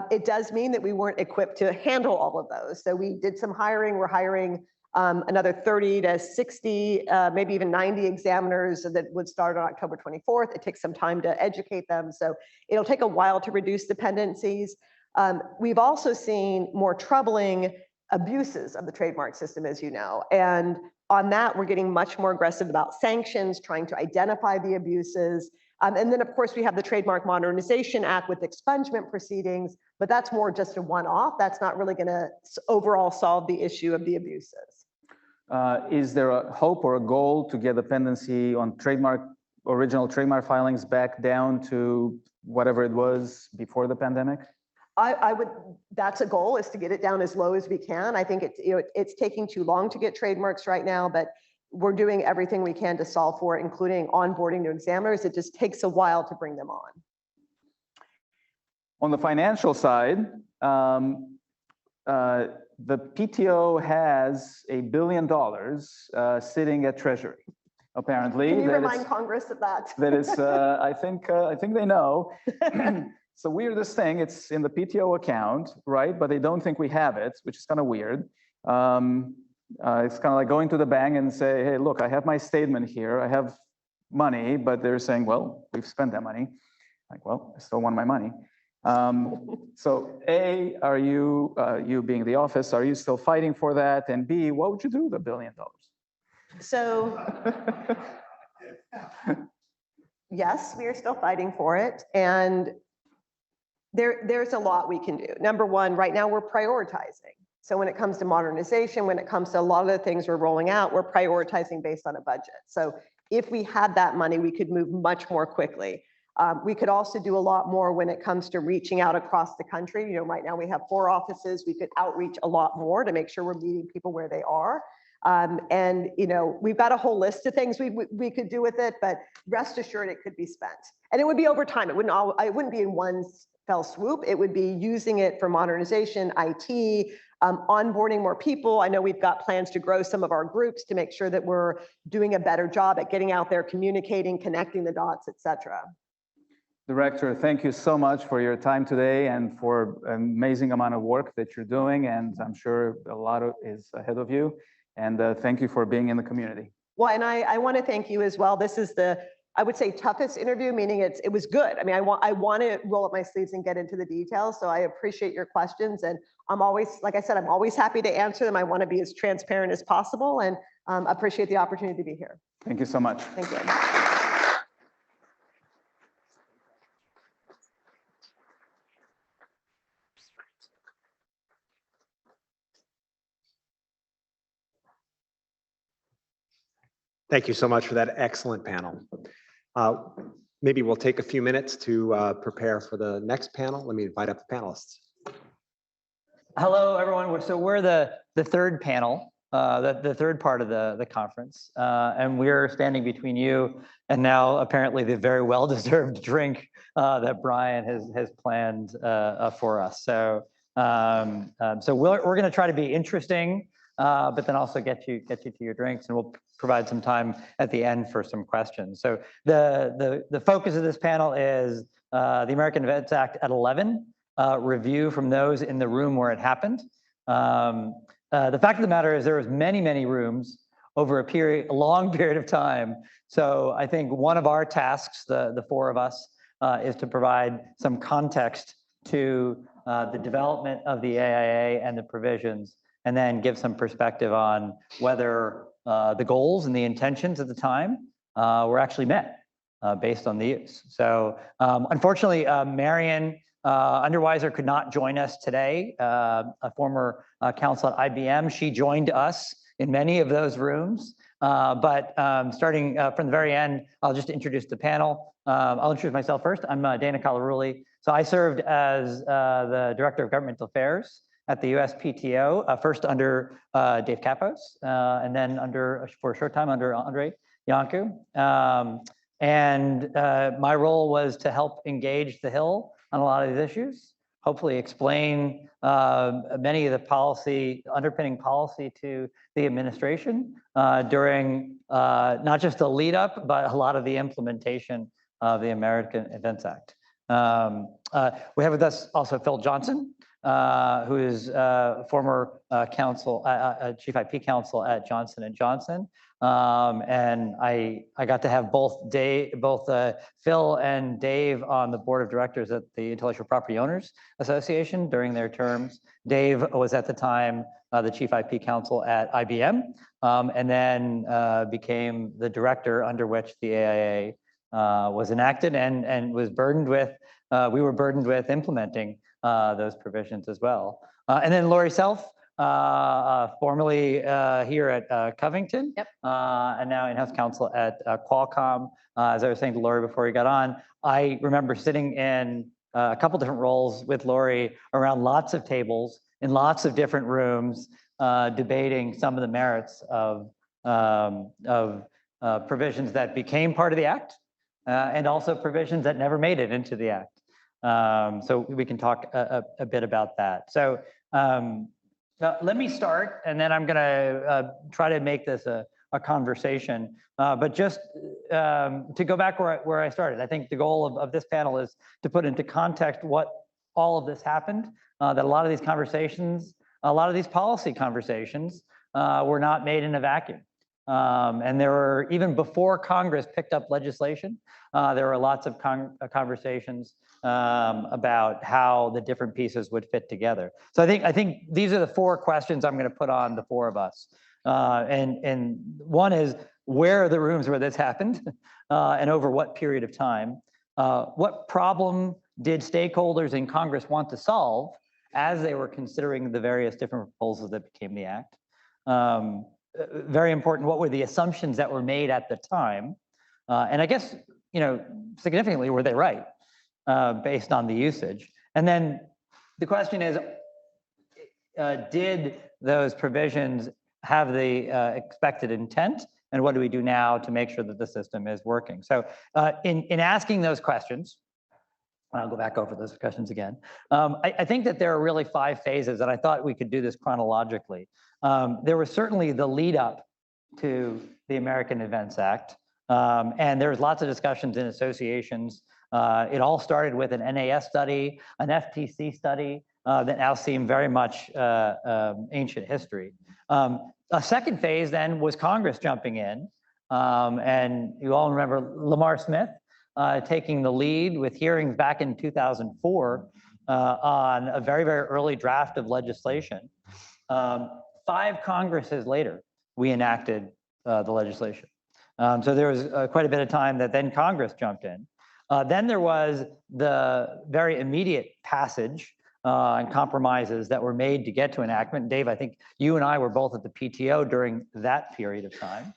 Speaker 9: It does mean that we weren't equipped to handle all of those. So we did some hiring. We're hiring another 30 to 60, maybe even 90 examiners that would start on October 24th. It takes some time to educate them. So it'll take a while to reduce dependencies. We've also seen more troubling abuses of the trademark system, as you know. And on that, we're getting much more aggressive about sanctions, trying to identify the abuses. And then, of course, we have the Trademark Modernization Act with expungement proceedings, but that's more just a one-off. That's not really going to overall solve the issue of the abuses.
Speaker 8: Is there a hope or a goal to get the pendency on original trademark filings back down to whatever it was before the pandemic?
Speaker 9: That's a goal, is to get it down as low as we can. I think it's taking too long to get trademarks right now, but we're doing everything we can to solve for it, including onboarding new examiners. It just takes a while to bring them on.
Speaker 8: On the financial side, the PTO has $1 billion sitting at Treasury. Apparently,
Speaker 9: can you remind Congress of that?
Speaker 8: That is, I think they know. It's the weirdest thing. It's in the PTO account, right? But they don't think we have it, which is kind of weird. It's kind of like going to the bank and say, hey, look, I have my statement here. I have money, but they're saying, well, we've spent that money. Like, well, I still want my money. So A, are you, you being the office, are you still fighting for that? And B, what would you do with $1 billion?
Speaker 9: So yes, we are still fighting for it. And there's a lot we can do. Number one, right now we're prioritizing. So when it comes to modernization, when it comes to a lot of the things we're rolling out, we're prioritizing based on a budget. So if we had that money, we could move much more quickly. We could also do a lot more when it comes to reaching out across the country. Right now we have 4 offices. We could outreach a lot more to make sure we're meeting people where they are. And we've got a whole list of things we could do with it, but rest assured it could be spent. And it would be over time. It wouldn't be in one fell swoop. It would be using it for modernization, IT, onboarding more people. I know we've got plans to grow some of our groups to make sure that we're doing a better job at getting out there, communicating, connecting the dots, et cetera.
Speaker 8: Director, thank you so much for your time today and for an amazing amount of work that you're doing. And I'm sure a lot is ahead of you. And thank you for being in the community.
Speaker 9: Well, and I want to thank you as well. This is I would say, toughest interview, meaning it was good. I mean, I want to roll up my sleeves and get into the details. So I appreciate your questions. And I'm always, like I said, I'm always happy to answer them. I want to be as transparent as possible and appreciate the opportunity to be here.
Speaker 8: Thank you so much.
Speaker 9: Thank you.
Speaker 6: Thank you so much for that excellent panel. Maybe we'll take a few minutes to prepare for the next panel. Let me invite up the panelists.
Speaker 10: Hello, everyone. So we're the third panel, the third part of the conference, and we're standing between you and now apparently the very well-deserved drink that Brian has planned for us. So we're going to try to be interesting, but then also get you to your drinks, and we'll provide some time at the end for some questions. So the focus of this panel is the American Invents Act at 11, review from those in the room where it happened. The fact of the matter is there was many rooms over a long period of time. So I think one of our tasks, the 4 of us, is to provide some context to the development of the AIA and the provisions, and then give some perspective on whether the goals and the intentions at the time were actually met based on the use. So unfortunately, Marion Underweiser could not join us today, a former counsel at IBM. She joined us in many of those rooms. But starting from the very end, I'll just introduce the panel. I'll introduce myself first. I'm Dana Calarulli. So I served as the Director of Governmental Affairs at the USPTO, first under Dave Kapos, and then for a short time under Andre Iancu. And my role was to help engage the Hill on a lot of these issues, hopefully explain many of the underpinning policy to the administration during not just the lead up, but a lot of the implementation of the American Invents Act. We have with us also Phil Johnson, who is former chief IP counsel at Johnson & Johnson. And I got to have both Phil and Dave on the board of directors at the Intellectual Property Owners Association during their terms. Dave was at the time the chief IP counsel at IBM, and then became the director under which the AIA was enacted and was burdened with, we were burdened with implementing those provisions as well. And then Lori Self, formerly here at Covington,
Speaker 1: Yep.
Speaker 10: And now in-house counsel at Qualcomm. As I was saying to Lori before we got on, I remember sitting in a couple different roles with Lori around lots of tables in lots of different rooms, debating some of the merits of provisions that became part of the Act, and also provisions that never made it into the Act. So we can talk a bit about that. So let me start, and then I'm going to try to make this a conversation. But just to go back where I started, I think the goal of this panel is to put into context what all of this happened, that a lot of these conversations, a lot of these policy conversations were not made in a vacuum. And there were, even before Congress picked up legislation, there were lots of conversations about how the different pieces would fit together. So I think these are the four questions I'm going to put on the four of us. And one is, where are the rooms where this happened, and over what period of time? What problem did stakeholders in Congress want to solve as they were considering the various different proposals that became the Act? Very important, what were the assumptions that were made at the time? And I guess, significantly, were they right based on the usage? And then the question is, did those provisions have the expected intent? And what do we do now to make sure that the system is working? So in asking those questions, I'll go back over those questions again. I think that there are really 5 phases, and I thought we could do this chronologically. There was certainly the lead up to the American Invents Act, and there was lots of discussions in associations. It all started with an NAS study, an FTC study that now seem very much ancient history. A second phase then was Congress jumping in, and you all remember Lamar Smith taking the lead with hearings back in 2004 on a very, very early draft of legislation. 5 Congresses later, we enacted the legislation. So there was quite a bit of time that then Congress jumped in. Then there was the very immediate passage and compromises that were made to get to enactment. Dave, I think you and I were both at the PTO during that period of time.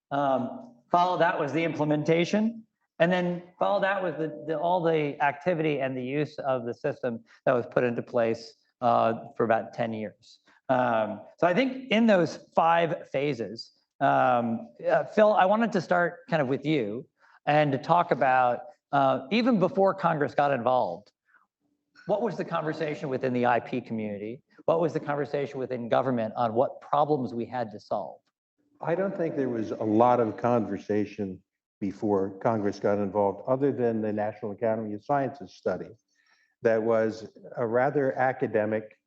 Speaker 10: Follow that was the implementation. And then follow that was all the activity and the use of the system that was put into place for about 10 years. So I think in those 5 phases, Phil, I wanted to start kind of with you and to talk about, even before Congress got involved, what was the conversation within the IP community? What was the conversation within government on what problems we had to solve?
Speaker 11: I don't think there was a lot of conversation before Congress got involved, other than the National Academy of Sciences study. That was a rather academic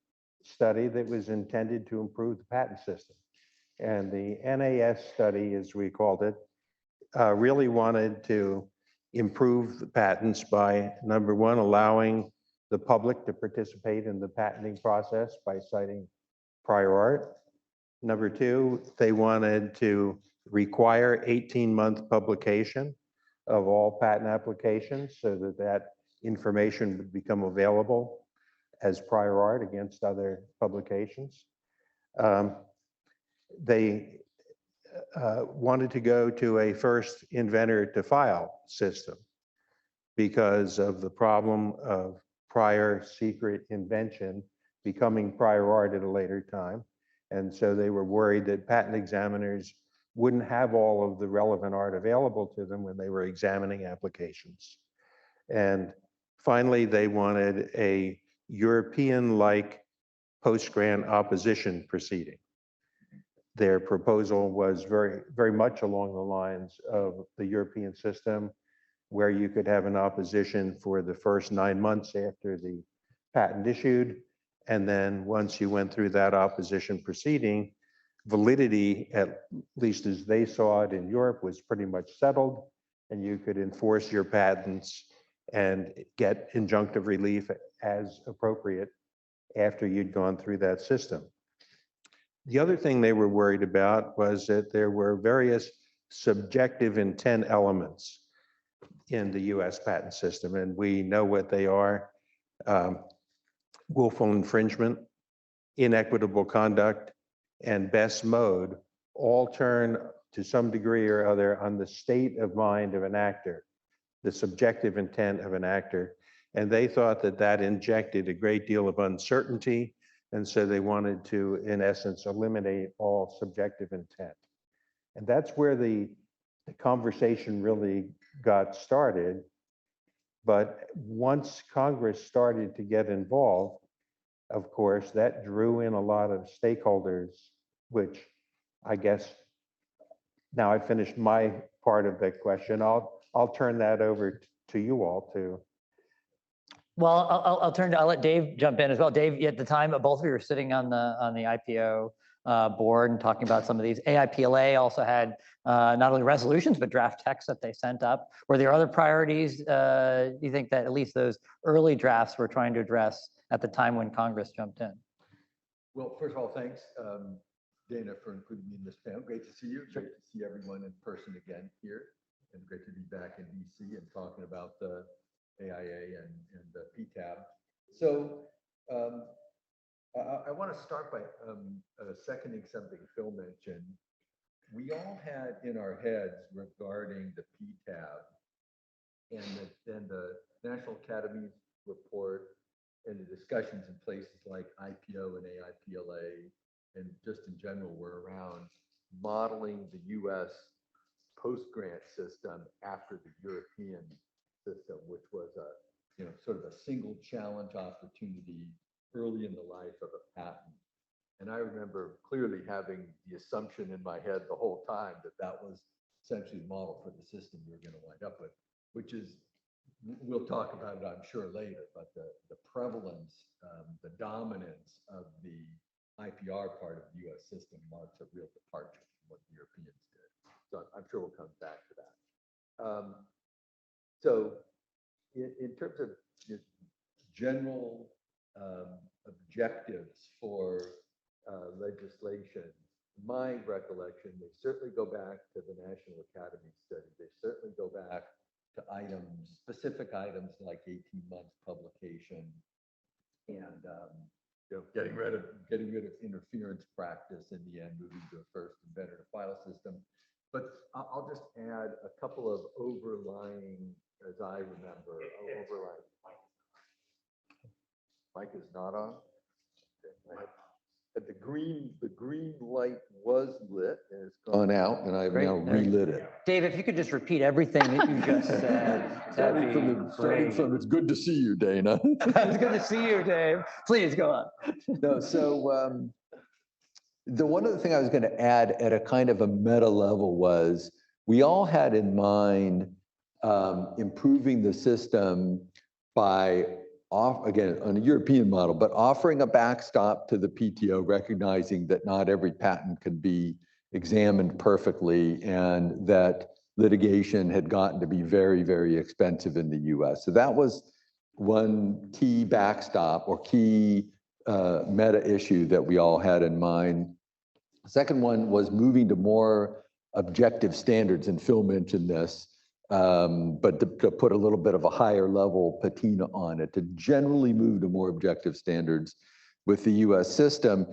Speaker 11: study that was intended to improve the patent system. And the NAS study, as we called it, really wanted to improve the patents by, number one, allowing the public to participate in the patenting process by citing prior art. Number two, they wanted to require 18-month publication of all patent applications so that that information would become available as prior art against other publications. They wanted to go to a first inventor to file system because of the problem of prior secret invention becoming prior art at a later time. And so they were worried that patent examiners wouldn't have all of the relevant art available to them when they were examining applications. And finally, they wanted a European-like post-grant opposition proceeding. Their proposal was very much along the lines of the European system, where you could have an opposition for the first 9 months after the patent issued. And then once you went through that opposition proceeding, validity, at least as they saw it in Europe, was pretty much settled, and you could enforce your patents and get injunctive relief as appropriate after you'd gone through that system. The other thing they were worried about was that there were various subjective intent elements in the US patent system, and we know what they are. Willful infringement, inequitable conduct, and best mode all turn to some degree or other on the state of mind of an actor, the subjective intent of an actor. And they thought that that injected a great deal of uncertainty. And so they wanted to, in essence, eliminate all subjective intent. And that's where the conversation really got started. But once Congress started to get involved, of course, that drew in a lot of stakeholders, which I guess now I finished my part of that question. I'll turn that over to you all to.
Speaker 10: Well, I'll let Dave jump in as well. Dave, at the time, both of you were sitting on the IPO board and talking about some of these. AIPLA also had not only resolutions, but draft texts that they sent up. Were there other priorities you think that at least those early drafts were trying to address at the time when Congress jumped in?
Speaker 12: Well, first of all, thanks, Dana, for including me in this panel. Great to see you. Great to see everyone in person again here. And great to be back in DC and talking about the AIA and the PTAB. So I want to start by seconding something Phil mentioned. We all had in our heads regarding the PTAB and the National Academy's report and the discussions in places like IPO and AIPLA and just in general were around modeling the US post-grant system after the European system, which was a sort of a single challenge opportunity early in the life of a patent. And I remember clearly having the assumption in my head the whole time that that was essentially the model for the system we were going to wind up with, which is, we'll talk about it, I'm sure, later, but the prevalence, the dominance of the IPR part of the US system marks a real departure from what the Europeans did. So I'm sure we'll come back to that. So in terms of general objectives for legislation, my recollection, they certainly go back to the National Academy study. They certainly go back to items, specific items like 18 months publication and getting rid of interference practice in the end, moving to a first inventor to file system. But I'll just add a couple of overlying, as I remember, overlying. Mic is not on. The green light was lit and it's gone out, and I've now relit it.
Speaker 10: Dave, if you could just repeat everything that you just said.
Speaker 12: Starting from it's good to see you, Dana.
Speaker 10: It's good to see you, Dave. Please go on.
Speaker 12: No, so the one other thing I was going to add at a kind of a meta level was we all had in mind improving the system by again, on a European model, but offering a backstop to the PTO, recognizing that not every patent could be examined perfectly and that litigation had gotten to be very, very expensive in the US. So that was one key backstop or key meta issue that we all had in mind. The second one was moving to more objective standards, and Phil mentioned this, but to put a little bit of a higher level patina on it, to generally move to more objective standards with the US system.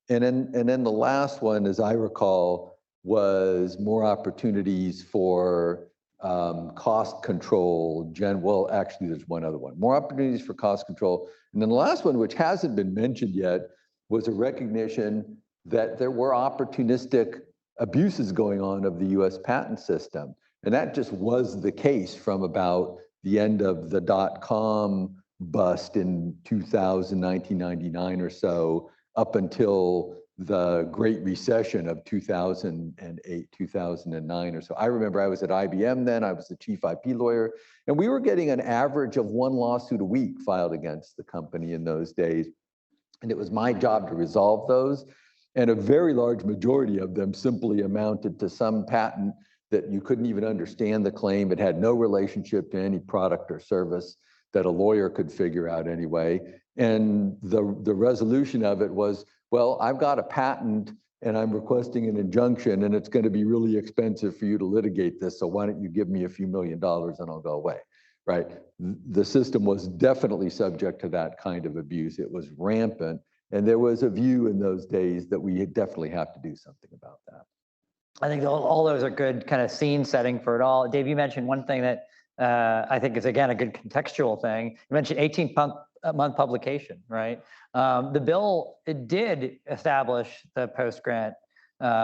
Speaker 12: And then the last one, as I recall, was more opportunities for cost control. Well, actually, there's one other one. More opportunities for cost control. And then the last one, which hasn't been mentioned yet, was a recognition that there were opportunistic abuses going on of the US patent system. And that just was the case from about the end of the dot-com bust in 1999 or so, up until the Great Recession of 2008, 2009 or so. I remember I was at IBM then, I was the chief IP lawyer, and we were getting an average of one lawsuit a week filed against the company in those days. And it was my job to resolve those. And a very large majority of them simply amounted to some patent that you couldn't even understand the claim. It had no relationship to any product or service that a lawyer could figure out anyway. And the resolution of it was, well, I've got a patent and I'm requesting an injunction, and it's going to be really expensive for you to litigate this. So why don't you give me a few $1 million and I'll go away, right? The system was definitely subject to that kind of abuse. It was rampant. And there was a view in those days that we definitely have to do something about that.
Speaker 10: I think all those are good kind of scene setting for it all. Dave, you mentioned one thing that I think is, again, a good contextual thing. You mentioned 18-month publication, right? The bill, it did establish the post-grant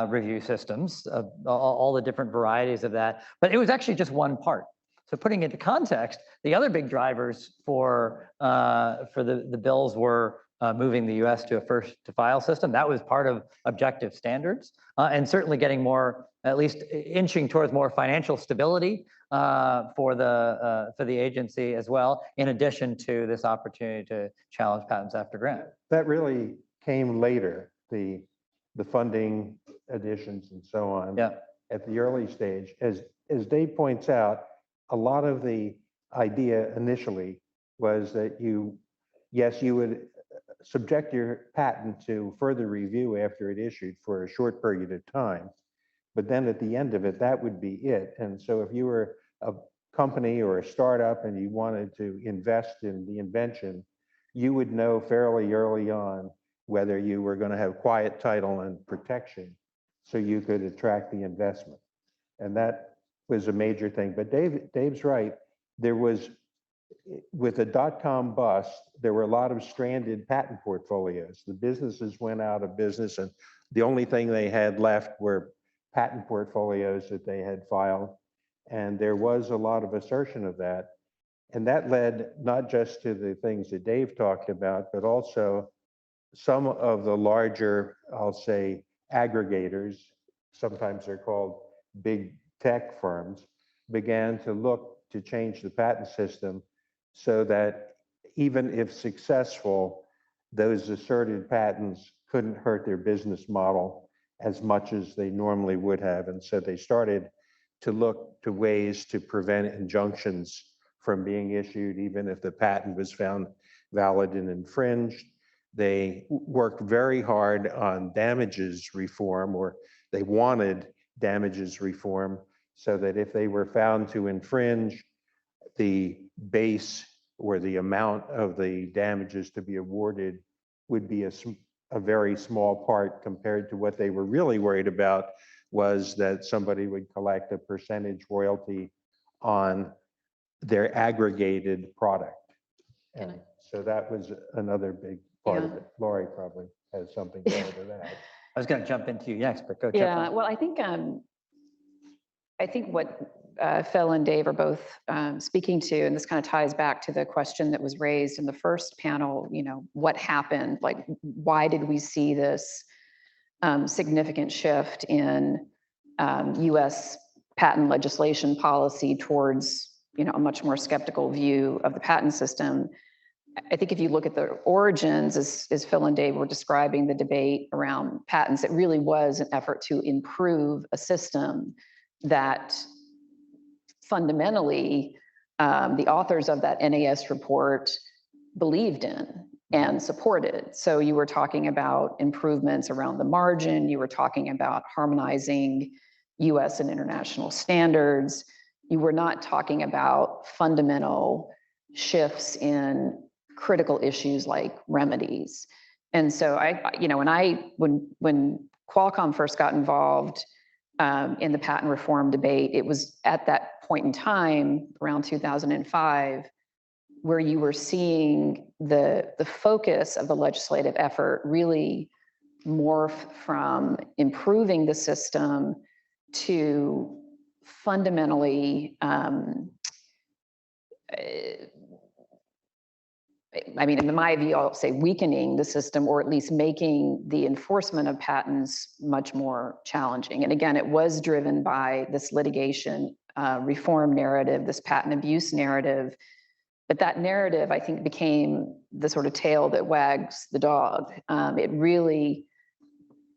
Speaker 10: review systems, of all the different varieties of that, but it was actually just one part. So putting into context, the other big drivers for the bills were moving the US to a first to file system. That was part of objective standards, and certainly getting more, at least inching towards more financial stability for the agency as well, in addition to this opportunity to challenge patents after grant.
Speaker 11: That really came later, the funding additions and so on.
Speaker 10: Yeah.
Speaker 11: At the early stage. As Dave points out, a lot of the idea initially was that you would subject your patent to further review after it issued for a short period of time. But then at the end of it, that would be it. And so if you were a company or a startup and you wanted to invest in the invention, you would know fairly early on whether you were going to have quiet title and protection so you could attract the investment. And that was a major thing. But Dave's right. There was, with the dot-com bust, there were a lot of stranded patent portfolios. The businesses went out of business, and the only thing they had left were patent portfolios that they had filed. And there was a lot of assertion of that. And that led not just to the things that Dave talked about, but also some of the larger, I'll say, aggregators, sometimes they're called big tech firms, began to look to change the patent system so that even if successful, those asserted patents couldn't hurt their business model as much as they normally would have. And so they started to look to ways to prevent injunctions from being issued, even if the patent was found valid and infringed. They worked very hard on damages reform, or they wanted damages reform, so that if they were found to infringe, the base or the amount of the damages to be awarded would be a very small part compared to what they were really worried about, was that somebody would collect a percentage royalty on their aggregated product. And so that was another big part of it. Laurie probably has something to add to that.
Speaker 10: I was going to jump into you next, but go.
Speaker 13: Yeah, well, I think what Phil and Dave are both speaking to, and this kind of ties back to the question that was raised in the first panel, you know, what happened? Like, why did we see this significant shift in US patent legislation policy towards, you know, a much more skeptical view of the patent system? I think if you look at the origins, as Phil and Dave were describing the debate around patents, it really was an effort to improve a system that fundamentally the authors of that NAS report believed in and supported. So you were talking about improvements around the margin, you were talking about harmonizing US and international standards. You were not talking about fundamental shifts in critical issues like remedies. And so when Qualcomm first got involved in the patent reform debate, it was at that point in time, around 2005, where you were seeing the focus of the legislative effort really morph from improving the system to fundamentally, in my view, I'll say weakening the system, or at least making the enforcement of patents much more challenging. And again, it was driven by this litigation reform narrative, this patent abuse narrative. But that narrative, I think, became the sort of tail that wags the dog. It really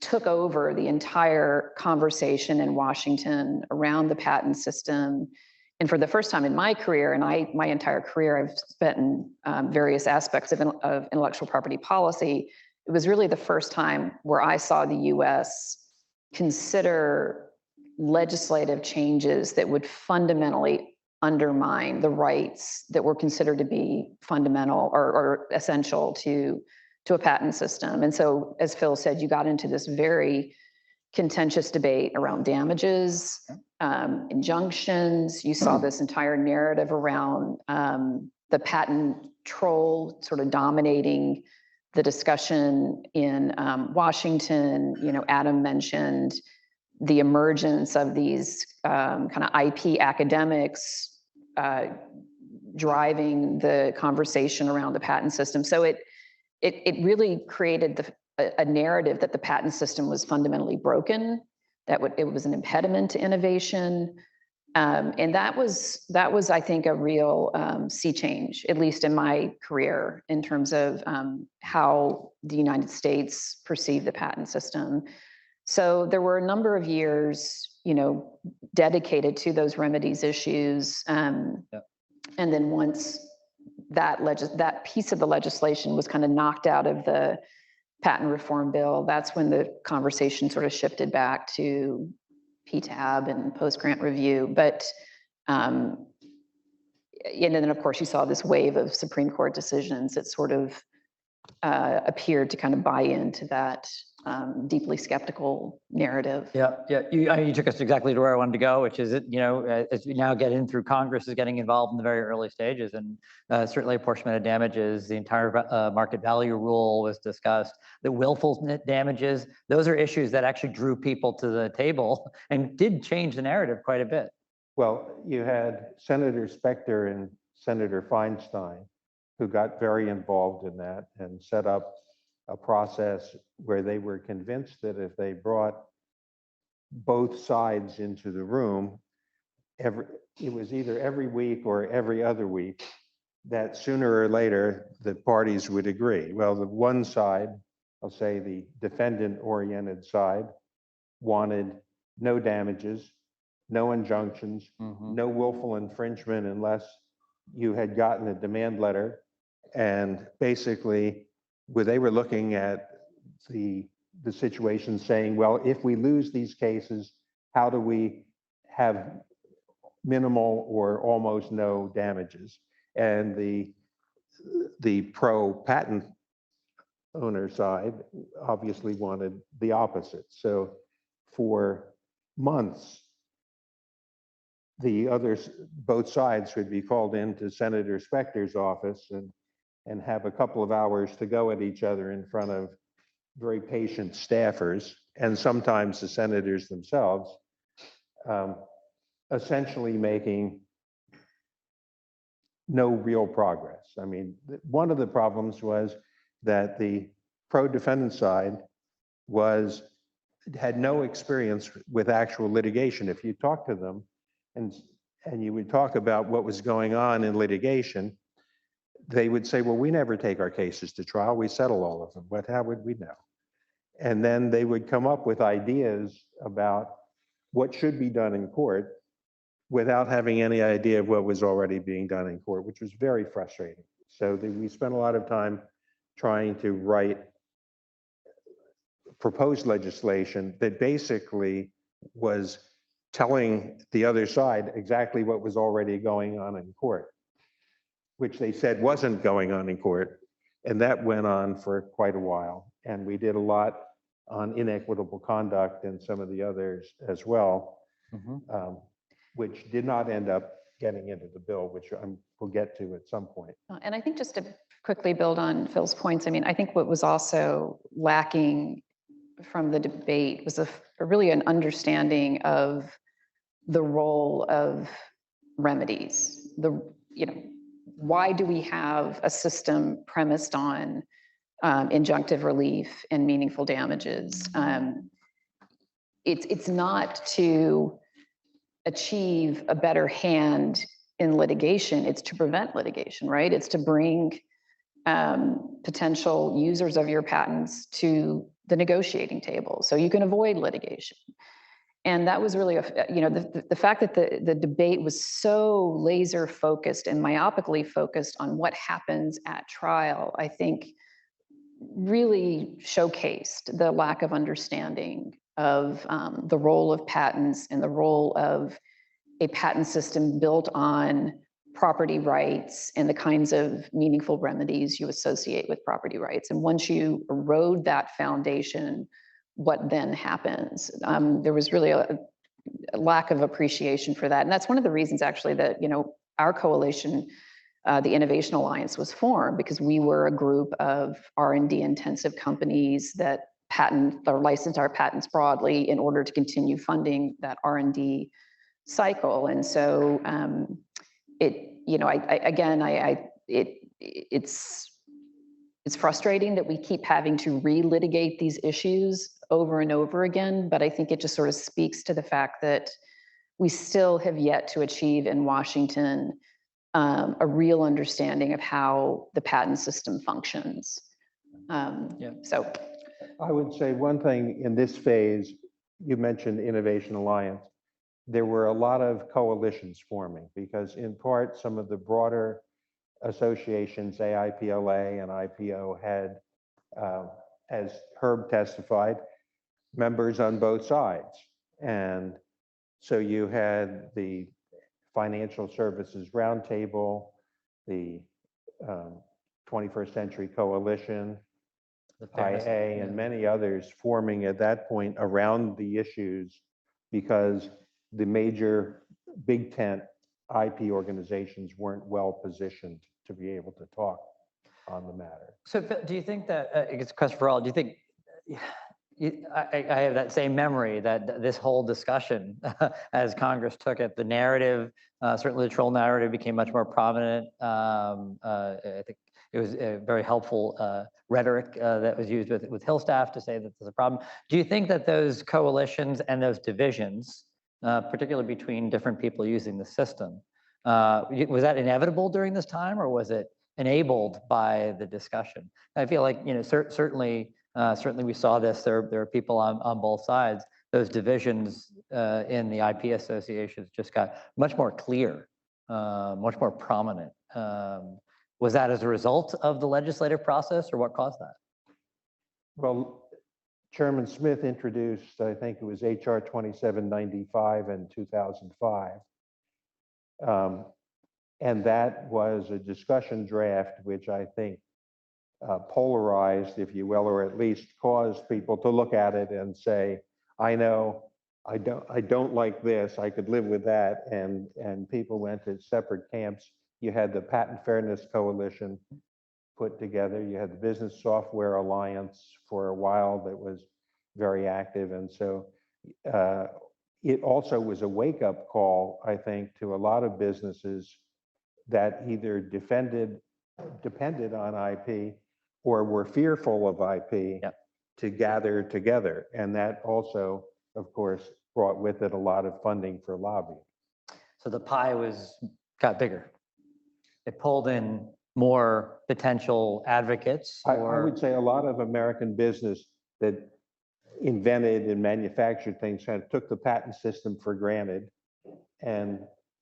Speaker 13: took over the entire conversation in Washington around the patent system. And for the first time in my career, and my entire career, I've spent in various aspects of intellectual property policy. It was really the first time where I saw the US consider legislative changes that would fundamentally undermine the rights that were considered to be fundamental or essential to a patent system. And so, as Phil said, you got into this very contentious debate around damages, injunctions. You saw this entire narrative around the patent troll sort of dominating the discussion in Washington. Adam mentioned the emergence of these kind of IP academics driving the conversation around the patent system. So it really created a narrative that the patent system was fundamentally broken, that it was an impediment to innovation. And that was, I think, a real sea change, at least in my career, in terms of how the United States perceived the patent system. So there were a number of years, dedicated to those remedies issues. And then once that piece of the legislation was kind of knocked out of the patent reform bill, that's when the conversation sort of shifted back to PTAB and post-grant review. But and then, of course, you saw this wave of Supreme Court decisions that sort of appeared to kind of buy into that deeply skeptical narrative.
Speaker 10: Yeah. You took us exactly to where I wanted to go, which is, as we now get in through Congress is getting involved in the very early stages, and certainly apportionment of damages, the entire market value rule was discussed. The willful damages, those are issues that actually drew people to the table and did change the narrative quite a bit.
Speaker 11: Well, you had Senator Specter and Senator Feinstein, who got very involved in that and set up a process where they were convinced that if they brought both sides into the room, it was either every week or every other week, that sooner or later the parties would agree. Well, the one side, I'll say the defendant-oriented side, wanted no damages, no injunctions, no willful infringement unless you had gotten a demand letter. And basically, where they were looking at the situation saying, well, if we lose these cases, how do we have minimal or almost no damages? And the pro-patent owner side obviously wanted the opposite. So for months, both sides would be called into Senator Specter's office and have a couple of hours to go at each other in front of very patient staffers, and sometimes the senators themselves, essentially making no real progress. I mean, one of the problems was that the pro-defendant side had no experience with actual litigation. If you talk to them and you would talk about what was going on in litigation, they would say, well, we never take our cases to trial. We settle all of them. How would we know? And then they would come up with ideas about what should be done in court without having any idea of what was already being done in court, which was very frustrating. So we spent a lot of time trying to write proposed legislation that basically was telling the other side exactly what was already going on in court, which they said wasn't going on in court. And that went on for quite a while. And we did a lot on inequitable conduct and some of the others as well, which did not end up getting into the bill, which we'll get to at some point.
Speaker 13: And I think just to quickly build on Phil's points, I mean, I think what was also lacking from the debate was really an understanding of the role of remedies. Why do we have a system premised on injunctive relief and meaningful damages? It's not to achieve a better hand in litigation, it's to prevent litigation, right? It's to bring potential users of your patents to the negotiating table so you can avoid litigation. And that was really, the fact that the debate was so laser focused and myopically focused on what happens at trial, I think really showcased the lack of understanding of the role of patents and the role of a patent system built on property rights and the kinds of meaningful remedies you associate with property rights. And once you erode that foundation, what then happens? There was really a lack of appreciation for that. And that's one of the reasons actually that, our coalition, the Innovation Alliance, was formed, because we were a group of R&D intensive companies that patent or license our patents broadly in order to continue funding that R&D cycle. And so it's frustrating that we keep having to relitigate these issues over and over again, but I think it just sort of speaks to the fact that we still have yet to achieve in Washington a real understanding of how the patent system functions. So
Speaker 11: I would say one thing in this phase, you mentioned Innovation Alliance. There were a lot of coalitions forming because in part, some of the broader associations, AIPLA and IPO, had, as Herb testified, members on both sides. And so you had the Financial Services Roundtable, the 21st Century Coalition, IA, and many others forming at that point around the issues, because the major big tent IP organizations weren't well positioned to be able to talk on the matter.
Speaker 10: So do you think that, it's a question for all, do you think, I have that same memory that this whole discussion, as Congress took it, the narrative, certainly the troll narrative became much more prominent. I think it was a very helpful rhetoric that was used with Hill staff to say that there's a problem. Do you think that those coalitions and those divisions, particularly between different people using the system, was that inevitable during this time, or was it enabled by the discussion? I feel like, certainly we saw this. There are people on both sides. Those divisions in the IP associations just got much more clear, much more prominent. Was that as a result of the legislative process, or what caused that?
Speaker 11: Well, Chairman Smith introduced, I think it was HR 2795 in 2005. And that was a discussion draft, which I think polarized, if you will, or at least caused people to look at it and say, I know, I don't like this, I could live with that. And people went to separate camps. You had the Patent Fairness Coalition put together. You had the Business Software Alliance for a while that was very active. And so it also was a wake-up call, I think, to a lot of businesses that either depended on IP or were fearful of IP to gather together. And that also, of course, brought with it a lot of funding for lobbying.
Speaker 10: So the pie got bigger. It pulled in more potential advocates.
Speaker 11: I would say a lot of American business that invented and manufactured things kind of took the patent system for granted and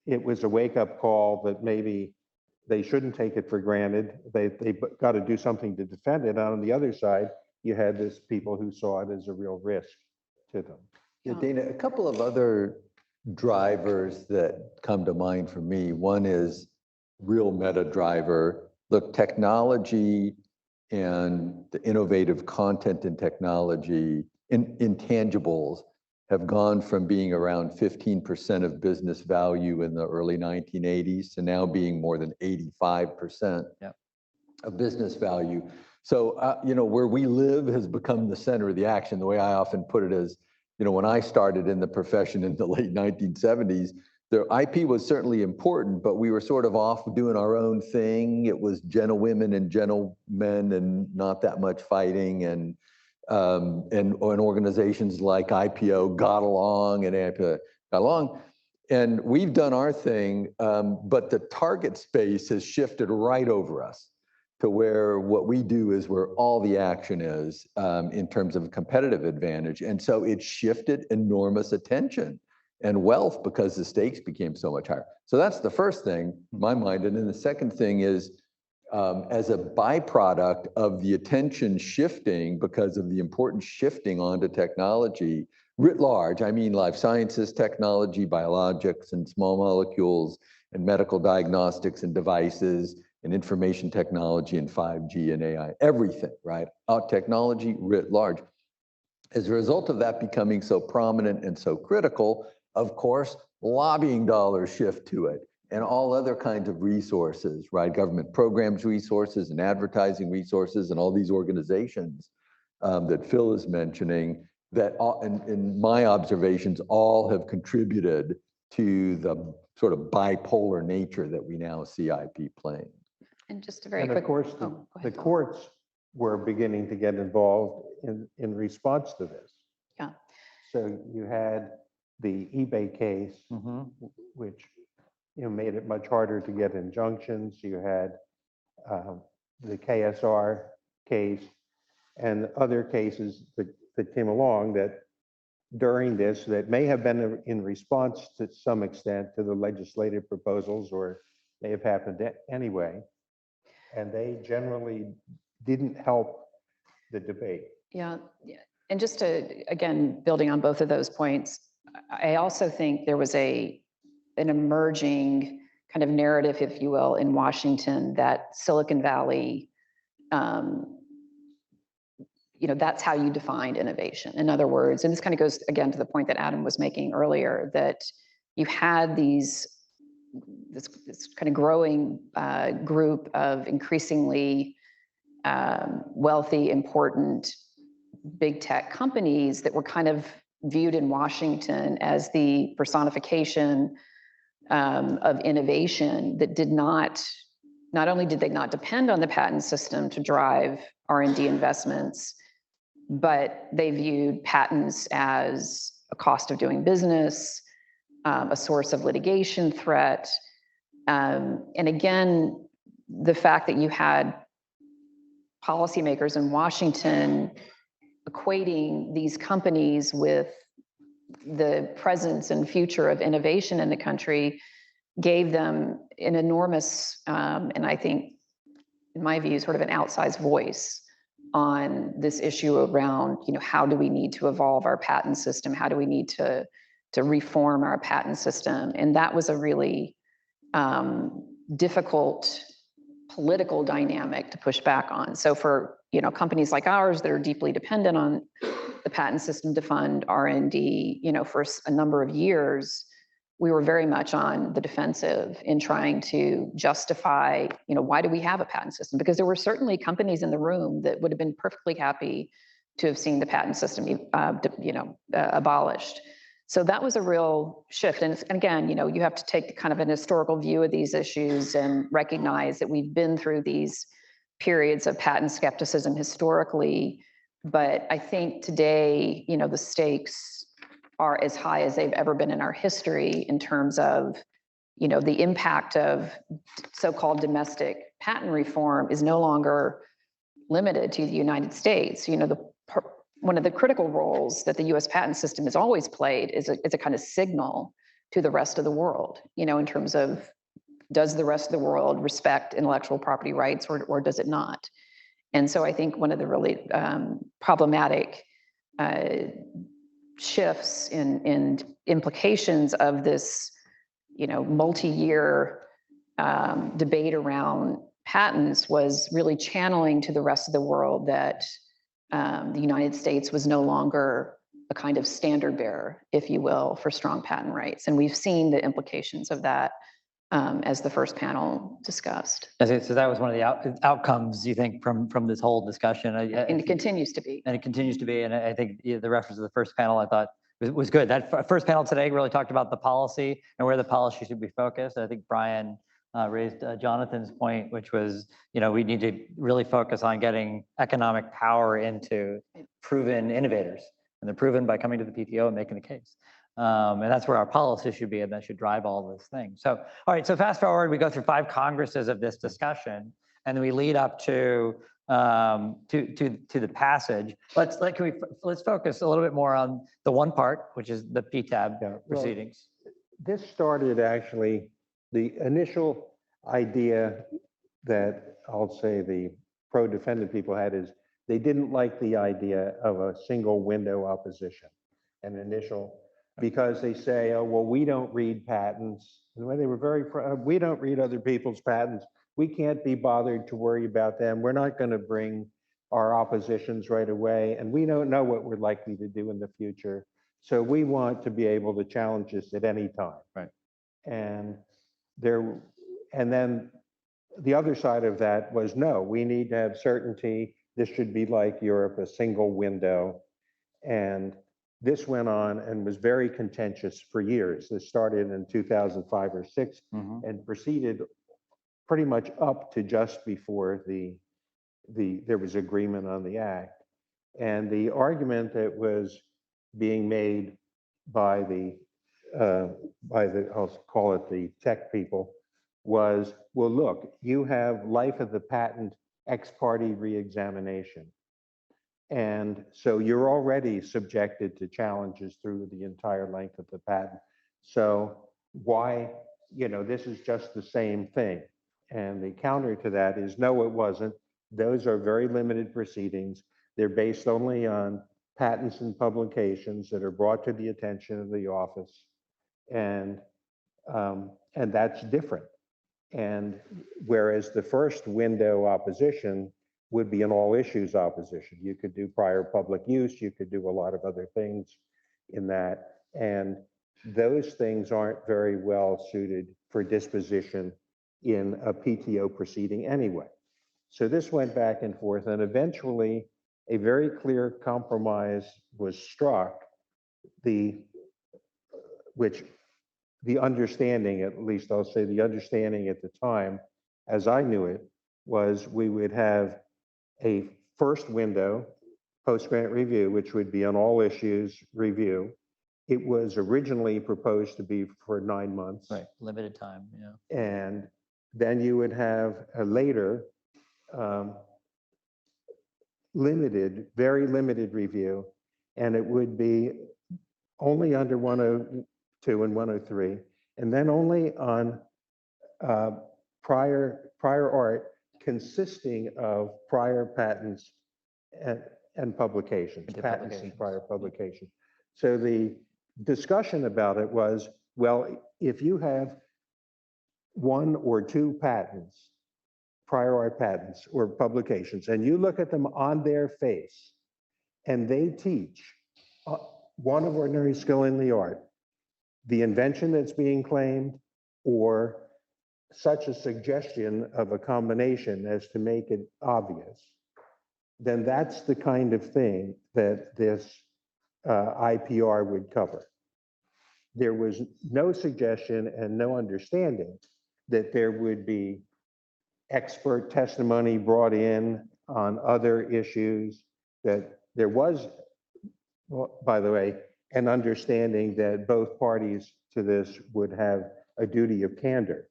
Speaker 11: it was a wake-up call that maybe they shouldn't take it for granted. They got to do something to defend it. And on the other side, you had this people who saw it as a real risk to them.
Speaker 12: Yeah, Dana, a couple of other drivers that come to mind for me. One is real meta driver. Look, technology and the innovative content and technology, intangibles, have gone from being around 15% of business value in the early 1980s to now being more than 85% of business value. So, you know, where we live has become the center of the action. The way I often put it is, you know, when I started in the profession in the late 1970s, the IP was certainly important, but we were sort of off doing our own thing. It was gentlewomen and gentlemen and not that much fighting. And organizations like IPO got along and APA got along. And we've done our thing, but the target space has shifted right over us to where what we do is where all the action is in terms of competitive advantage. And so it shifted enormous attention and wealth because the stakes became so much higher. So that's the first thing in my mind. And then the second thing is, as a byproduct of the attention shifting because of the important shifting onto technology writ large, I mean life sciences technology, biologics and small molecules and medical diagnostics and devices and information technology and 5G and AI, everything, right? Technology writ large. As a result of that becoming so prominent and so critical, of course, lobbying dollars shift to it and all other kinds of resources, right? Government programs resources and advertising resources and all these organizations that Phil is mentioning that all, in my observations, all have contributed to the sort of bipolar nature that we now see IP playing.
Speaker 13: And just a very
Speaker 11: And
Speaker 13: quick.
Speaker 11: of course, the courts were beginning to get involved in response to this.
Speaker 13: Yeah.
Speaker 11: So you had the eBay case, which, you know, made it much harder to get injunctions. You had the KSR case and other cases that came along that during this that may have been in response to some extent to the legislative proposals or may have happened anyway. And they generally didn't help the debate.
Speaker 13: Yeah. And just to, again, building on both of those points, I also think there was an emerging kind of narrative, if you will, in Washington that Silicon Valley, you know, that's how you defined innovation. In other words, and this kind of goes again to the point that Adam was making earlier, that you had this kind of growing group of increasingly wealthy, important big tech companies that were kind of viewed in Washington as the personification of innovation that did not only did they not depend on the patent system to drive R&D investments, but they viewed patents as a cost of doing business, a source of litigation threat. And again, the fact that you had policymakers in Washington equating these companies with the presence and future of innovation in the country gave them an enormous, and I think, in my view, sort of an outsized voice on this issue around, you know, how do we need to evolve our patent system? How do we need to reform our patent system? And that was a really difficult political dynamic to push back on. So for, you know, companies like ours that are deeply dependent on the patent system to fund R&D, you know, for a number of years, we were very much on the defensive in trying to justify, you know, why do we have a patent system? Because there were certainly companies in the room that would have been perfectly happy to have seen the patent system, you know, abolished. So that was a real shift. And again, you know, you have to take kind of an historical view of these issues and recognize that we've been through these periods of patent skepticism historically. But I think today, you know, the stakes are as high as they've ever been in our history in terms of, you know, the impact of so-called domestic patent reform is no longer limited to the United States. You know, one of the critical roles that the US patent system has always played is a kind of signal to the rest of the world, in terms of, does the rest of the world respect intellectual property rights or does it not? And so I think one of the really problematic shifts and implications of this, multi-year debate around patents was really channeling to the rest of the world that the United States was no longer a kind of standard bearer, if you will, for strong patent rights. And we've seen the implications of that as the first panel discussed.
Speaker 10: So that was one of the outcomes, you think, from this whole discussion?
Speaker 13: And it continues to be.
Speaker 10: And it continues to be. And I think the reference to the first panel, I thought, was good. That first panel today really talked about the policy and where the policy should be focused. I think Brian raised Jonathan's point, which was, we need to really focus on getting economic power into proven innovators. And they're proven by coming to the PTO and making a case. And that's where our policy should be, and that should drive all those things. So, all right, so fast forward, we go through 5 congresses of this discussion, and then we lead up to the passage. Let's focus a little bit more on the one part, which is the PTAB proceedings.
Speaker 11: This started actually, the initial idea that I'll say the pro-defendant people had is they didn't like the idea of a single window opposition, an initial, because they say, oh, well, we don't read patents. And when they were we don't read other people's patents. We can't be bothered to worry about them. We're not going to bring our oppositions right away. And we don't know what we're likely to do in the future. So we want to be able to challenge this at any time.
Speaker 10: Right.
Speaker 11: And then the other side of that was, no, we need to have certainty. This should be like Europe, a single window. And this went on and was very contentious for years. This started in 2005 or 6 and proceeded pretty much up to just before there was agreement on the act. And the argument that was being made by I'll call it the tech people, was, well, look, you have life of the patent ex parte reexamination. And so you're already subjected to challenges through the entire length of the patent. So why, this is just the same thing. And the counter to that is, no, it wasn't. Those are very limited proceedings. They're based only on patents and publications that are brought to the attention of the office. And that's different. And whereas the first window opposition would be an all issues opposition. You could do prior public use, you could do a lot of other things in that. And those things aren't very well suited for disposition in a PTO proceeding anyway. So this went back and forth, and eventually a very clear compromise was struck, which the understanding, at least I'll say the understanding at the time, as I knew it, was we would have a first window post-grant review, which would be an all issues review. It was originally proposed to be for 9 months.
Speaker 10: Right, limited time, yeah.
Speaker 11: And then you would have a later very limited review, and it would be only under 102 and 103, and then only on prior art consisting of prior patents and publications, patents and prior publications. So the discussion about it was, well, if you have 1 or 2 patents, prior art patents or publications, and you look at them on their face, and they teach one of ordinary skill in the art, the invention that's being claimed, or such a suggestion of a combination as to make it obvious, then that's the kind of thing that this IPR would cover. There was no suggestion and no understanding that there would be expert testimony brought in on other issues, that there was, well, by the way, an understanding that both parties to this would have a duty of candor,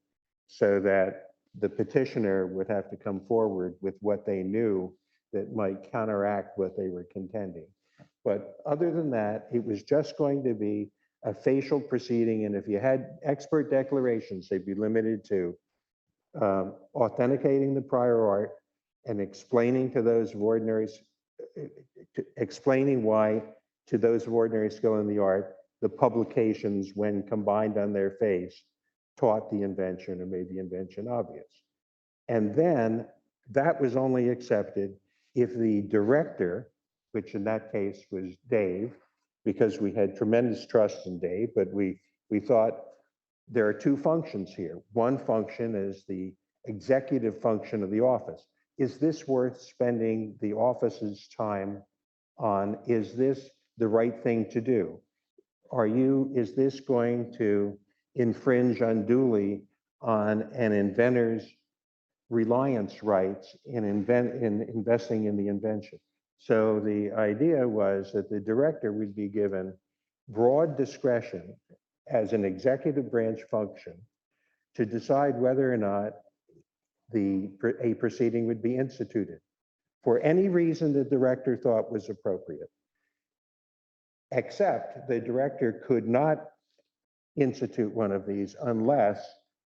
Speaker 11: so that the petitioner would have to come forward with what they knew that might counteract what they were contending. But other than that, it was just going to be a facial proceeding, and if you had expert declarations, they'd be limited to authenticating the prior art and explaining to those of ordinary, explaining why to those of ordinary skill in the art, the publications, when combined on their face, taught the invention or made the invention obvious. And then that was only accepted if the director, which in that case was Dave, because we had tremendous trust in Dave, but we thought there are two functions here. One function is the executive function of the office. Is this worth spending the office's time on? Is this the right thing to do? Is this going to infringe unduly on an inventor's reliance rights in investing in the invention? So the idea was that the director would be given broad discretion as an executive branch function to decide whether or not a proceeding would be instituted for any reason the director thought was appropriate, except the director could not institute one of these unless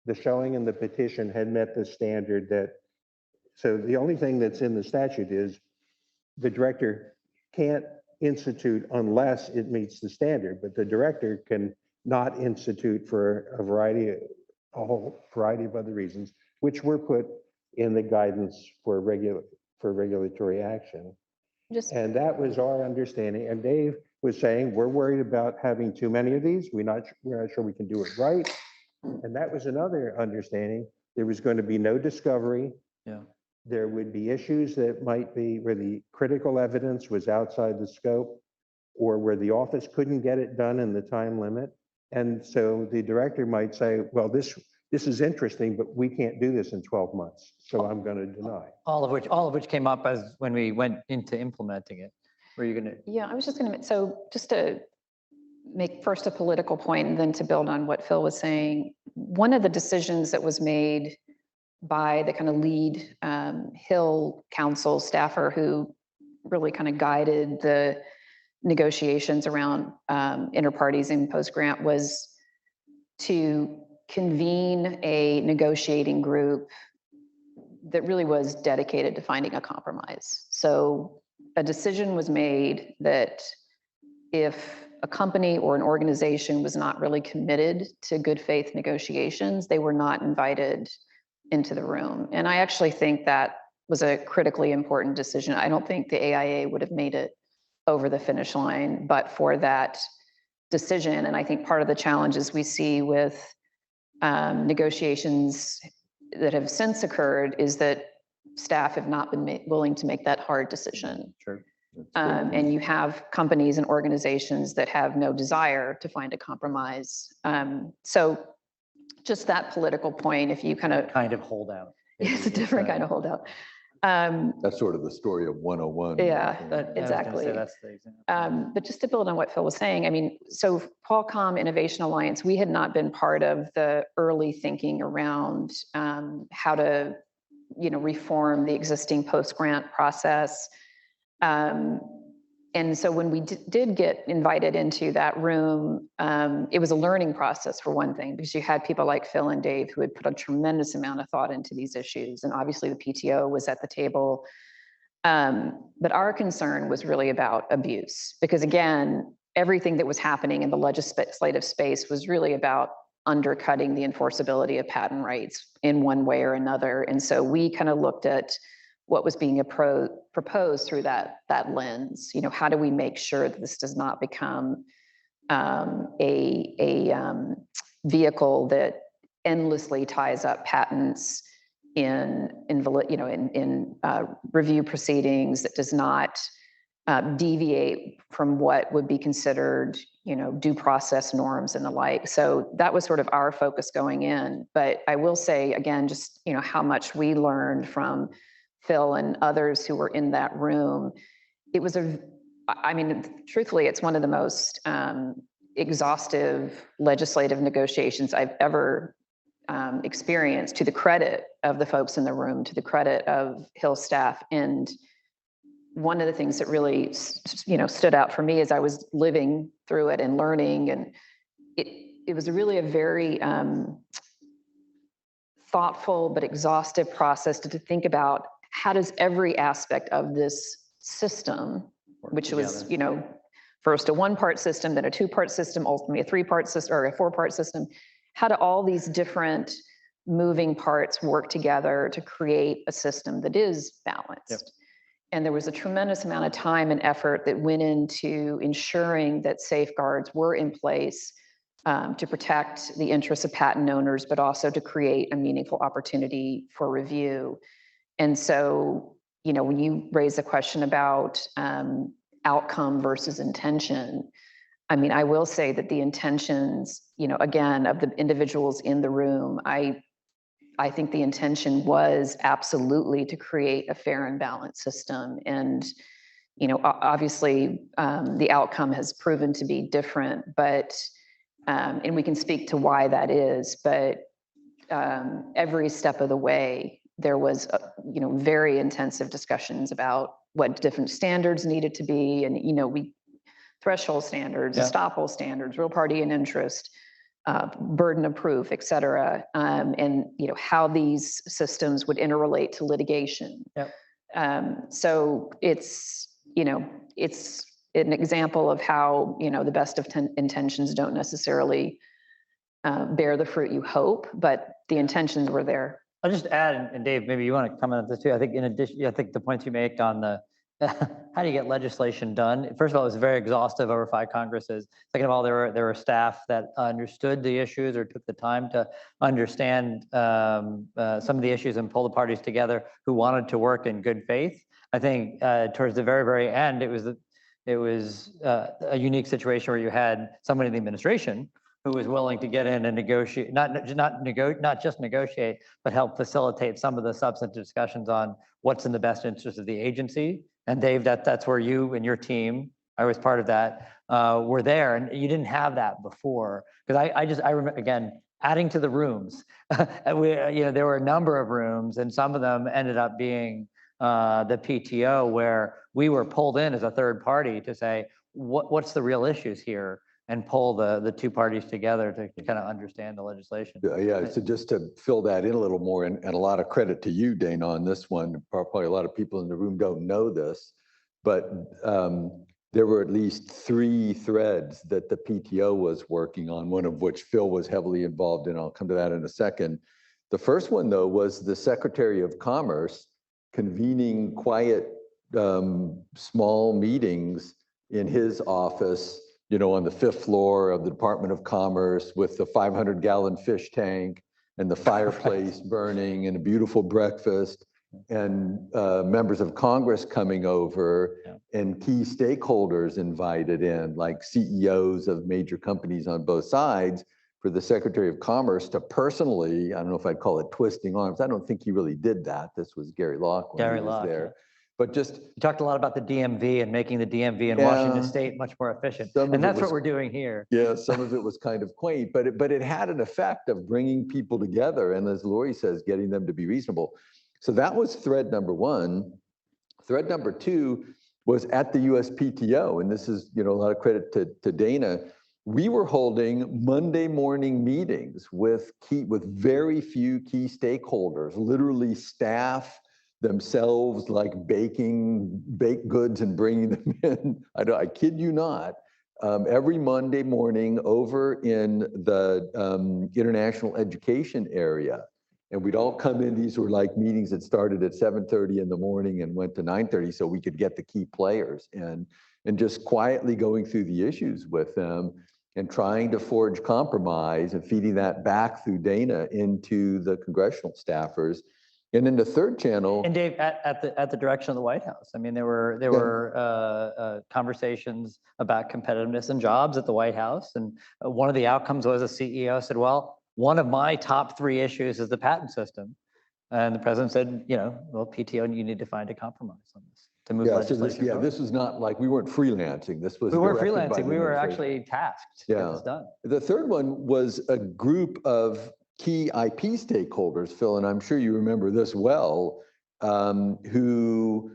Speaker 11: the showing in the petition had met the standard that, so the only thing that's in the statute is the director can't institute unless it meets the standard, but the director can not institute for a whole variety of other reasons, which were put in the guidance for regulatory action. And that was our understanding. And Dave was saying, we're worried about having too many of these. We're not sure we can do it right. And that was another understanding. There was going to be no discovery.
Speaker 10: Yeah.
Speaker 11: There would be issues that might be where the critical evidence was outside the scope or where the office couldn't get it done in the time limit. And so the director might say, well, this is interesting, but we can't do this in 12 months. So I'm going to deny.
Speaker 10: All of which came up as when we went into implementing it. Were you going to?
Speaker 13: Yeah, I was just going to, so just to make first a political point and then to build on what Phil was saying, one of the decisions that was made by the kind of lead Hill Council staffer who really kind of guided the negotiations around inter-parties and post-grant was to convene a negotiating group that really was dedicated to finding a compromise. So a decision was made that if a company or an organization was not really committed to good faith negotiations, they were not invited into the room. And I actually think that was a critically important decision. I don't think the AIA would have made it over the finish line, but for that decision. And I think part of the challenges we see with negotiations that have since occurred is that staff have not been willing to make that hard decision.
Speaker 10: Sure.
Speaker 13: And you have companies and organizations that have no desire to find a compromise. So just that political point, if you kind of
Speaker 10: hold out.
Speaker 13: It's a different kind of holdout.
Speaker 12: That's sort of the story of 101.
Speaker 13: Yeah, exactly.
Speaker 10: That's the example.
Speaker 13: But just to build on what Phil was saying, I mean, so Qualcomm Innovation Alliance, we had not been part of the early thinking around how to, reform the existing post-grant process. And so when we did get invited into that room, it was a learning process for one thing, because you had people like Phil and Dave who had put a tremendous amount of thought into these issues. And obviously the PTO was at the table. But our concern was really about abuse, because again, everything that was happening in the legislative space was really about undercutting the enforceability of patent rights in one way or another. And so we kind of looked at what was being proposed through that lens. How do we make sure that this does not become a vehicle that endlessly ties up patents in review proceedings, that does not deviate from what would be considered, due process norms and the like. So that was sort of our focus going in. But I will say again, just how much we learned from Phil and others who were in that room. It was truthfully, it's one of the most exhaustive legislative negotiations I've ever experienced, to the credit of the folks in the room, to the credit of Hill staff. And one of the things that really, stood out for me as I was living through it and learning, and it was really a very thoughtful but exhaustive process to think about how does every aspect of this system, which was, first a one-part system, then a two-part system, ultimately a three-part system or a four-part system, how do all these different moving parts work together to create a system that is balanced? Yep. And there was a tremendous amount of time and effort that went into ensuring that safeguards were in place to protect the interests of patent owners, but also to create a meaningful opportunity for review. And so, when you raise the question about outcome versus intention, I mean, I will say that the intentions, again, of the individuals in the room, I think the intention was absolutely to create a fair and balanced system. And, obviously, the outcome has proven to be different, but, and we can speak to why that is, but every step of the way, there was, very intensive discussions about what different standards needed to be. And, threshold standards, estoppel standards, real party and interest, burden of proof, et cetera, and how these systems would interrelate to litigation. Yep. So it's it's an example of how the best of intentions don't necessarily bear the fruit you hope, but the intentions were there.
Speaker 10: I'll just add, and Dave, maybe you want to comment on this too. I think in addition, I think the points you make on the how do you get legislation done? First of all, it was very exhaustive over 5 Congresses. Second of all, there were staff that understood the issues or took the time to understand some of the issues and pull the parties together who wanted to work in good faith. I think towards the very, very end, it was a unique situation where you had somebody in the administration who was willing to get in and negotiate, not just negotiate, but help facilitate some of the substantive discussions on what's in the best interest of the agency. And Dave, that's where you and your team, I was part of that, were there, and you didn't have that before. Because I remember, again, adding to the rooms. There were a number of rooms, and some of them ended up being the PTO, where we were pulled in as a third party to say, what's the real issues here? And pull the two parties together to kind of understand the legislation.
Speaker 12: Yeah, so just to fill that in a little more, and a lot of credit to you, Dana, on this one. Probably a lot of people in the room don't know this, but there were at least 3 threads that the PTO was working on, one of which Phil was heavily involved in. I'll come to that in a second. The first one, though, was the Secretary of Commerce convening quiet, small meetings in his office, on the 5th floor of the Department of Commerce, with the 500-gallon fish tank and the fireplace burning and a beautiful breakfast, and members of Congress coming over, and key stakeholders invited in, like CEOs of major companies on both sides, for the Secretary of Commerce to personally, I don't know if I'd call it twisting arms. I don't think he really did that. This was Gary Locke when he was there. But just
Speaker 10: you talked a lot about the DMV and making the DMV in Washington State much more efficient, and that's what we're doing here.
Speaker 12: Yeah, some of it was kind of quaint, but it had an effect of bringing people together, and as Lori says, getting them to be reasonable. So that was thread number 1. Thread number 2 was at the USPTO, and this is a lot of credit to Dana. We were holding Monday morning meetings with very few key stakeholders, literally staff themselves, like baking baked goods and bringing them in. I kid you not. Every Monday morning over in the international education area, and we'd all come in. These were like meetings that started at 7:30 in the morning and went to 9:30, so we could get the key players and just quietly going through the issues with them and trying to forge compromise and feeding that back through Dana into the congressional staffers. And then the third channel.
Speaker 10: And Dave, at the direction of the White House. I mean, there were conversations about competitiveness and jobs at the White House, and one of the outcomes was a CEO said, "Well, one of my top 3 issues is the patent system," and the president said, "Well, PTO, you need to find a compromise on this to move legislation forward."
Speaker 12: This was not like we weren't freelancing. This was
Speaker 10: we weren't freelancing. We were actually tasked to get this done.
Speaker 12: The third one was a group of key IP stakeholders, Phil, and I'm sure you remember this well, who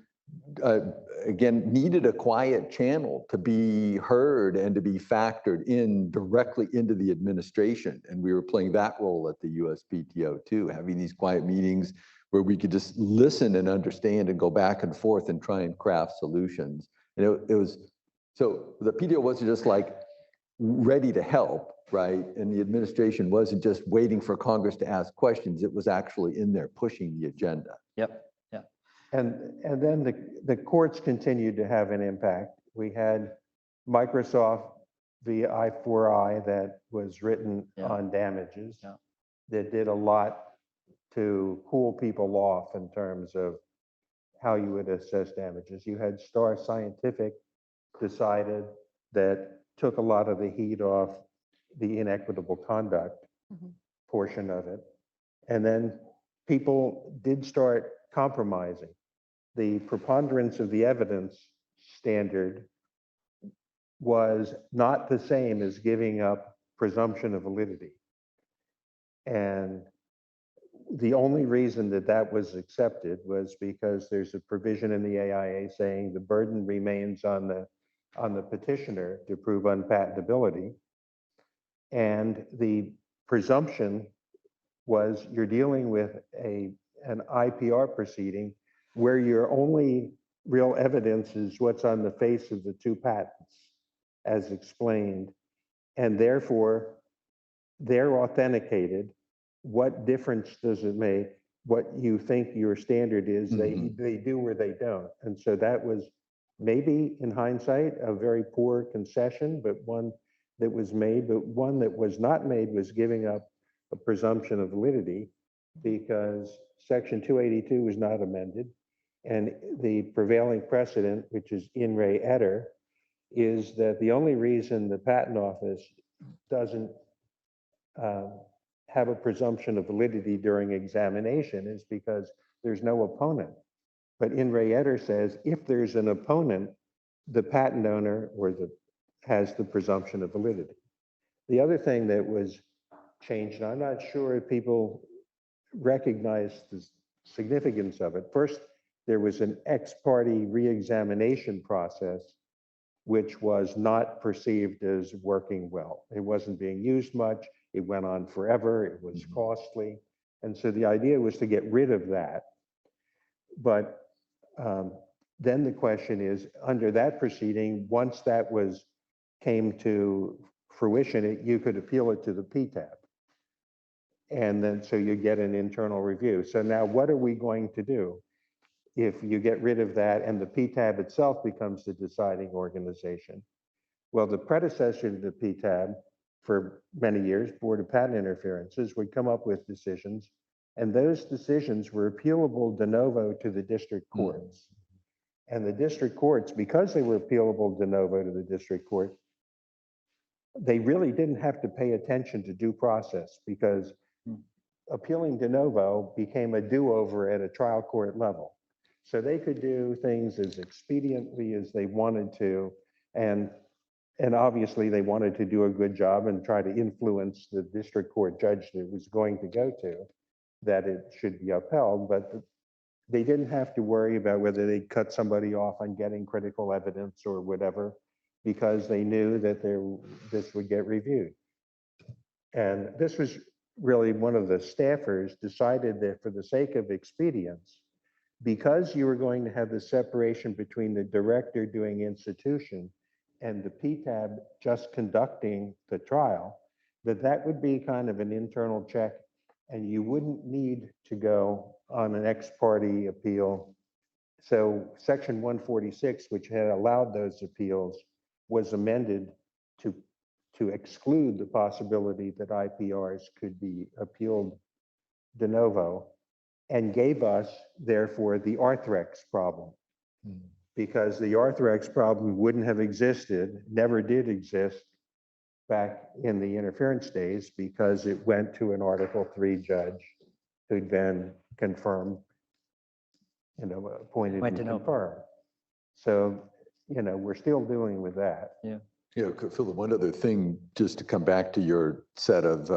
Speaker 12: again, needed a quiet channel to be heard and to be factored in directly into the administration. And we were playing that role at the USPTO too, having these quiet meetings where we could just listen and understand and go back and forth and try and craft solutions. And it was, so the PTO wasn't just like ready to help, right? And the administration wasn't just waiting for Congress to ask questions. It was actually in there pushing the agenda.
Speaker 10: Yep.
Speaker 11: And then the courts continued to have an impact. We had Microsoft via I4I that was written on damages that did a lot to cool people off in terms of how you would assess damages. You had Star Scientific decided that took a lot of the heat off the inequitable conduct portion of it. And then people did start compromising. The preponderance of the evidence standard was not the same as giving up presumption of validity. And the only reason that that was accepted was because there's a provision in the AIA saying the burden remains on the petitioner to prove unpatentability. And the presumption was you're dealing with an IPR proceeding where your only real evidence is what's on the face of the two patents, as explained, and therefore they're authenticated. What difference does it make what you think your standard is? They do or they don't. And so that was maybe in hindsight a very poor concession, but one that was made. But one that was not made was giving up a presumption of validity, because Section 282 was not amended. And the prevailing precedent, which is in re etter, is that the only reason the Patent Office doesn't have a presumption of validity during examination is because there's no opponent. But in re etter says if there's an opponent, the patent owner has the presumption of validity. The other thing that was changed, and I'm not sure if people recognize the significance of it. First, there was an ex parte re-examination process, which was not perceived as working well. It wasn't being used much. It went on forever. It was costly. And so the idea was to get rid of that. But then the question is, under that proceeding, once that came to fruition, you could appeal it to the PTAB. And then so you get an internal review. So now what are we going to do if you get rid of that and the PTAB itself becomes the deciding organization? Well, the predecessor to the PTAB for many years, Board of Patent Interferences, would come up with decisions, and those decisions were appealable de novo to the district courts. And the district courts, because they were appealable de novo to the district court, they really didn't have to pay attention to due process, because appealing de novo became a do-over at a trial court level. So they could do things as expediently as they wanted to, and obviously they wanted to do a good job and try to influence the district court judge that it was going to go to, that it should be upheld, but they didn't have to worry about whether they cut somebody off on getting critical evidence or whatever, because they knew that this would get reviewed. And this was really one of the staffers decided that for the sake of expedience, because you were going to have the separation between the director doing institution and the PTAB just conducting the trial, that would be kind of an internal check, and you wouldn't need to go on an ex parte appeal. So Section 146, which had allowed those appeals, was amended to exclude the possibility that IPRs could be appealed de novo, and gave us, therefore, the Arthrex problem. Because the Arthrex problem wouldn't have existed, never did exist back in the interference days, because it went to an Article III judge who then confirmed, appointed and confirmed. So, we're still dealing with that.
Speaker 12: Yeah, Philip, one other thing, just to come back to your set of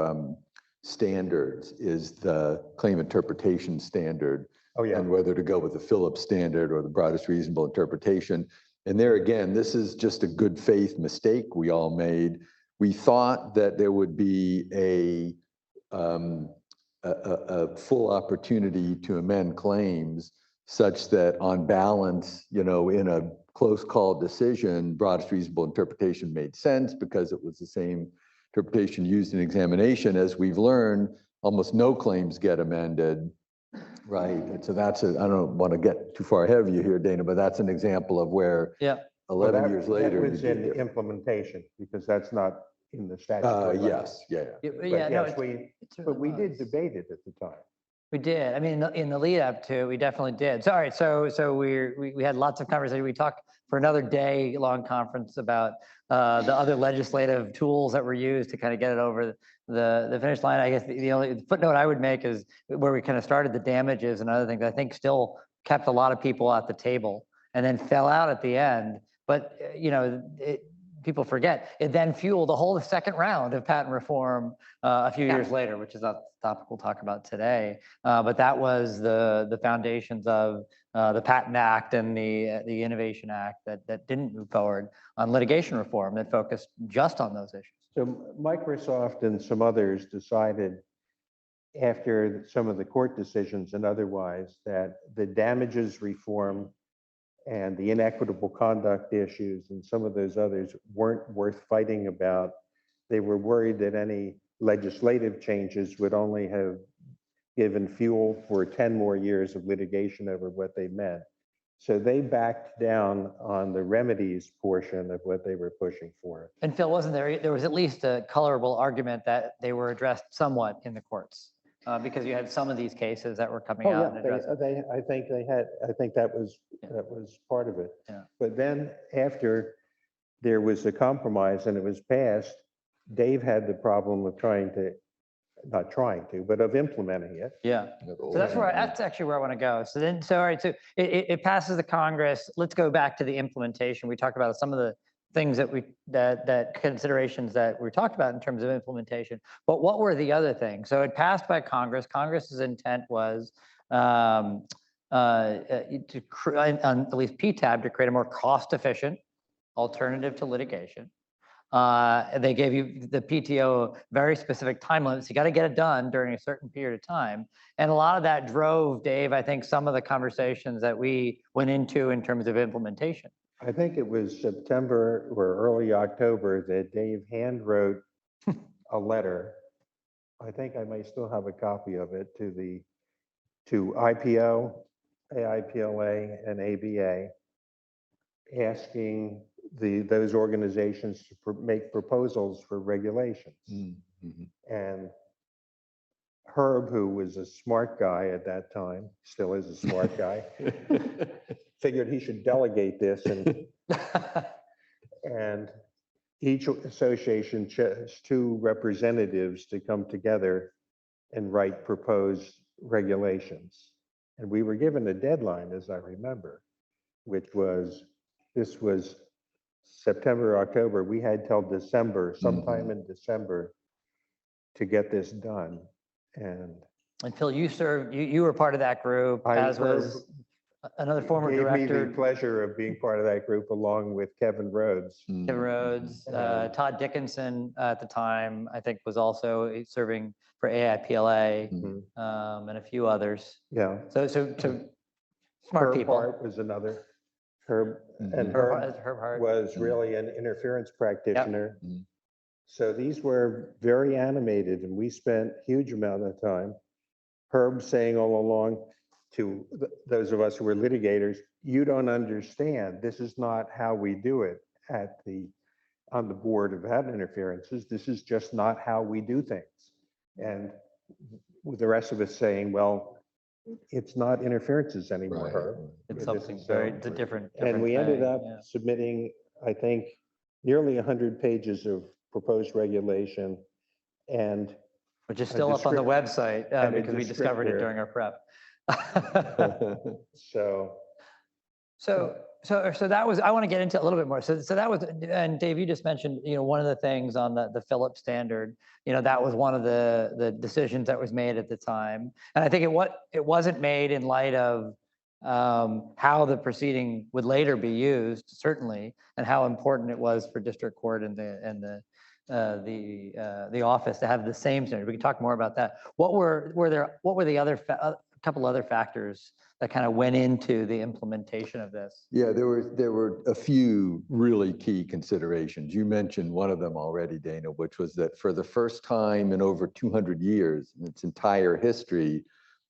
Speaker 12: standards, is the claim interpretation standard
Speaker 5: Oh, yeah.
Speaker 12: and whether to go with the Phillips standard or the broadest reasonable interpretation. And there again, this is just a good faith mistake we all made. We thought that there would be a full opportunity to amend claims such that on balance, in a close call decision, broadest reasonable interpretation made sense because it was the same interpretation used in examination. As we've learned, almost no claims get amended, right? And so I don't want to get too far ahead of you here, Dana, but that's an example of where 11 years later.
Speaker 11: That was in implementation, because that's not in the statute.
Speaker 12: Yes, yeah.
Speaker 11: But we did debate it at the time.
Speaker 10: We did. I mean, in the lead up to, we definitely did. So, all right. So we had lots of conversation. We talked for another day long conference about the other legislative tools that were used to kind of get it over the finish line. I guess the only footnote I would make is where we kind of started the damages and other things, I think still kept a lot of people at the table and then fell out at the end. But, people forget, it then fueled the whole second round of patent reform a few years later, which is not the topic we'll talk about today. But that was the foundations of the Patent Act and the Innovation Act that didn't move forward on litigation reform that focused just on those issues.
Speaker 11: So Microsoft and some others decided after some of the court decisions and otherwise that the damages reform and the inequitable conduct issues and some of those others weren't worth fighting about. They were worried that any legislative changes would only have given fuel for 10 more years of litigation over what they meant. So they backed down on the remedies portion of what they were pushing for.
Speaker 10: And Phil, wasn't there was at least a colorable argument that they were addressed somewhat in the courts because you had some of these cases that were coming out and addressed.
Speaker 11: I think that was part of it.
Speaker 10: Yeah.
Speaker 11: But then after there was a compromise and it was passed, Dave had the problem of of implementing it.
Speaker 10: Yeah. So that's actually where I want to go. So all right, so it passes the Congress. Let's go back to the implementation. We talked about some of the things that considerations that we talked about in terms of implementation. But what were the other things? So it passed by Congress. Congress's intent was on at least PTAB to create a more cost-efficient alternative to litigation. They gave you the PTO very specific time limits. You got to get it done during a certain period of time. And a lot of that drove, Dave, I think, some of the conversations that we went into in terms of implementation.
Speaker 11: I think it was September or early October that Dave hand wrote a letter. I think I may still have a copy of it to IPO, AIPLA, and ABA, asking those organizations to make proposals for regulations.
Speaker 12: Mm-hmm.
Speaker 11: And Herb, who was a smart guy at that time, still is a smart guy, figured he should delegate this, and each association chose 2 representatives to come together and write proposed regulations. And we were given a deadline, as I remember, which was, this was September, October. We had till December, sometime in December, to get this done. And
Speaker 10: Phil, you were part of that group, as was another former director.
Speaker 11: Gave me the pleasure of being part of that group along with Kevin Rhodes.
Speaker 10: Kevin Rhodes, Todd Dickinson at the time, I think, was also serving for AIPLA, and a few others.
Speaker 11: Yeah.
Speaker 10: So smart
Speaker 11: Herb
Speaker 10: people.
Speaker 11: Hart was another. Herb Hart was really an interference practitioner.
Speaker 10: Yep.
Speaker 11: So these were very animated, and we spent huge amount of time. Herb saying all along to those of us who were litigators, you don't understand. This is not how we do it on the board of patent interferences. This is just not how we do things. And with the rest of us saying, well, it's not interferences anymore,
Speaker 12: Right.
Speaker 11: Herb.
Speaker 10: It's something it's a different
Speaker 11: And we ended
Speaker 10: thing,
Speaker 11: up submitting, I think, nearly 100 pages of proposed regulation, and
Speaker 10: which is still up on the website because we discovered it during our prep.
Speaker 11: so
Speaker 10: so that was, I want to get into a little bit more. So that was, and Dave, you just mentioned, one of the things on the Phillips standard, that was one of the decisions that was made at the time. And I think it wasn't made in light of how the proceeding would later be used, certainly, and how important it was for district court and the office to have the same standard. We can talk more about that. What were the other a couple other factors that kind of went into the implementation of this?
Speaker 12: Yeah, there were a few really key considerations. You mentioned one of them already, Dana, which was that for the first time in over 200 years, in its entire history,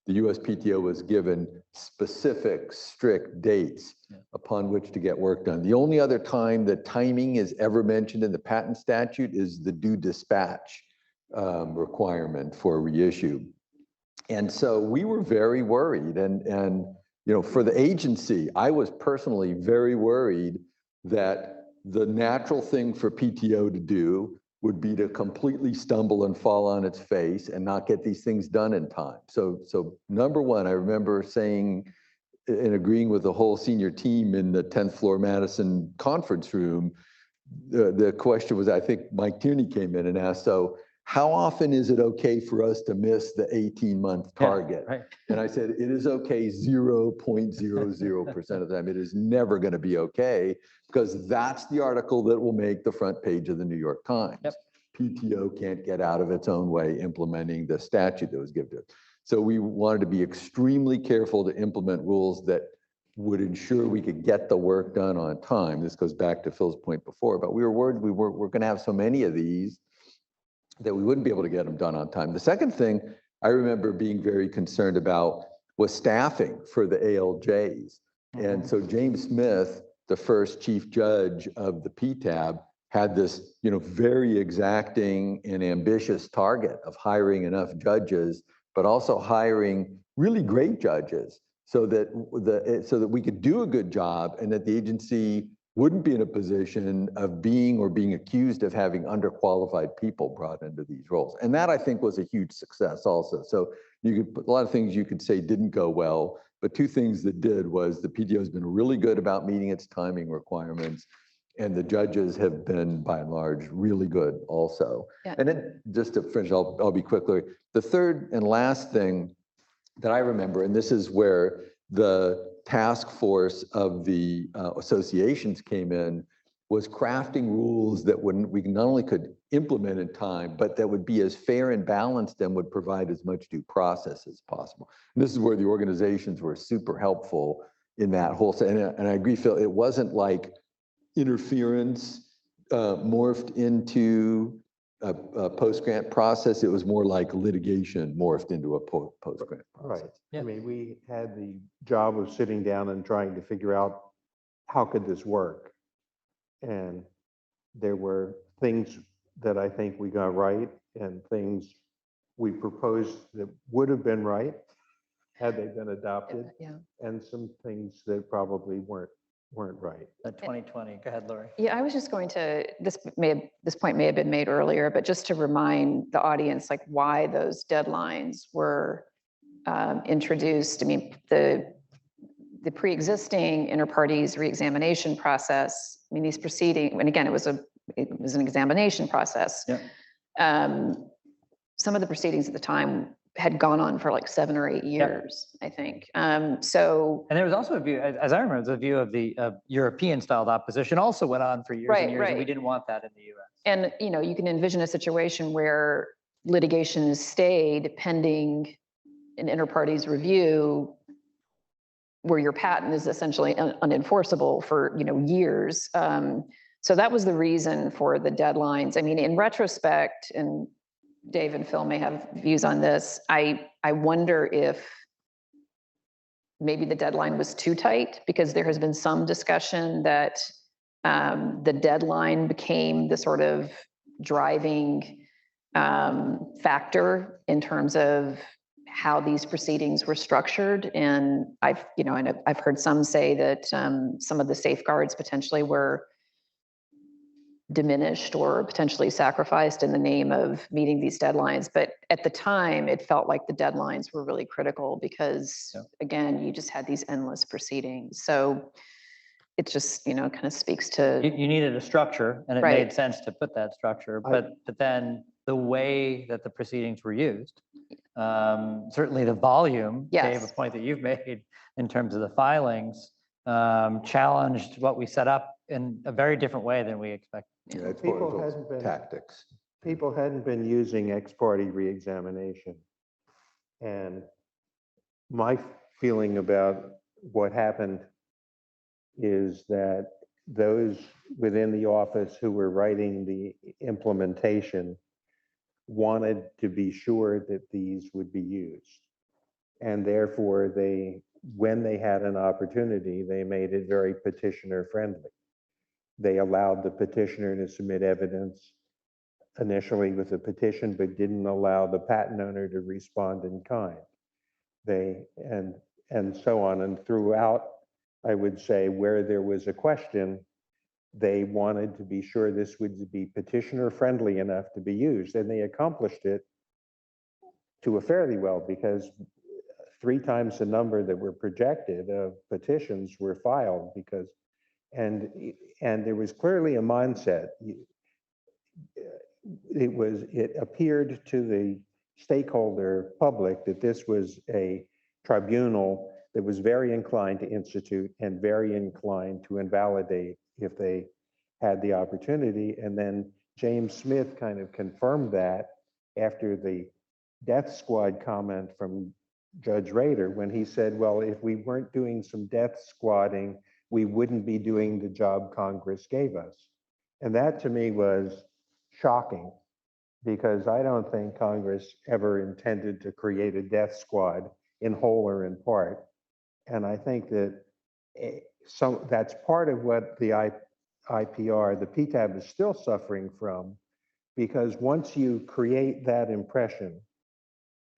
Speaker 12: the USPTO was given specific, strict dates upon which to get work done. The only other time that timing is ever mentioned in the patent statute is the due dispatch requirement for reissue. And so we were very worried, and for the agency, I was personally very worried that the natural thing for PTO to do would be to completely stumble and fall on its face and not get these things done in time. So number one, I remember saying and agreeing with the whole senior team in the 10th floor Madison conference room, the question was, I think Mike Tierney came in and asked, so how often is it okay for us to miss the 18-month target?
Speaker 10: Yeah, right.
Speaker 12: And I said, it is okay 0.00% of the time. It is never going to be okay, because that's the article that will make the front page of the New York Times.
Speaker 10: Yep.
Speaker 12: PTO can't get out of its own way implementing the statute that was given to it. So we wanted to be extremely careful to implement rules that would ensure we could get the work done on time. This goes back to Phil's point before, but we were worried we're going to have so many of these that we wouldn't be able to get them done on time. The second thing I remember being very concerned about was staffing for the ALJs. And so James Smith, the first chief judge of the PTAB, had this, very exacting and ambitious target of hiring enough judges, but also hiring really great judges so that we could do a good job and that the agency wouldn't be in a position of being accused of having underqualified people brought into these roles. And that, I think, was a huge success also. So a lot of things you could say didn't go well, but two things that did was the PTO has been really good about meeting its timing requirements, and the judges have been, by and large, really good also.
Speaker 13: Yeah.
Speaker 12: And then just to finish, I'll be quickly. The third and last thing that I remember, and this is where the task force of the associations came in, was crafting rules that we not only could implement in time, but that would be as fair and balanced and would provide as much due process as possible. And this is where the organizations were super helpful in that whole set. And I agree, Phil, it wasn't like interference morphed into a post-grant process. It was more like litigation morphed into a post-grant process.
Speaker 11: Right.
Speaker 10: Yeah.
Speaker 11: I mean, we had the job of sitting down and trying to figure out how could this work. And there were things that I think we got right and things we proposed that would have been right had they been adopted,
Speaker 13: Yeah.
Speaker 11: and some things that probably weren't right.
Speaker 10: 2020. Go ahead, Lori.
Speaker 13: Yeah, I was just going to, this point may have been made earlier, but just to remind the audience, like why those deadlines were introduced. I mean, the pre-existing inter-parties reexamination process, I mean, these proceedings, and again, it was an examination process.
Speaker 10: Yeah.
Speaker 13: Some of the proceedings at the time had gone on for like 7 or 8 years, I think. So.
Speaker 10: And there was also a view, as I remember, the view of the European-styled opposition also went on for years and years, and we didn't want that in the U.S.
Speaker 13: And you can envision a situation where litigation is stayed pending an inter-parties review, where your patent is essentially unenforceable for years. So that was the reason for the deadlines. I mean, in retrospect, and Dave and Phil may have views on this, I wonder if maybe the deadline was too tight, because there has been some discussion that the deadline became the sort of driving factor in terms of how these proceedings were structured. And I've heard some say that some of the safeguards potentially were diminished or potentially sacrificed in the name of meeting these deadlines. But at the time, it felt like the deadlines were really critical because, again, you just had these endless proceedings. So it just, kind of speaks to,
Speaker 10: You needed a structure, and it
Speaker 13: Right.
Speaker 10: made sense to put that structure, but then the way that the proceedings were used, certainly the volume, Dave, a
Speaker 13: Yes.
Speaker 10: point that you've made in terms of the filings, challenged what we set up in a very different way than we expected.
Speaker 12: Yeah, it's
Speaker 11: People
Speaker 12: both
Speaker 11: hadn't been-
Speaker 12: tactics.
Speaker 11: People hadn't been using ex parte reexamination. And my feeling about what happened is that those within the office who were writing the implementation wanted to be sure that these would be used. And therefore, when they had an opportunity, they made it very petitioner friendly. They allowed the petitioner to submit evidence initially with a petition, but didn't allow the patent owner to respond in kind. And so on. And throughout, I would say, where there was a question, they wanted to be sure this would be petitioner friendly enough to be used. And they accomplished it to a fairly well, because 3 times the number that were projected of petitions were filed, because, and there was clearly a mindset. It appeared to the stakeholder public that this was a tribunal that was very inclined to institute and very inclined to invalidate if they had the opportunity. And then James Smith kind of confirmed that after the death squad comment from Judge Rader, when he said, well, if we weren't doing some death squadding, we wouldn't be doing the job Congress gave us. And that to me was shocking, because I don't think Congress ever intended to create a death squad in whole or in part. And I think that that's part of what the IPR, the PTAB, is still suffering from, because once you create that impression,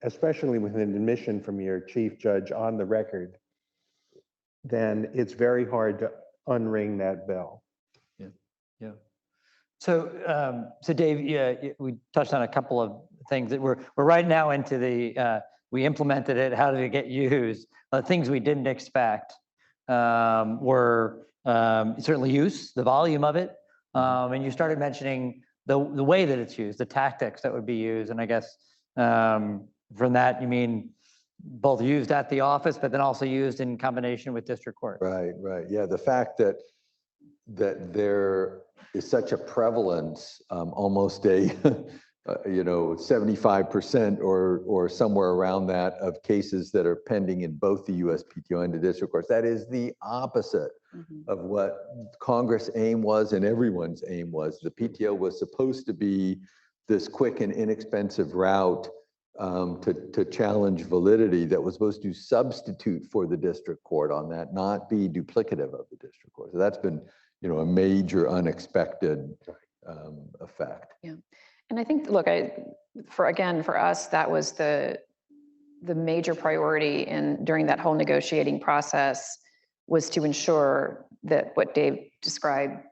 Speaker 11: especially with an admission from your chief judge on the record, then it's very hard to unring that bell.
Speaker 10: Yeah. So, Dave, yeah, we touched on a couple of things that we're right now into the, we implemented it, how did it get used? Things we didn't expect were certainly use, the volume of it. And you started mentioning the way that it's used, the tactics that would be used. And I guess from that, you mean both used at the office, but then also used in combination with district court.
Speaker 12: Right, right. Yeah, the fact that there is such a prevalence, almost a 75% or somewhere around that, of cases that are pending in both the USPTO and the district courts. That is the opposite of what Congress' aim was and everyone's aim was. The PTO was supposed to be this quick and inexpensive route to challenge validity that was supposed to substitute for the district court on that, not be duplicative of the district court. So that's been, a major unexpected effect.
Speaker 13: Yeah. And I think, look, for us, that was the major priority during that whole negotiating process, was to ensure that what Dave described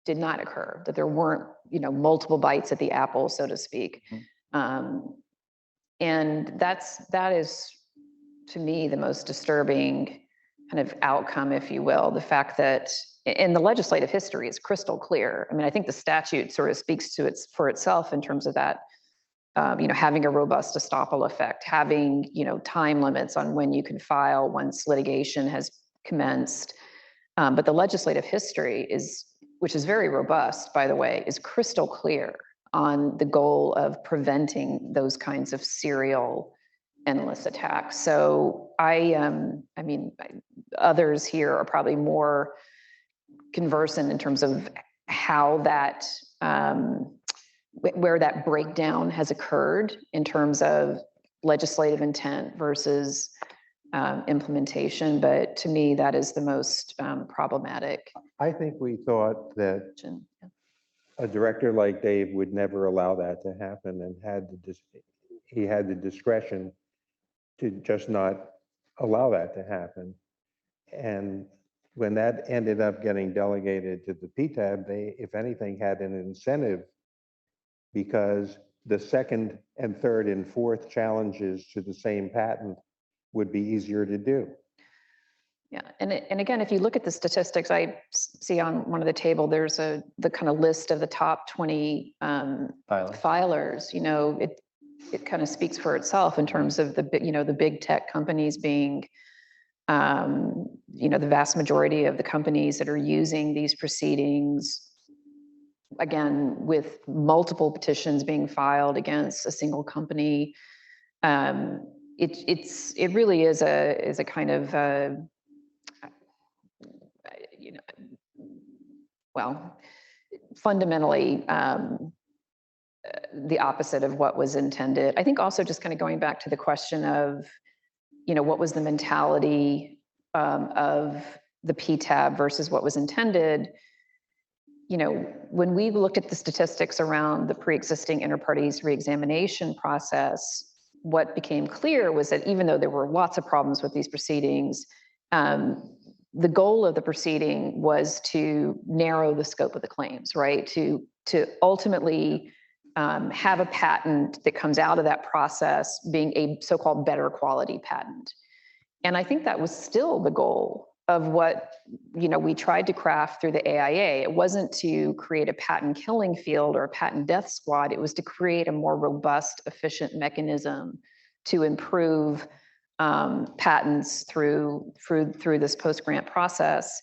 Speaker 13: did not occur, that there weren't, multiple bites at the apple, so to speak. And that is, to me, the most disturbing kind of outcome, if you will, the fact that in the legislative history, it's crystal clear. I mean, I think the statute sort of speaks to for itself in terms of that, having a robust estoppel effect, having, time limits on when you can file once litigation has commenced. But the legislative history which is very robust, by the way, is crystal clear on the goal of preventing those kinds of serial endless attacks. So others here are probably more conversant in terms of how that, where that breakdown has occurred in terms of legislative intent versus implementation. But to me, that is the most problematic.
Speaker 11: I think we thought that a director like Dave would never allow that to happen, and he had the discretion to just not allow that to happen. And when that ended up getting delegated to the PTAB, they, if anything, had an incentive, because the second and third and fourth challenges to the same patent would be easier to do.
Speaker 13: Yeah, and again, if you look at the statistics, I see on one of the table, there's the kind of list of the top 20 filers. You know, it kind of speaks for itself in terms of the big tech companies being, the vast majority of the companies that are using these proceedings, again, with multiple petitions being filed against a single company. It really is a kind of well, fundamentally the opposite of what was intended. I think also just kind of going back to the question of, what was the mentality of the PTAB versus what was intended. When we looked at the statistics around the pre-existing inter-parties reexamination process, what became clear was that even though there were lots of problems with these proceedings, the goal of the proceeding was to narrow the scope of the claims, right? To ultimately have a patent that comes out of that process being a so-called better quality patent. And I think that was still the goal of what we tried to craft through the AIA. It wasn't to create a patent killing field or a patent death squad. It was to create a more robust, efficient mechanism to improve patents through this post-grant process.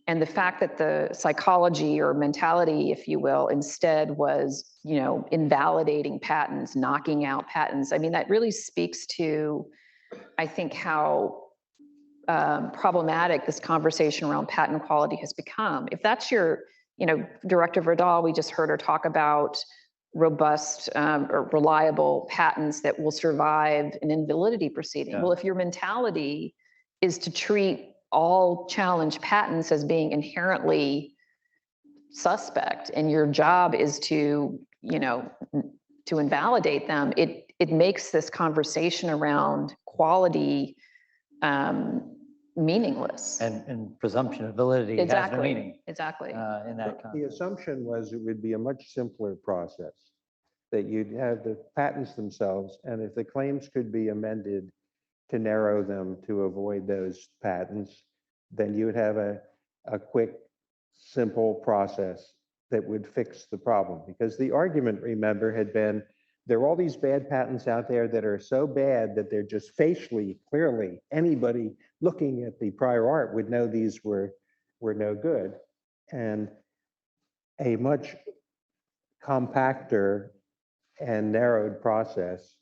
Speaker 13: And the fact that the psychology or mentality, if you will, instead was, invalidating patents, knocking out patents. I mean, that really speaks to, I think, how problematic this conversation around patent quality has become. If that's your, Director Verdal, we just heard her talk about robust or reliable patents that will survive an invalidity proceeding. Well, if your mentality is to treat all challenged patents as being inherently suspect, and your job is to, to invalidate them, it makes this conversation around quality meaningless.
Speaker 10: And presumption of validity has no meaning.
Speaker 13: Exactly.
Speaker 10: In that context.
Speaker 11: The assumption was it would be a much simpler process, that you'd have the patents themselves, and if the claims could be amended to narrow them to avoid those patents, then you would have a quick, simple process that would fix the problem. Because the argument, remember, had been, there are all these bad patents out there that are so bad that they're just facially, clearly, anybody looking at the prior art would know these were no good. And a much compactor and narrowed process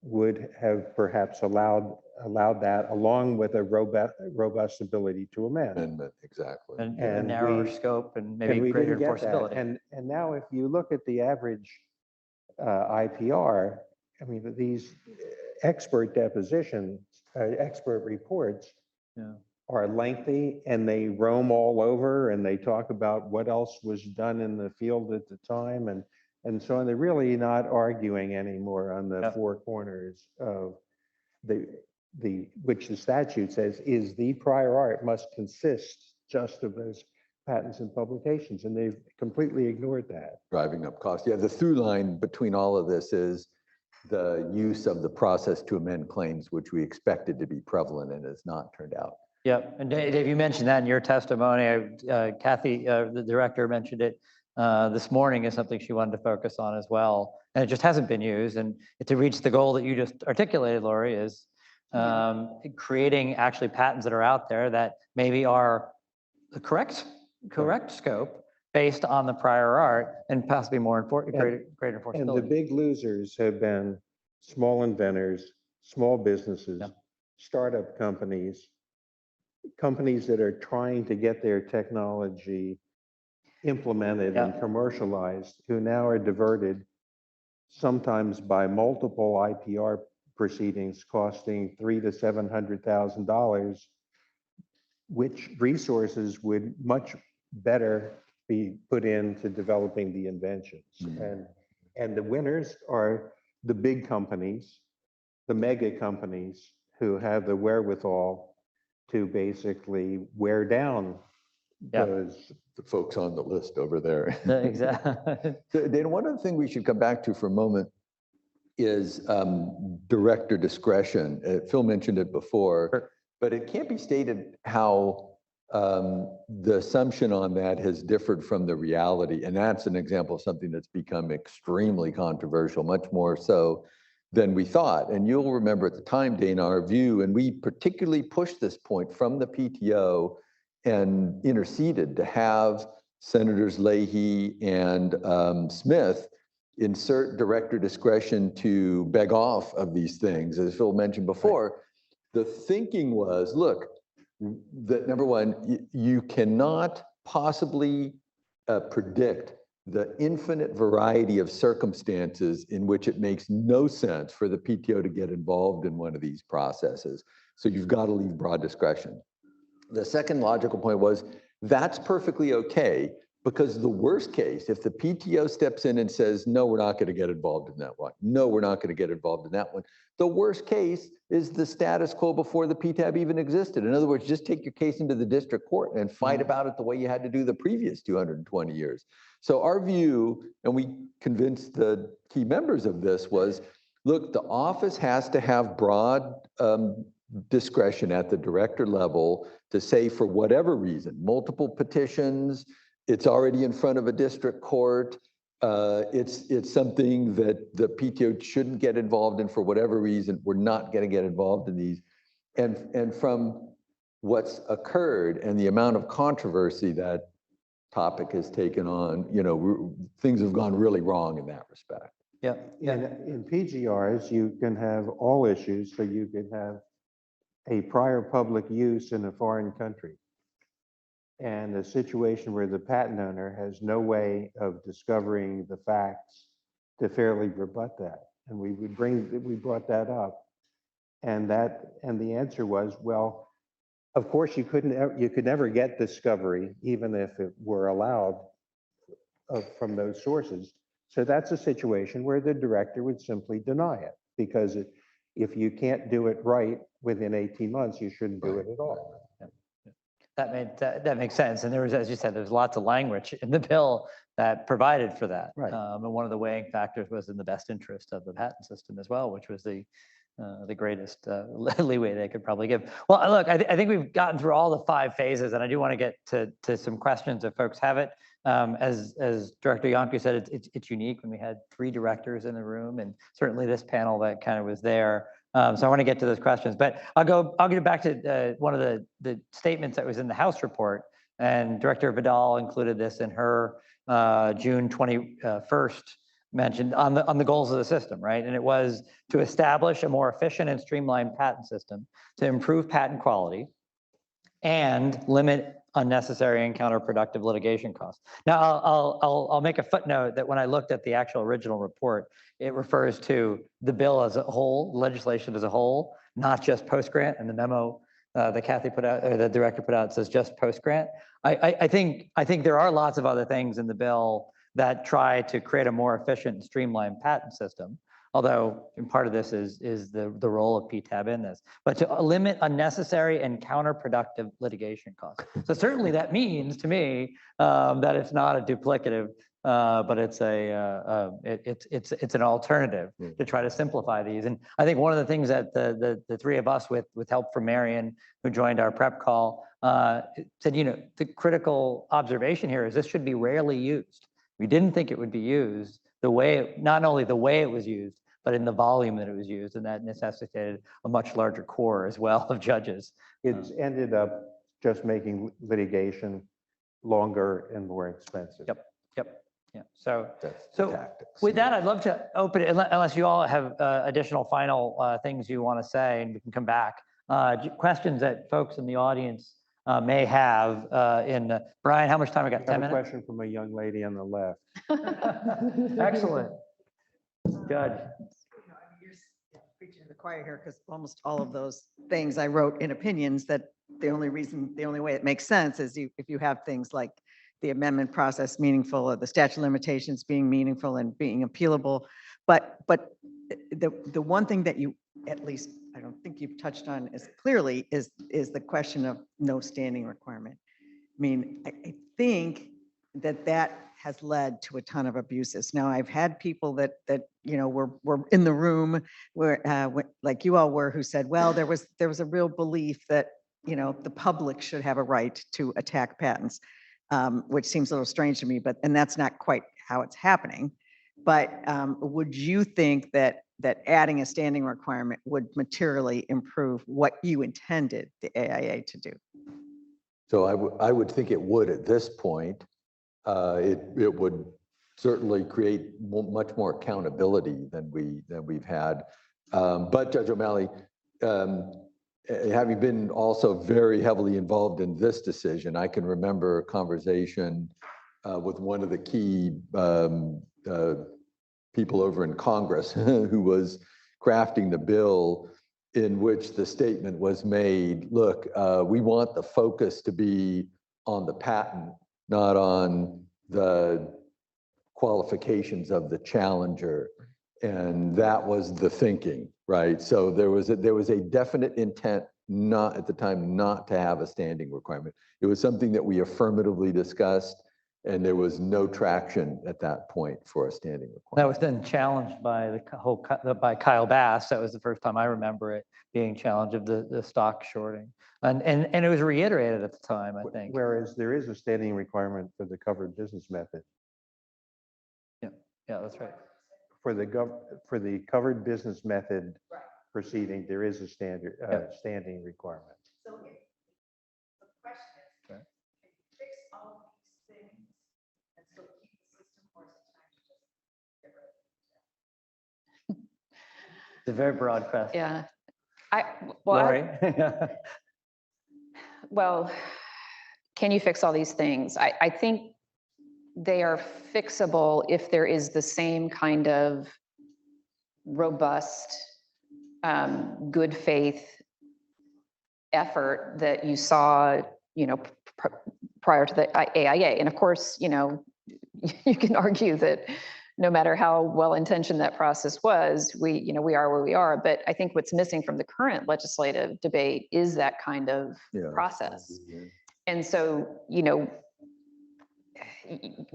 Speaker 11: would have perhaps allowed that, along with a robust ability to amend.
Speaker 12: Amendment, exactly.
Speaker 10: And a narrower scope and maybe greater enforceability.
Speaker 11: And now if you look at the average IPR, I mean, these expert depositions, expert reports are lengthy, and they roam all over, and they talk about what else was done in the field at the time, and so on. They're really not arguing anymore on the four corners of which the statute says is the prior art must consist just of those patents and publications, and they've completely ignored that.
Speaker 12: Driving up costs. Yeah, the through line between all of this is the use of the process to amend claims, which we expected to be prevalent and has not turned out.
Speaker 10: Yep, and Dave, you mentioned that in your testimony. Kathy, the director, mentioned it this morning as something she wanted to focus on as well. And it just hasn't been used. And to reach the goal that you just articulated, Lori, is creating actually patents that are out there that maybe are the correct scope based on the prior art, and possibly more greater enforceability.
Speaker 11: And the big losers have been small inventors, small businesses, startup companies that are trying to get their technology implemented and commercialized, who now are diverted sometimes by multiple IPR proceedings costing $300,000 to $700,000, which resources would much better be put into developing the inventions. And the winners are the big companies, the mega companies, who have the wherewithal to basically wear down those.
Speaker 12: The folks on the list over there.
Speaker 10: Exactly.
Speaker 12: So, Dana, one other thing we should come back to for a moment is director discretion. Phil mentioned it before. but it can't be stated how the assumption on that has differed from the reality. And that's an example of something that's become extremely controversial, much more so than we thought. And you'll remember at the time, Dana, our view, and we particularly pushed this point from the PTO and interceded to have Senators Leahy and Smith insert director discretion to beg off of these things. As Phil mentioned before, the thinking was, look, that number one, you cannot possibly predict the infinite variety of circumstances in which it makes no sense for the PTO to get involved in one of these processes. So you've got to leave broad discretion. The second logical point was that's perfectly okay, because the worst case, if the PTO steps in and says, no, we're not going to get involved in that one. No, we're not going to get involved in that one. The worst case is the status quo before the PTAB even existed. In other words, just take your case into the district court and fight about it the way you had to do the previous 220 years. So our view, and we convinced the key members of this, was, look, the office has to have broad discretion at the director level to say, for whatever reason, multiple petitions, it's already in front of a district court, it's something that the PTO shouldn't get involved in for whatever reason, we're not going to get involved in these. And from what's occurred and the amount of controversy that topic has taken on, you know, things have gone really wrong in that respect.
Speaker 10: Yeah.
Speaker 11: In PGRs, you can have all issues, so you can have a prior public use in a foreign country, and a situation where the patent owner has no way of discovering the facts to fairly rebut that. And we brought that up, and the answer was, well, of course you could never get discovery, even if it were allowed from those sources. So that's a situation where the director would simply deny it, because if you can't do it right within 18 months, you shouldn't do it at all.
Speaker 10: That makes sense. And there was, as you said, there's lots of language in the bill that provided for that.
Speaker 11: Right.
Speaker 10: And one of the weighing factors was in the best interest of the patent system as well, which was the greatest leeway they could probably give. Well, look, I think we've gotten through all the 5 phases, and I do want to get to some questions if folks have it. As Director Yonke said, it's unique when we had 3 directors in the room, and certainly this panel that kind of was there. So I want to get to those questions, but I'll get back to one of the statements that was in the House report, and Director Vidal included this in her June 21st mentioned on the goals of the system, right? And it was to establish a more efficient and streamlined patent system to improve patent quality and limit unnecessary and counterproductive litigation costs. Now, I'll make a footnote that when I looked at the actual original report, it refers to the bill as a whole, legislation as a whole, not just post-grant. And the memo that Kathy put out, or the director put out, says just post-grant. I think there are lots of other things in the bill that try to create a more efficient and streamlined patent system. Although, and part of this is the role of PTAB in this, but to limit unnecessary and counterproductive litigation costs. So certainly that means to me that it's not a duplicative, but it's an alternative to try to simplify these. And I think one of the things that the 3 of us, with help from Marion, who joined our prep call, said, you know, the critical observation here is this should be rarely used. We didn't think it would be used the way, not only the way it was used, but in the volume that it was used, and that necessitated a much larger core as well of judges.
Speaker 11: It's ended up just making litigation longer and more expensive.
Speaker 10: Yep. Yeah. So with that, I'd love to open it, unless you all have additional final things you want to say, and we can come back. Questions that folks in the audience may have. Brian, how much time I got? 10 minutes?
Speaker 11: I have a question from a young lady on the left.
Speaker 10: Excellent. Judge.
Speaker 14: You're preaching to the choir here, because almost all of those things I wrote in opinions that the only way it makes sense is if you have things like the amendment process meaningful, or the statute of limitations being meaningful and being appealable. But the one thing that you, at least I don't think you've touched on as clearly, is the question of no standing requirement. I mean, I think that has led to a ton of abuses. Now, I've had people that were in the room where like you all were, who said, well, there was a real belief that the public should have a right to attack patents, which seems a little strange to me, and that's not quite how it's happening. But would you think that adding a standing requirement would materially improve what you intended the AIA to do?
Speaker 12: So I would think it would at this point. It would certainly create much more accountability than we've had. But Judge O'Malley, having been also very heavily involved in this decision, I can remember a conversation with one of the key people over in Congress who was crafting the bill, in which the statement was made, look, we want the focus to be on the patent, not on the qualifications of the challenger. And that was the thinking, right? So there was a definite intent, not at the time, not to have a standing requirement. It was something that we affirmatively discussed, and there was no traction at that point for a standing requirement.
Speaker 10: That was then challenged by by Kyle Bass. That was the first time I remember it being challenged, of the stock shorting. And it was reiterated at the time, I think.
Speaker 11: Whereas there is a standing requirement for the covered business method.
Speaker 10: Yeah, that's right.
Speaker 11: For the covered business method proceeding, there is a standing requirement.
Speaker 14: So the question is, can you fix all these things and still keep the system, or is it time to just get rid of it?
Speaker 10: It's a very broad question.
Speaker 13: Yeah.
Speaker 10: Lori?
Speaker 13: Well, can you fix all these things? I think they are fixable if there is the same kind of robust, good faith effort that you saw, prior to the AIA. And of course, you can argue that no matter how well-intentioned that process was, we are where we are. But I think what's missing from the current legislative debate is that kind of process. And so,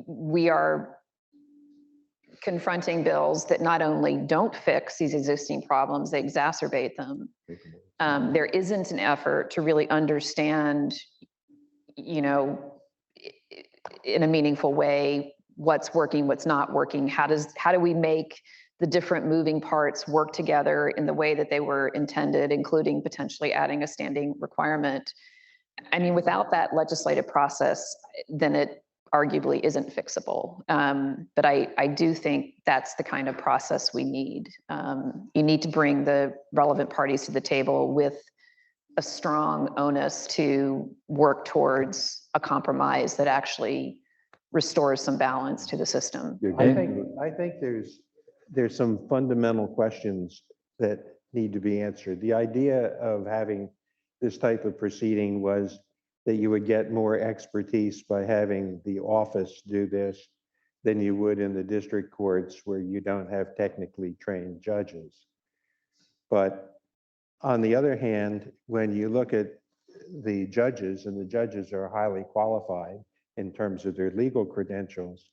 Speaker 13: we are confronting bills that not only don't fix these existing problems, they exacerbate them. There isn't an effort to really understand, in a meaningful way, what's working, what's not working. How do we make the different moving parts work together in the way that they were intended, including potentially adding a standing requirement? I mean, without that legislative process, then it arguably isn't fixable. But I do think that's the kind of process we need. You need to bring the relevant parties to the table with a strong onus to work towards a compromise that actually restores some balance to the system.
Speaker 11: I think there's some fundamental questions that need to be answered. The idea of having this type of proceeding was that you would get more expertise by having the office do this than you would in the district courts, where you don't have technically trained judges. But on the other hand, when you look at the judges, and the judges are highly qualified in terms of their legal credentials,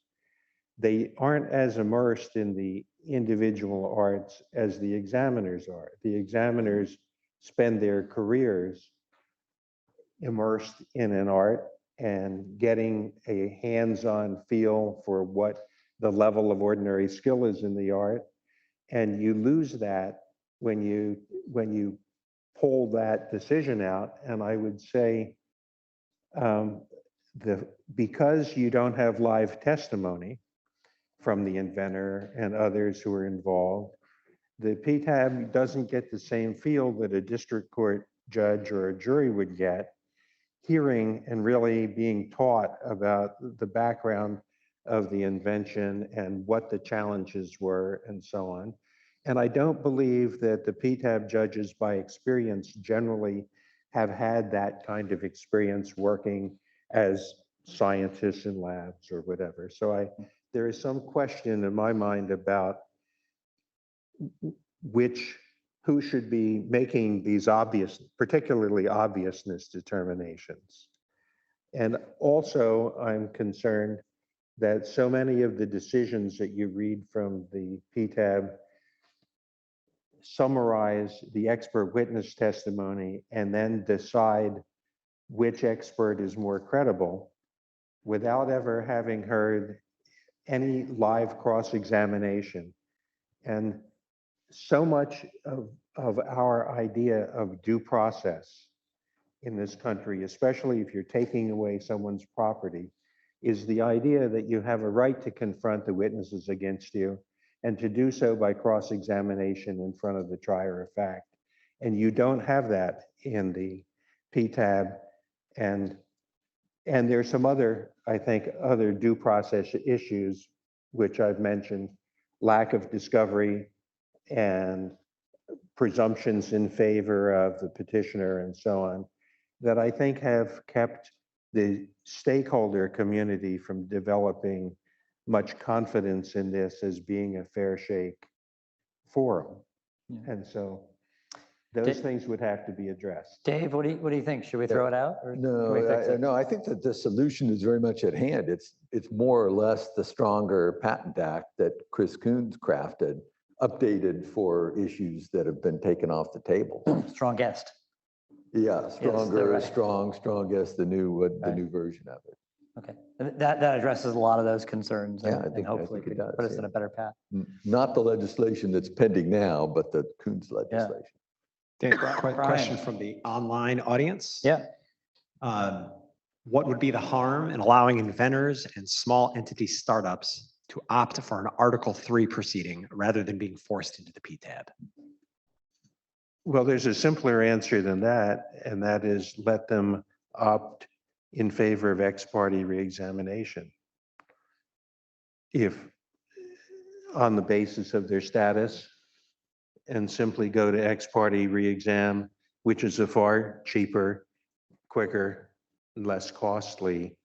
Speaker 11: they aren't as immersed in the individual arts as the examiners are. The examiners spend their careers immersed in an art and getting a hands-on feel for what the level of ordinary skill is in the art. And you lose that when you pull that decision out. And I would say because you don't have live testimony from the inventor and others who are involved, the PTAB doesn't get the same feel that a district court judge or a jury would get, hearing and really being taught about the background of the invention and what the challenges were and so on. And I don't believe that the PTAB judges, by experience, generally have had that kind of experience working as scientists in labs or whatever. So there is some question in my mind about who should be making these particularly obviousness determinations. And also, I'm concerned that so many of the decisions that you read from the PTAB summarize the expert witness testimony and then decide which expert is more credible without ever having heard any live cross-examination. And so much of our idea of due process in this country, especially if you're taking away someone's property, is the idea that you have a right to confront the witnesses against you and to do so by cross-examination in front of the trier of fact. And you don't have that in the PTAB. And there's some other, I think, other due process issues, which I've mentioned, lack of discovery and presumptions in favor of the petitioner and so on, that I think have kept the stakeholder community from developing much confidence in this as being a fair shake forum.
Speaker 10: Yeah.
Speaker 11: And so those things would have to be addressed.
Speaker 10: Dave, what do you think? Should we throw it out? Or can we fix it?
Speaker 12: No, I think that the solution is very much at hand. It's more or less the stronger Patent Act that Chris Coons crafted, updated for issues that have been taken off the table.
Speaker 10: Strongest.
Speaker 12: Yeah, stronger,
Speaker 10: right.
Speaker 12: strongest, the new version of it.
Speaker 10: Okay, that addresses a lot of those concerns
Speaker 12: Yeah,
Speaker 10: and hopefully
Speaker 12: it
Speaker 10: could
Speaker 12: does,
Speaker 10: put us
Speaker 12: yeah.
Speaker 10: in a better path.
Speaker 12: Not the legislation that's pending now, but the Coons legislation.
Speaker 6: Dan,
Speaker 10: Brian.
Speaker 6: question from the online audience.
Speaker 10: Yeah.
Speaker 6: What would be the harm in allowing inventors and small entity startups to opt for an Article 3 proceeding rather than being forced into the PTAB?
Speaker 11: Well, there's a simpler answer than that, and that is let them opt in favor of ex parte reexamination. If on the basis of their status, and simply go to ex parte reexam, which is a far cheaper, quicker, less costly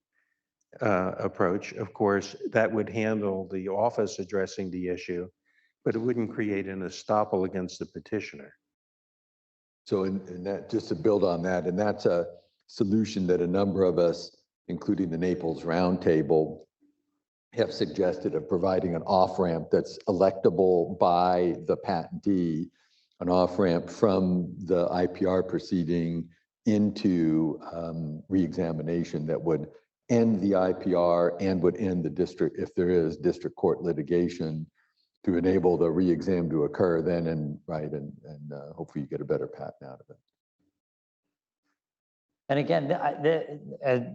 Speaker 11: approach. Of course, that would handle the office addressing the issue, but it wouldn't create an estoppel against the petitioner.
Speaker 12: So in that, just to build on that, and that's a solution that a number of us, including the Naples Roundtable, have suggested of providing an off-ramp that's electable by the patentee, an off-ramp from the IPR proceeding into reexamination that would end the IPR and would end the district, if there is district court litigation, to enable the re-exam to occur then and hopefully you get a better patent out of it.
Speaker 10: And again,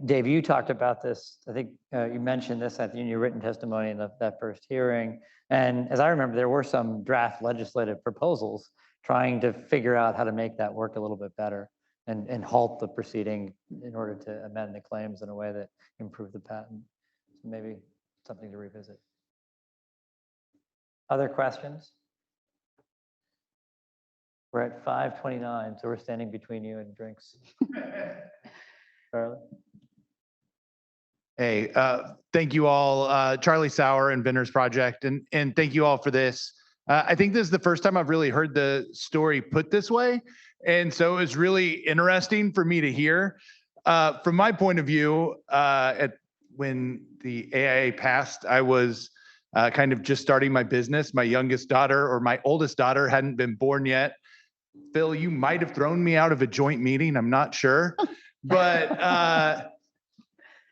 Speaker 10: Dave, you talked about this. I think you mentioned this in your written testimony in that first hearing. And as I remember, there were some draft legislative proposals trying to figure out how to make that work a little bit better and halt the proceeding in order to amend the claims in a way that improved the patent. So maybe something to revisit. Other questions? We're at 5:29, so we're standing between you and drinks. Charlie?
Speaker 15: Hey, thank you all, Charlie Sauer, Inventors Project, and thank you all for this. I think this is the first time I've really heard the story put this way, and so it was really interesting for me to hear. From my point of view, when the AIA passed, I was kind of just starting my business. My youngest daughter, or my oldest daughter, hadn't been born yet. Phil, you might have thrown me out of a joint meeting. I'm not sure. But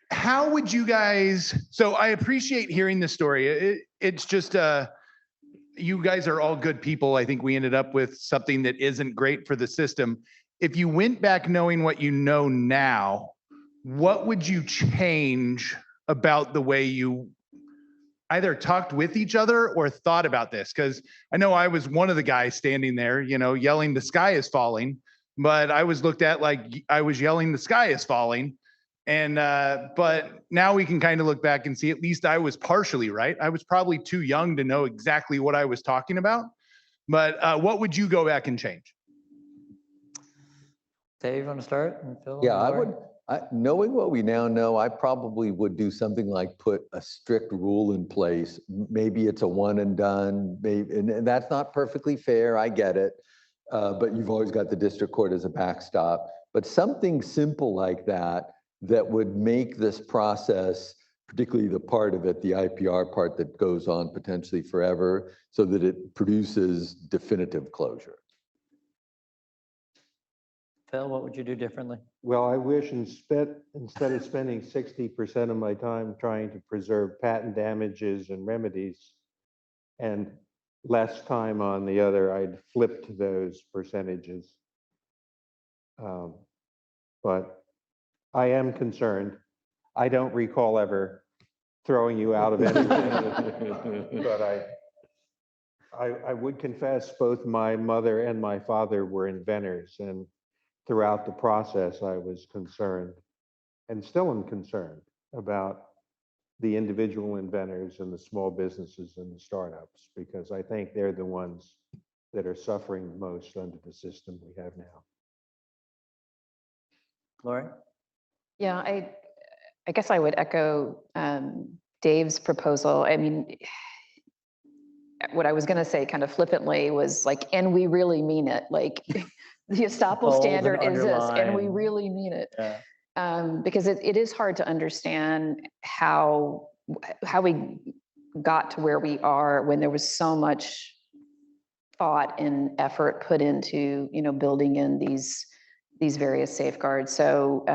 Speaker 15: how would you guys, so I appreciate hearing this story. It's just, you guys are all good people. I think we ended up with something that isn't great for the system. If you went back knowing what you know now, what would you change about the way you either talked with each other or thought about this? Because I know I was one of the guys standing there, yelling, "The sky is falling," but I was looked at like I was yelling, "The sky is falling." And, but now we can kind of look back and see at least I was partially right. I was probably too young to know exactly what I was talking about, but what would you go back and change?
Speaker 10: Dave, you want to start? And Phil,
Speaker 12: Yeah, I would. Knowing what we now know, I probably would do something like put a strict rule in place. Maybe it's a one and done, and that's not perfectly fair. I get it, but you've always got the district court as a backstop. But something simple like that would make this process particularly the part of it, the IPR part that goes on potentially forever, so that it produces definitive closure.
Speaker 10: Phil, what would you do differently?
Speaker 11: Well, I wish instead of spending 60% of my time trying to preserve patent damages and remedies and less time on the other, I'd flipped those percentages. But I am concerned. I don't recall ever throwing you out of anything, but I would confess both my mother and my father were inventors, and throughout the process, I was concerned and still am concerned about the individual inventors and the small businesses and the startups, because I think they're the ones that are suffering most under the system we have now.
Speaker 10: Lori?
Speaker 13: Yeah, I guess I would echo Dave's proposal. I mean, what I was going to say kind of flippantly was like, and we really mean it. Like the estoppel
Speaker 10: Bold and
Speaker 13: standard is this, and we
Speaker 10: underline.
Speaker 13: really mean it.
Speaker 10: Yeah.
Speaker 13: Because it is hard to understand how we got to where we are when there was so much thought and effort put into, you know, building in these various safeguards. So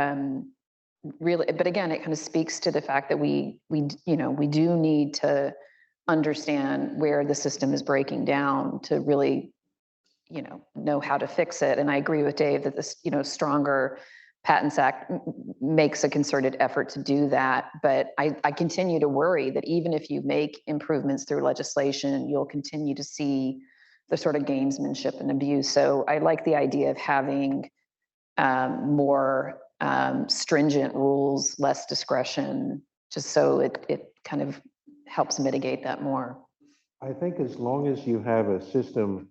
Speaker 13: really, but again, it kind of speaks to the fact that we do need to understand where the system is breaking down to really, know how to fix it. And I agree with Dave that this, stronger Patents Act makes a concerted effort to do that. But I continue to worry that even if you make improvements through legislation, you'll continue to see the sort of gamesmanship and abuse. So I like the idea of having more stringent rules, less discretion, just so it kind of helps mitigate that more.
Speaker 11: I think as long as you have a system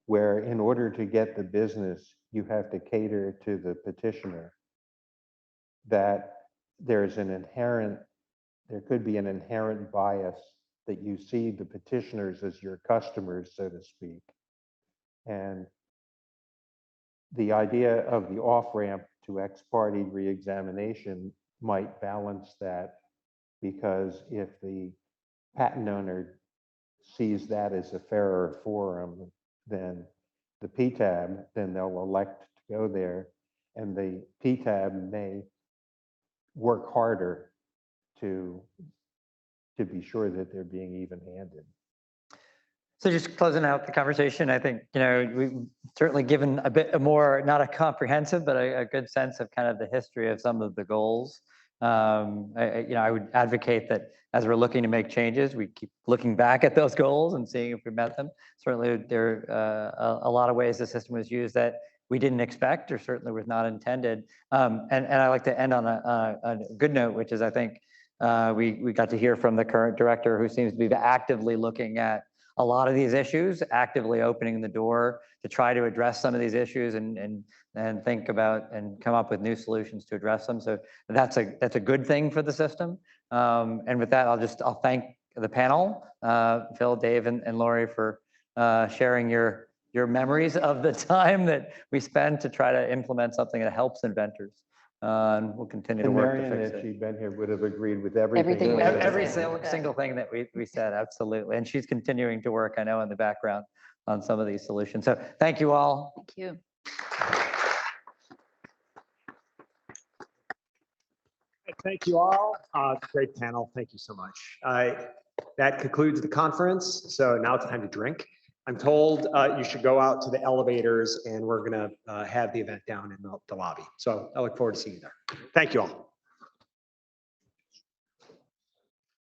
Speaker 11: where in order to get the business, you have to cater to the petitioner, that there could be an inherent bias that you see the petitioners as your customers, so to speak. And the idea of the off-ramp to ex parte reexamination might balance that, because if the patent owner sees that as a fairer forum than the PTAB, then they'll elect to go there, and the PTAB may work harder to be sure that they're being even-handed.
Speaker 10: So just closing out the conversation, I think, we've certainly given a bit more, not a comprehensive, but a good sense of kind of the history of some of the goals. I would advocate that as we're looking to make changes, we keep looking back at those goals and seeing if we met them. Certainly there are a lot of ways the system was used that we didn't expect or certainly was not intended. And I like to end on a good note, which is I think we got to hear from the current director, who seems to be actively looking at a lot of these issues, actively opening the door to try to address some of these issues and think about and come up with new solutions to address them. So that's a good thing for the system. And with that, I'll thank the panel, Phil, Dave, and Lori, for sharing your memories of the time that we spent to try to implement something that helps inventors. And we'll continue to work to fix it.
Speaker 11: If she'd been here, would have agreed with everything.
Speaker 10: Every single thing that we said, absolutely. And she's continuing to work, I know, in the background on some of these solutions. So thank you all.
Speaker 13: Thank you.
Speaker 6: Thank you all. Great panel. Thank you so much. That concludes the conference. So now it's time to drink. I'm told you should go out to the elevators, and we're going to have the event down in the lobby. So I look forward to seeing you there. Thank you all.